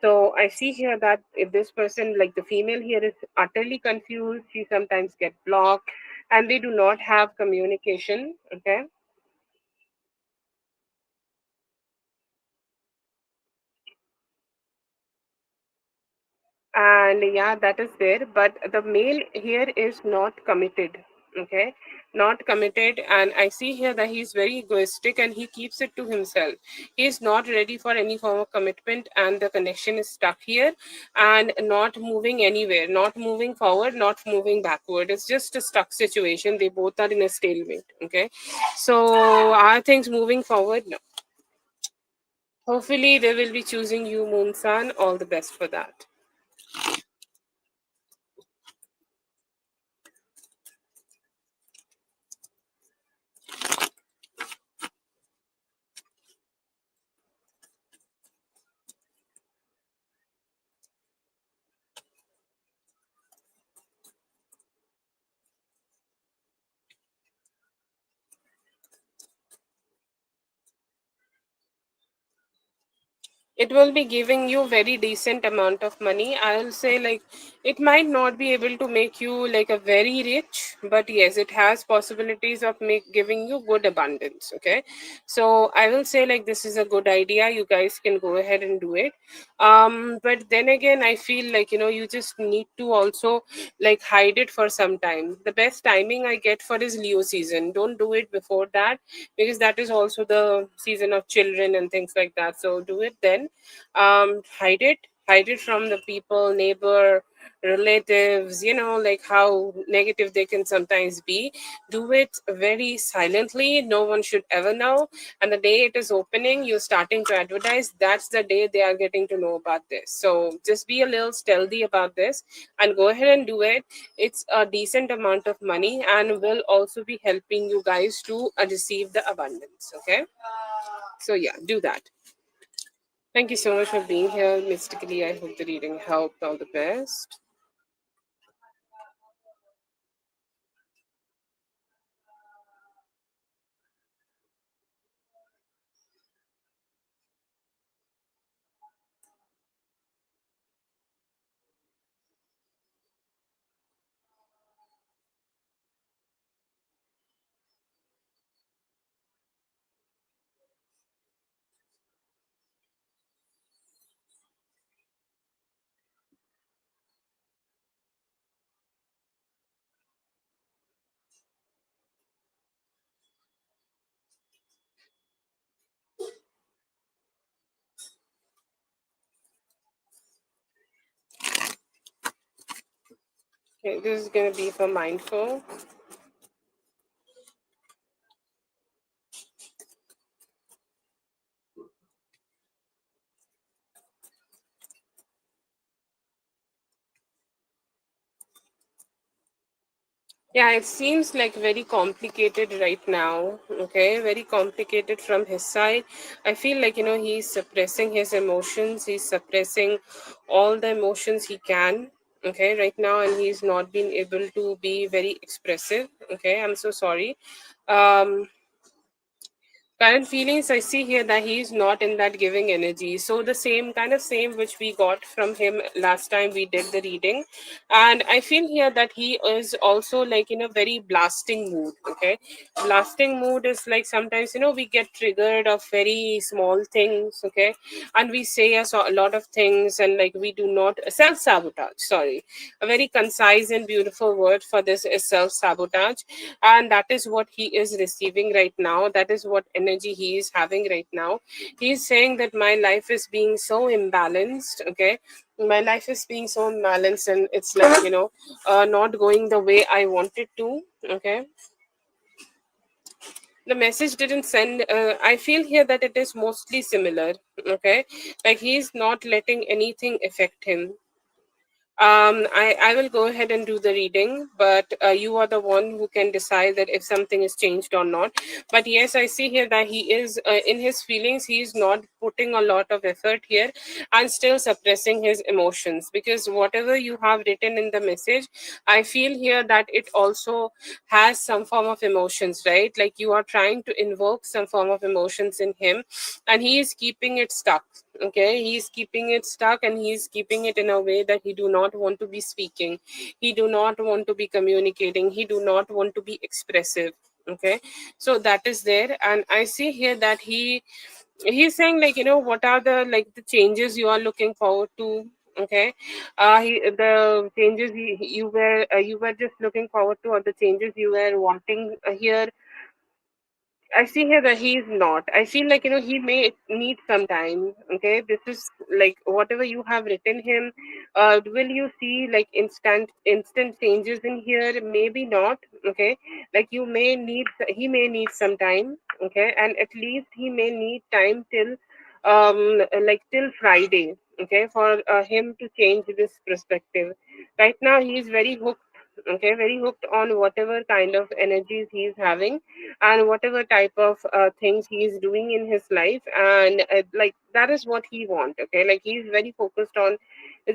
So I see here that if this person, like the female here, is utterly confused, she sometimes get blocked, and they do not have communication. Okay, and yeah, that is there, but the male here is not committed. Okay, not committed. And I see here that he's very egoistic and he keeps it to himself. He is not ready for any form of commitment, and the connection is stuck here and not moving anywhere, not moving forward, not moving backward. It's just a stuck situation. They both are in a stalemate. Okay, so are things moving forward? No. Hopefully they will be choosing you, Moon Sun. All the best for that. It will be giving you very decent amount of money. I'll say, like, it might not be able to make you like a very rich, but yes, it has possibilities of make giving you good abundance. Okay, so I will say, like, this is a good idea. You guys can go ahead and do it. But then again, I feel like, you just need to also like hide it for some time. The best timing I get for is Leo season. Don't do it before that, because that is also the season of children and things like that. So do it then. Hide it from the people, neighbor, relatives, like how negative they can sometimes be. Do it very silently. No one should ever know. And the day it is opening, you're starting to advertise, that's the day they are getting to know about this. So just be a little stealthy about this and go ahead and do it. It's a decent amount of money and will also be helping you guys to receive the abundance. Okay, so yeah, do that. Thank you so much for being here, Mystically. I hope the reading helped. All the best. Okay, this is gonna be for mindful. Yeah, it seems like very complicated right now. Okay, very complicated from his side. I feel like, he's suppressing his emotions. He's suppressing all the emotions he can. Okay, right now, and he's not been able to be very expressive. Okay, I'm so sorry. Um, Current feelings, I see here that he is not in that giving energy, so the same which we got from him last time we did the reading. And I feel here that he is also like in a very blasting mood. Okay, blasting mood is like sometimes we get triggered of very small things. Okay, and we say a lot of things, and like we do not self sabotage. Sorry, a very concise and beautiful word for this is self sabotage. And that is what he is receiving right now. That is what energy he is having right now. He is saying that my life is being so imbalanced. Okay, my life is being so imbalanced, and it's like not going the way I wanted to. Okay, the message didn't send. I feel here that it is mostly similar. Okay, like he's not letting anything affect him. I will go ahead and do the reading, but you are the one who can decide that if something is changed or not. But yes, I see here that he is in his feelings, he is not putting a lot of effort here and still suppressing his emotions, because whatever you have written in the message, I feel here that it also has some form of emotions, right? Like you are trying to invoke some form of emotions in him, and he is keeping it stuck. Okay, he's keeping it stuck, and he's keeping it in a way that he do not want to be speaking, he do not want to be communicating, he do not want to be expressive. Okay, so that is there. And I see here that he's saying like what are the like the changes you are looking forward to. Okay, the changes you were just looking forward to, or the changes you were wanting here. I see here that he's not. I feel like he may need some time. Okay, this is like whatever you have written him. Will you see like instant changes in here? Maybe not. Okay, like you may need he may need some time. Okay, and at least he may need time till like till Friday. Okay, for him to change this perspective. Right now he is very hooked. Okay, very hooked on whatever kind of energies he is having, and whatever type of things he is doing in his life. And like that is what he want. Okay, like he's very focused on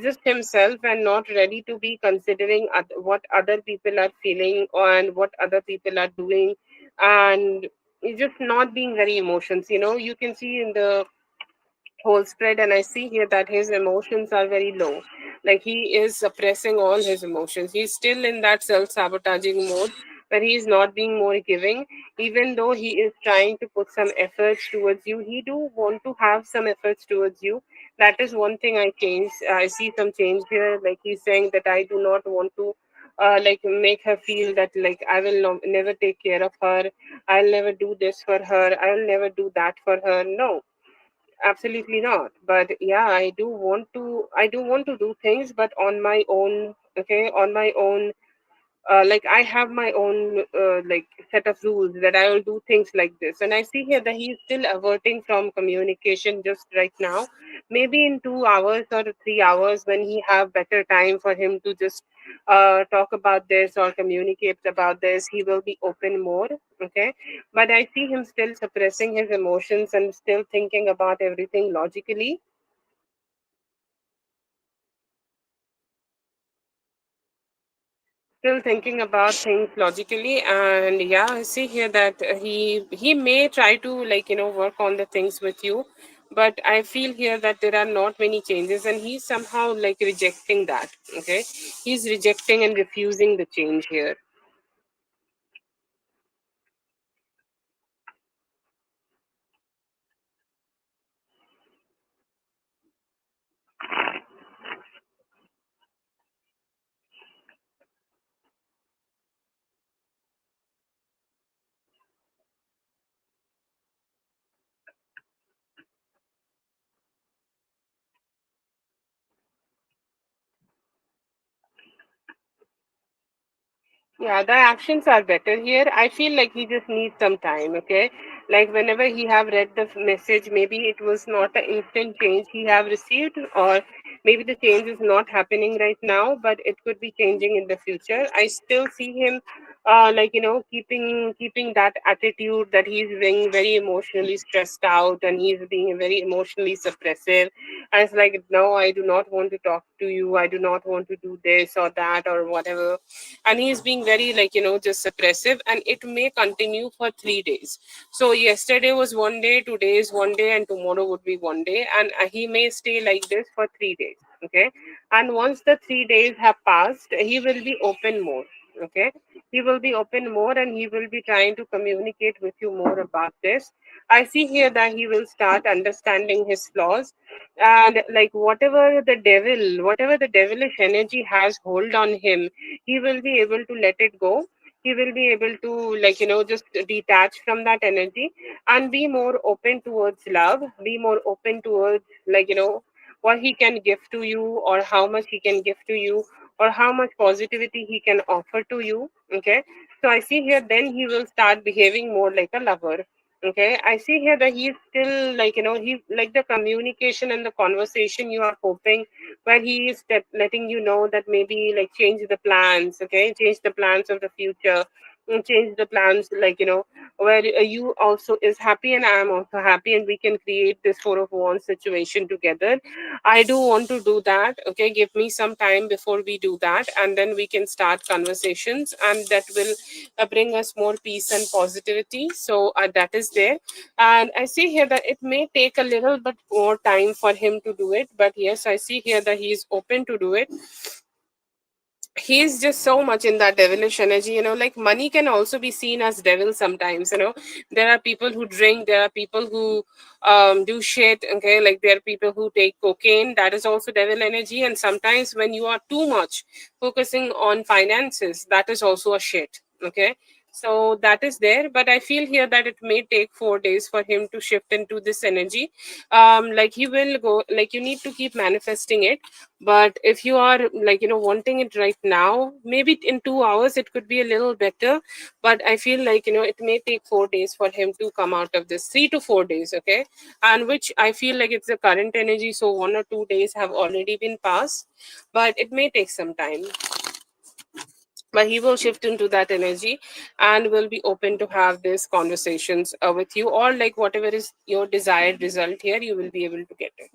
just himself and not ready to be considering what other people are feeling and what other people are doing. And he's just not being very emotions. You can see in the whole spread, and I see here that his emotions are very low. Like he is suppressing all his emotions. He's still in that self-sabotaging mode where he is not being more giving. Even though he is trying to put some efforts towards you, he do want to have some efforts towards you. That is one thing I see some change here. Like he's saying that I do not want to like make her feel that like I will never take care of her, I'll never do this for her, I'll never do that for her. No, absolutely not. But yeah, I do want to do things, but on my own. Okay, on my own. Like I have my own like set of rules that I will do things like this. And I see here that he's still averting from communication just right now. Maybe in 2 hours or 3 hours, when he have better time for him to just talk about this or communicate about this, he will be open more. Okay, but I see him still suppressing his emotions and still thinking about everything logically. Still thinking about things logically. And yeah, I see here that he may try to like work on the things with you, but I feel here that there are not many changes, and he's somehow like rejecting that. Okay, he's rejecting and refusing the change here. Yeah, the actions are better here. I feel like he just needs some time, okay? Like whenever he have read the message, maybe it was not an instant change he have received, or maybe the change is not happening right now, but it could be changing in the future. I still see him, like keeping that attitude that he's being very emotionally stressed out and he's being very emotionally suppressive. And it's like, no, I do not want to talk to you. I do not want to do this or that or whatever, and he's being very just suppressive, and it may continue for 3 days. So yesterday was one day, today is one day, and tomorrow would be one day, and he may stay like this for 3 days. Okay, and once the 3 days have passed, he will be open more. Okay, he will be open more, and he will be trying to communicate with you more about this. I see here that he will start understanding his flaws, and like whatever the devilish energy has hold on him, he will be able to let it go. He will be able to just detach from that energy and be more open towards love, be more open towards what he can give to you, or how much he can give to you, or how much positivity he can offer to you. Okay, so I see here then he will start behaving more like a lover. Okay, I see here that he's still he like the communication and the conversation you are hoping, where he is letting you know that maybe like change the plans. Okay, change the plans of the future, and change the plans where you also is happy and I am also happy, and we can create this four of wands situation together. I do want to do that. Okay, give me some time before we do that, and then we can start conversations, and that will bring us more peace and positivity. So that is there. And I see here that it may take a little bit more time for him to do it, but yes, I see here that he is open to do it. He's just so much in that devilish energy. Like money can also be seen as devil sometimes. There are people who drink, there are people who do shit. Okay, like there are people who take cocaine, that is also devil energy. And sometimes when you are too much focusing on finances, that is also a shit. Okay, so that is there, but I feel here that it may take 4 days for him to shift into this energy. Like he will go, like you need to keep manifesting it. But if you are wanting it right now, maybe in 2 hours it could be a little better. But I feel like it may take 4 days for him to come out of this, 3 to 4 days. Okay, and which I feel like it's the current energy, so 1 or 2 days have already been passed, but it may take some time. But he will shift into that energy and will be open to have these conversations with you, or like whatever is your desired result here, you will be able to get it.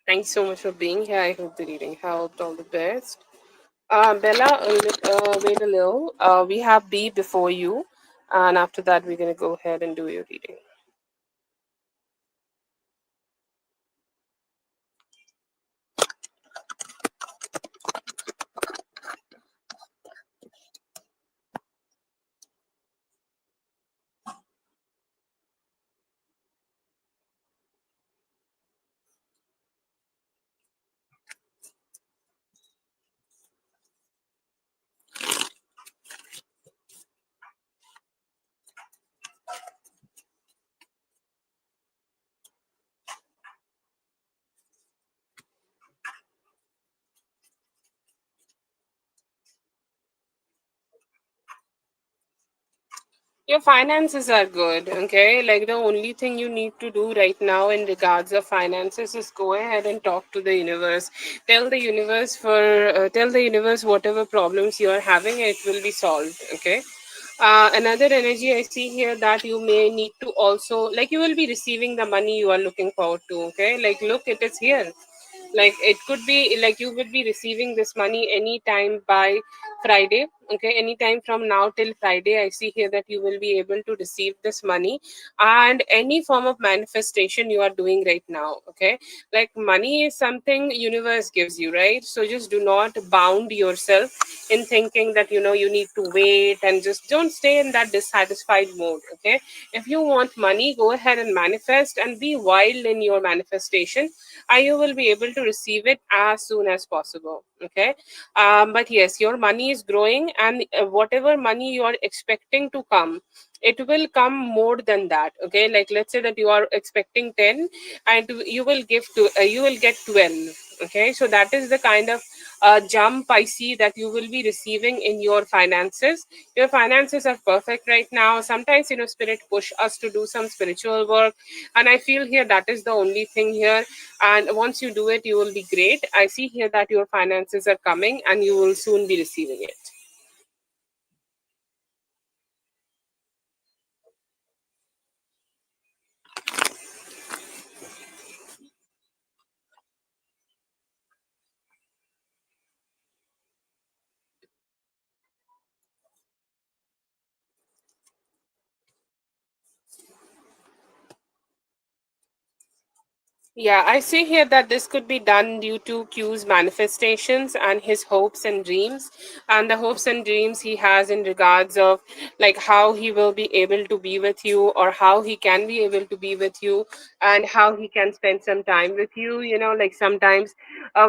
Thanks so much for being here. I hope the reading helped. All the best. Bella, wait a little. We have B before you, and after that, we're going to go ahead and do your reading. Your finances are good, okay? Like the only thing you need to do right now in regards of finances is go ahead and talk to the universe. Tell the universe whatever problems you are having, it will be solved, okay? Another energy I see here, that you may need to also, like you will be receiving the money you are looking forward to, okay? Like look, it is here. Like it could be like you will be receiving this money anytime by Friday. Okay, anytime from now till Friday, I see here that you will be able to receive this money, and any form of manifestation you are doing right now. Okay, like money is something universe gives you, right? So just do not bound yourself in thinking that you need to wait, and just don't stay in that dissatisfied mode. Okay, if you want money, go ahead and manifest and be wild in your manifestation, and you will be able to receive it as soon as possible. Okay, but yes, your money is growing, and whatever money you are expecting to come, it will come more than that. Okay, like let's say that you are expecting 10, and you will get 12. Okay, so that is the kind of jump I see that you will be receiving in your finances. Your finances are perfect right now. Sometimes spirit push us to do some spiritual work, and I feel here that is the only thing here. And once you do it, you will be great. I see here that your finances are coming, and you will soon be receiving it. Yeah, I see here that this could be done due to Q's manifestations and his hopes and dreams, and the hopes and dreams he has in regards of like how he will be able to be with you, or how he can be able to be with you, and how he can spend some time with you. Like sometimes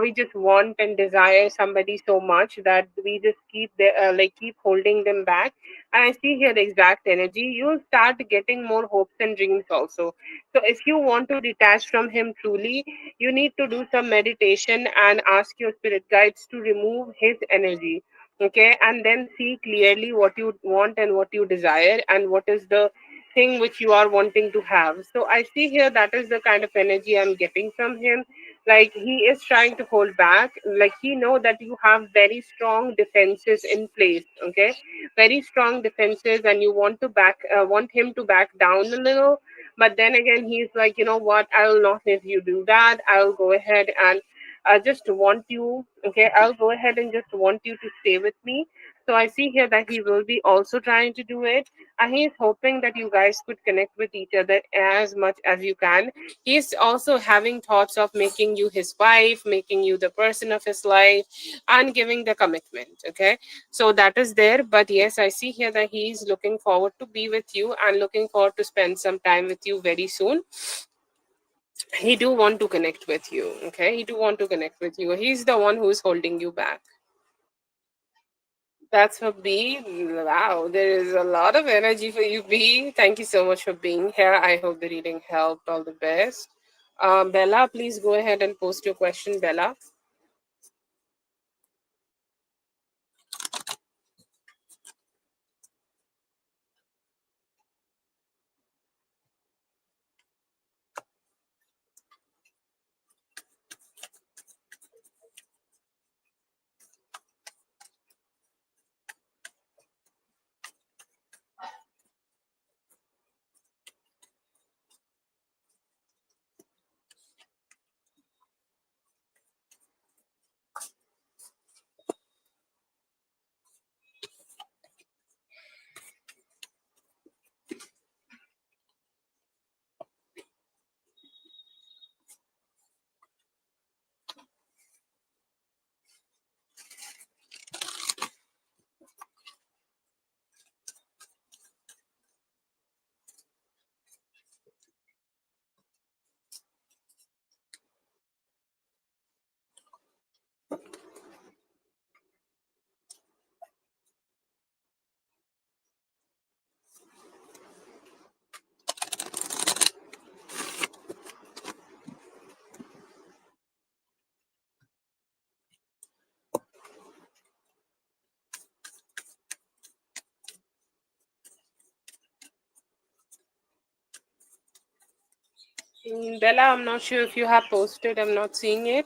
we just want and desire somebody so much that we just keep holding them back. And I see here the exact energy. You'll start getting more hopes and dreams also. So, if you want to detach from him truly, you need to do some meditation and ask your spirit guides to remove his energy. Okay, and then see clearly what you want and what you desire, and what is the thing which you are wanting to have. So, I see here that is the kind of energy I'm getting from him. Like he is trying to hold back. Like he know that you have very strong defenses in place. Okay, very strong defenses, and you want him to back down a little, but then again, he's like, you know what? I'll not let you do that. I'll go ahead and just want you. Okay, I'll go ahead and just want you to stay with me. So I see here that he will be also trying to do it. And he's hoping that you guys could connect with each other as much as you can. He's also having thoughts of making you his wife, making you the person of his life, and giving the commitment. Okay, so that is there. But yes, I see here that he's looking forward to be with you and looking forward to spend some time with you very soon. He do want to connect with you. Okay, he do want to connect with you. He's the one who's holding you back. That's for B. Wow, there is a lot of energy for you, B. Thank you so much for being here. I hope the reading helped. All the best. Bella, please go ahead and post your question, Bella. Bella, I'm not sure if you have posted. I'm not seeing it.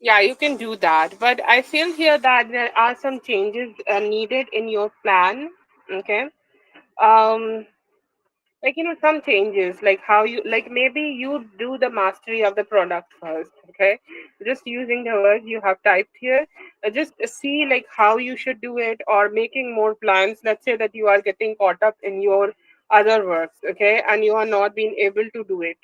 Yeah, you can do that. But I feel here that there are some changes needed in your plan. Okay. Um, like, some changes, like how you, like, maybe you do the mastery of the product first. Okay. Just using the words you have typed here, just see like how you should do it, or making more plans. Let's say that you are getting caught up in your other works, okay, and you are not being able to do it.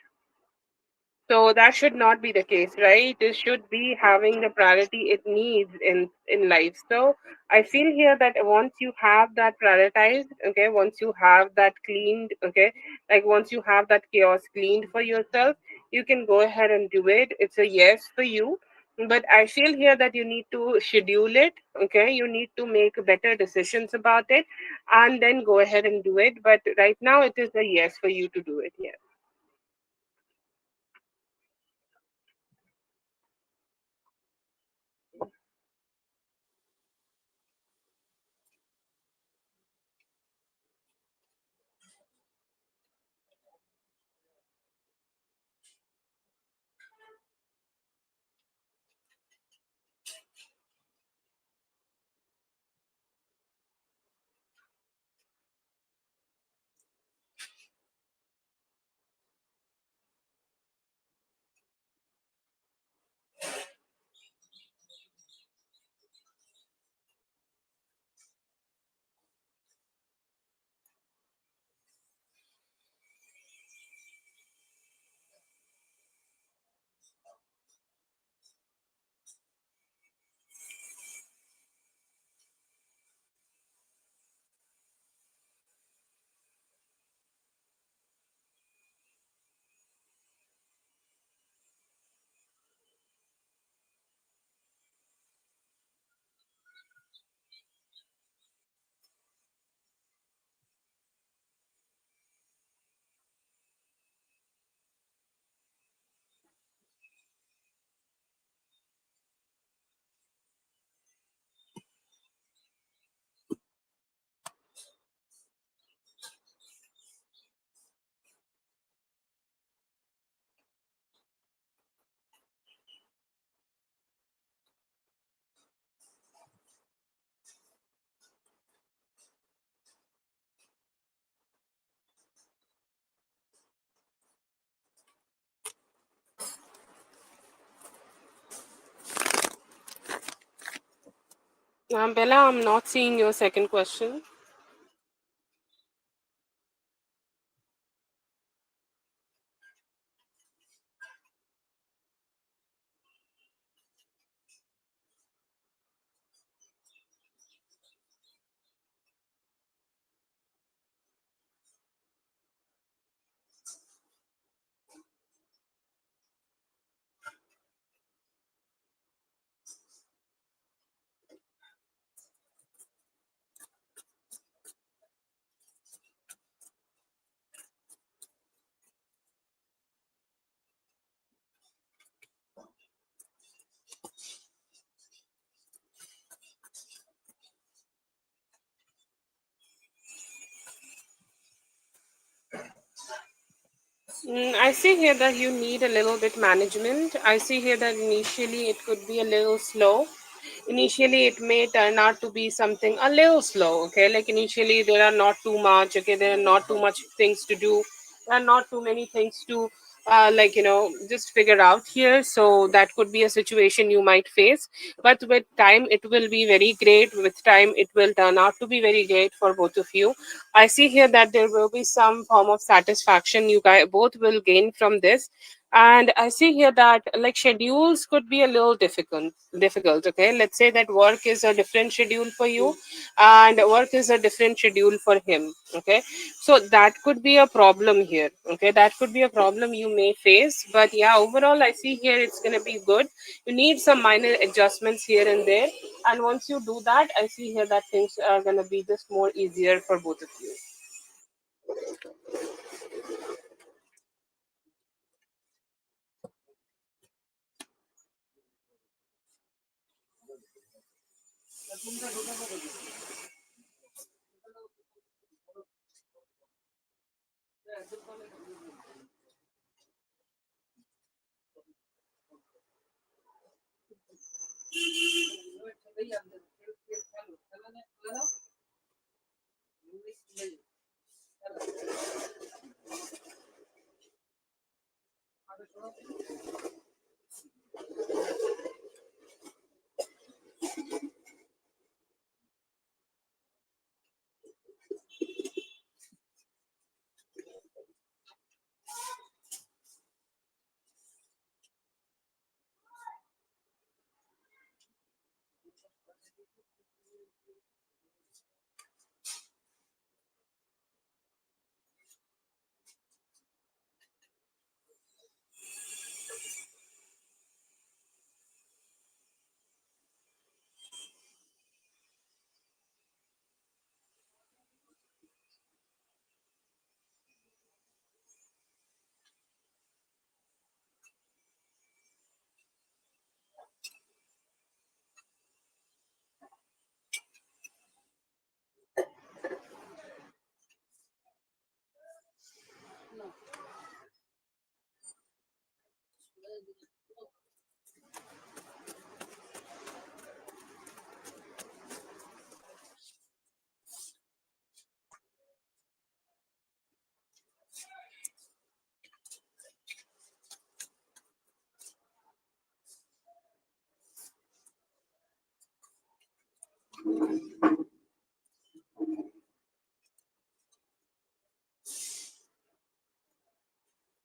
So that should not be the case, right? It should be having the priority it needs in life. So I feel here that once you have that prioritized, okay, once you have that cleaned, okay, like once you have that chaos cleaned for yourself, you can go ahead and do it. It's a yes for you. But I feel here that you need to schedule it, okay? You need to make better decisions about it and then go ahead and do it. But right now it is a yes for you to do it, yes. Bella, I'm not seeing your second question. I see here that you need a little bit management. I see here that initially it could be a little slow. Initially, it may turn out to be something a little slow. Okay, like initially there are not too much. Okay, there are not too much things to do. There are not too many things to like just figure out here. So that could be a situation you might face. But with time, it will be very great. With time, it will turn out to be very great for both of you. I see here that there will be some form of satisfaction you guys both will gain from this. And I see here that like schedules could be a little difficult. Okay, let's say that work is a different schedule for you and work is a different schedule for him. Okay, so that could be a problem here. Okay, that could be a problem you may face. But yeah, overall I see here it's going to be good. You need some minor adjustments here and there, and once you do that, I see here that things are going to be just more easier for both of you.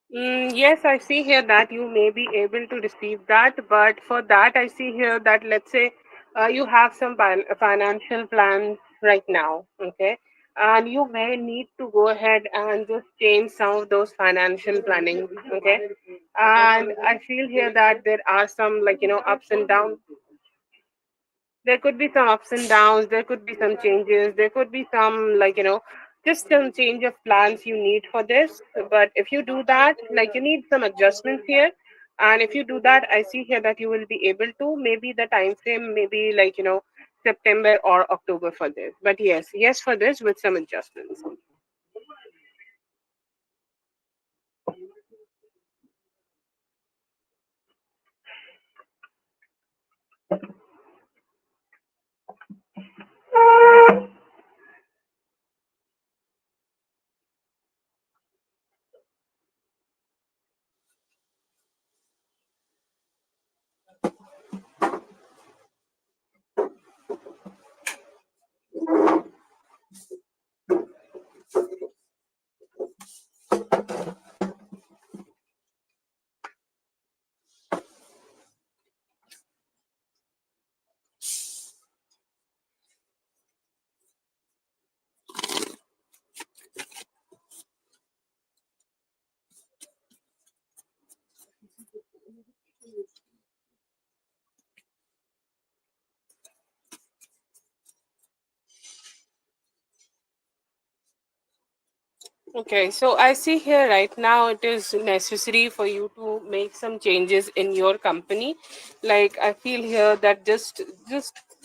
Yes, I see here that you may be able to receive that, but for that, I see here that let's say you have some financial plans right now, okay, and you may need to go ahead and just change some of those financial planning, okay, and I feel here that there are some ups and downs. There could be some ups and downs, there could be some changes, there could be some just some change of plans you need for this. But if you do that, you need some adjustments here, and if you do that, I see here that you will be able to, maybe the time frame maybe September or October for this. But yes for this with some adjustments. Okay, so I see here right now it is necessary for you to make some changes in your company. Like I feel here that just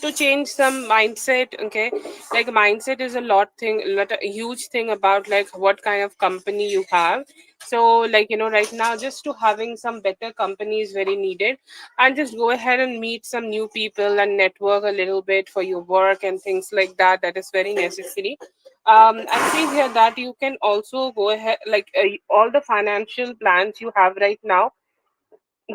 to change some mindset, okay? Like mindset is a a huge thing about like what kind of company you have. So right now just to having some better company is very needed, and just go ahead and meet some new people and network a little bit for your work and things like that. That is very necessary. I see here that you can also go ahead, all the financial plans you have right now,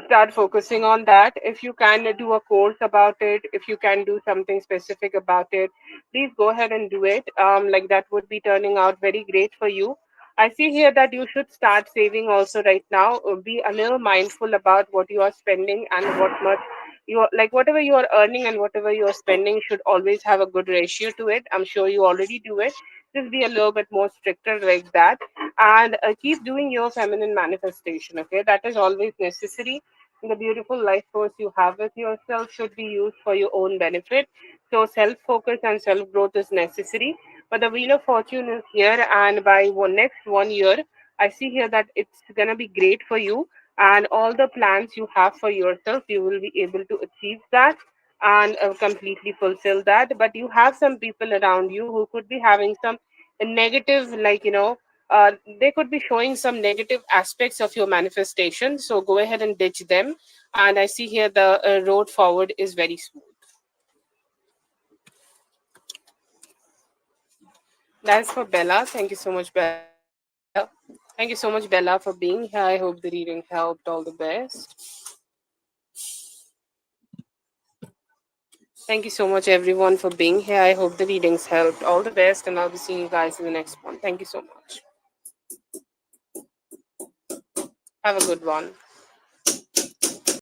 start focusing on that. If you can do a course about it, if you can do something specific about it, please go ahead and do it. Like that would be turning out very great for you. I see here that you should start saving also right now. Be a little mindful about what you are spending and what much you are, like whatever you are earning and whatever you are spending should always have a good ratio to it. I'm sure you already do it. Just be a little bit more stricter like that, and keep doing your feminine manifestation. Okay, that is always necessary. The beautiful life force you have with yourself should be used for your own benefit. So self focus and self growth is necessary. But the wheel of fortune is here, and by next 1 year, I see here that it's gonna be great for you, and all the plans you have for yourself, you will be able to achieve that and completely fulfill that. But you have some people around you who could be having some negative, they could be showing some negative aspects of your manifestation. So go ahead and ditch them. And I see here the road forward is very smooth. That's for Bella. Thank you so much, Bella. Thank you so much, Bella, for being here. I hope the reading helped. All the best. Thank you so much, everyone, for being here. I hope the readings helped. All the best, and I'll be seeing you guys in the next one. Thank you so much. Have a good one.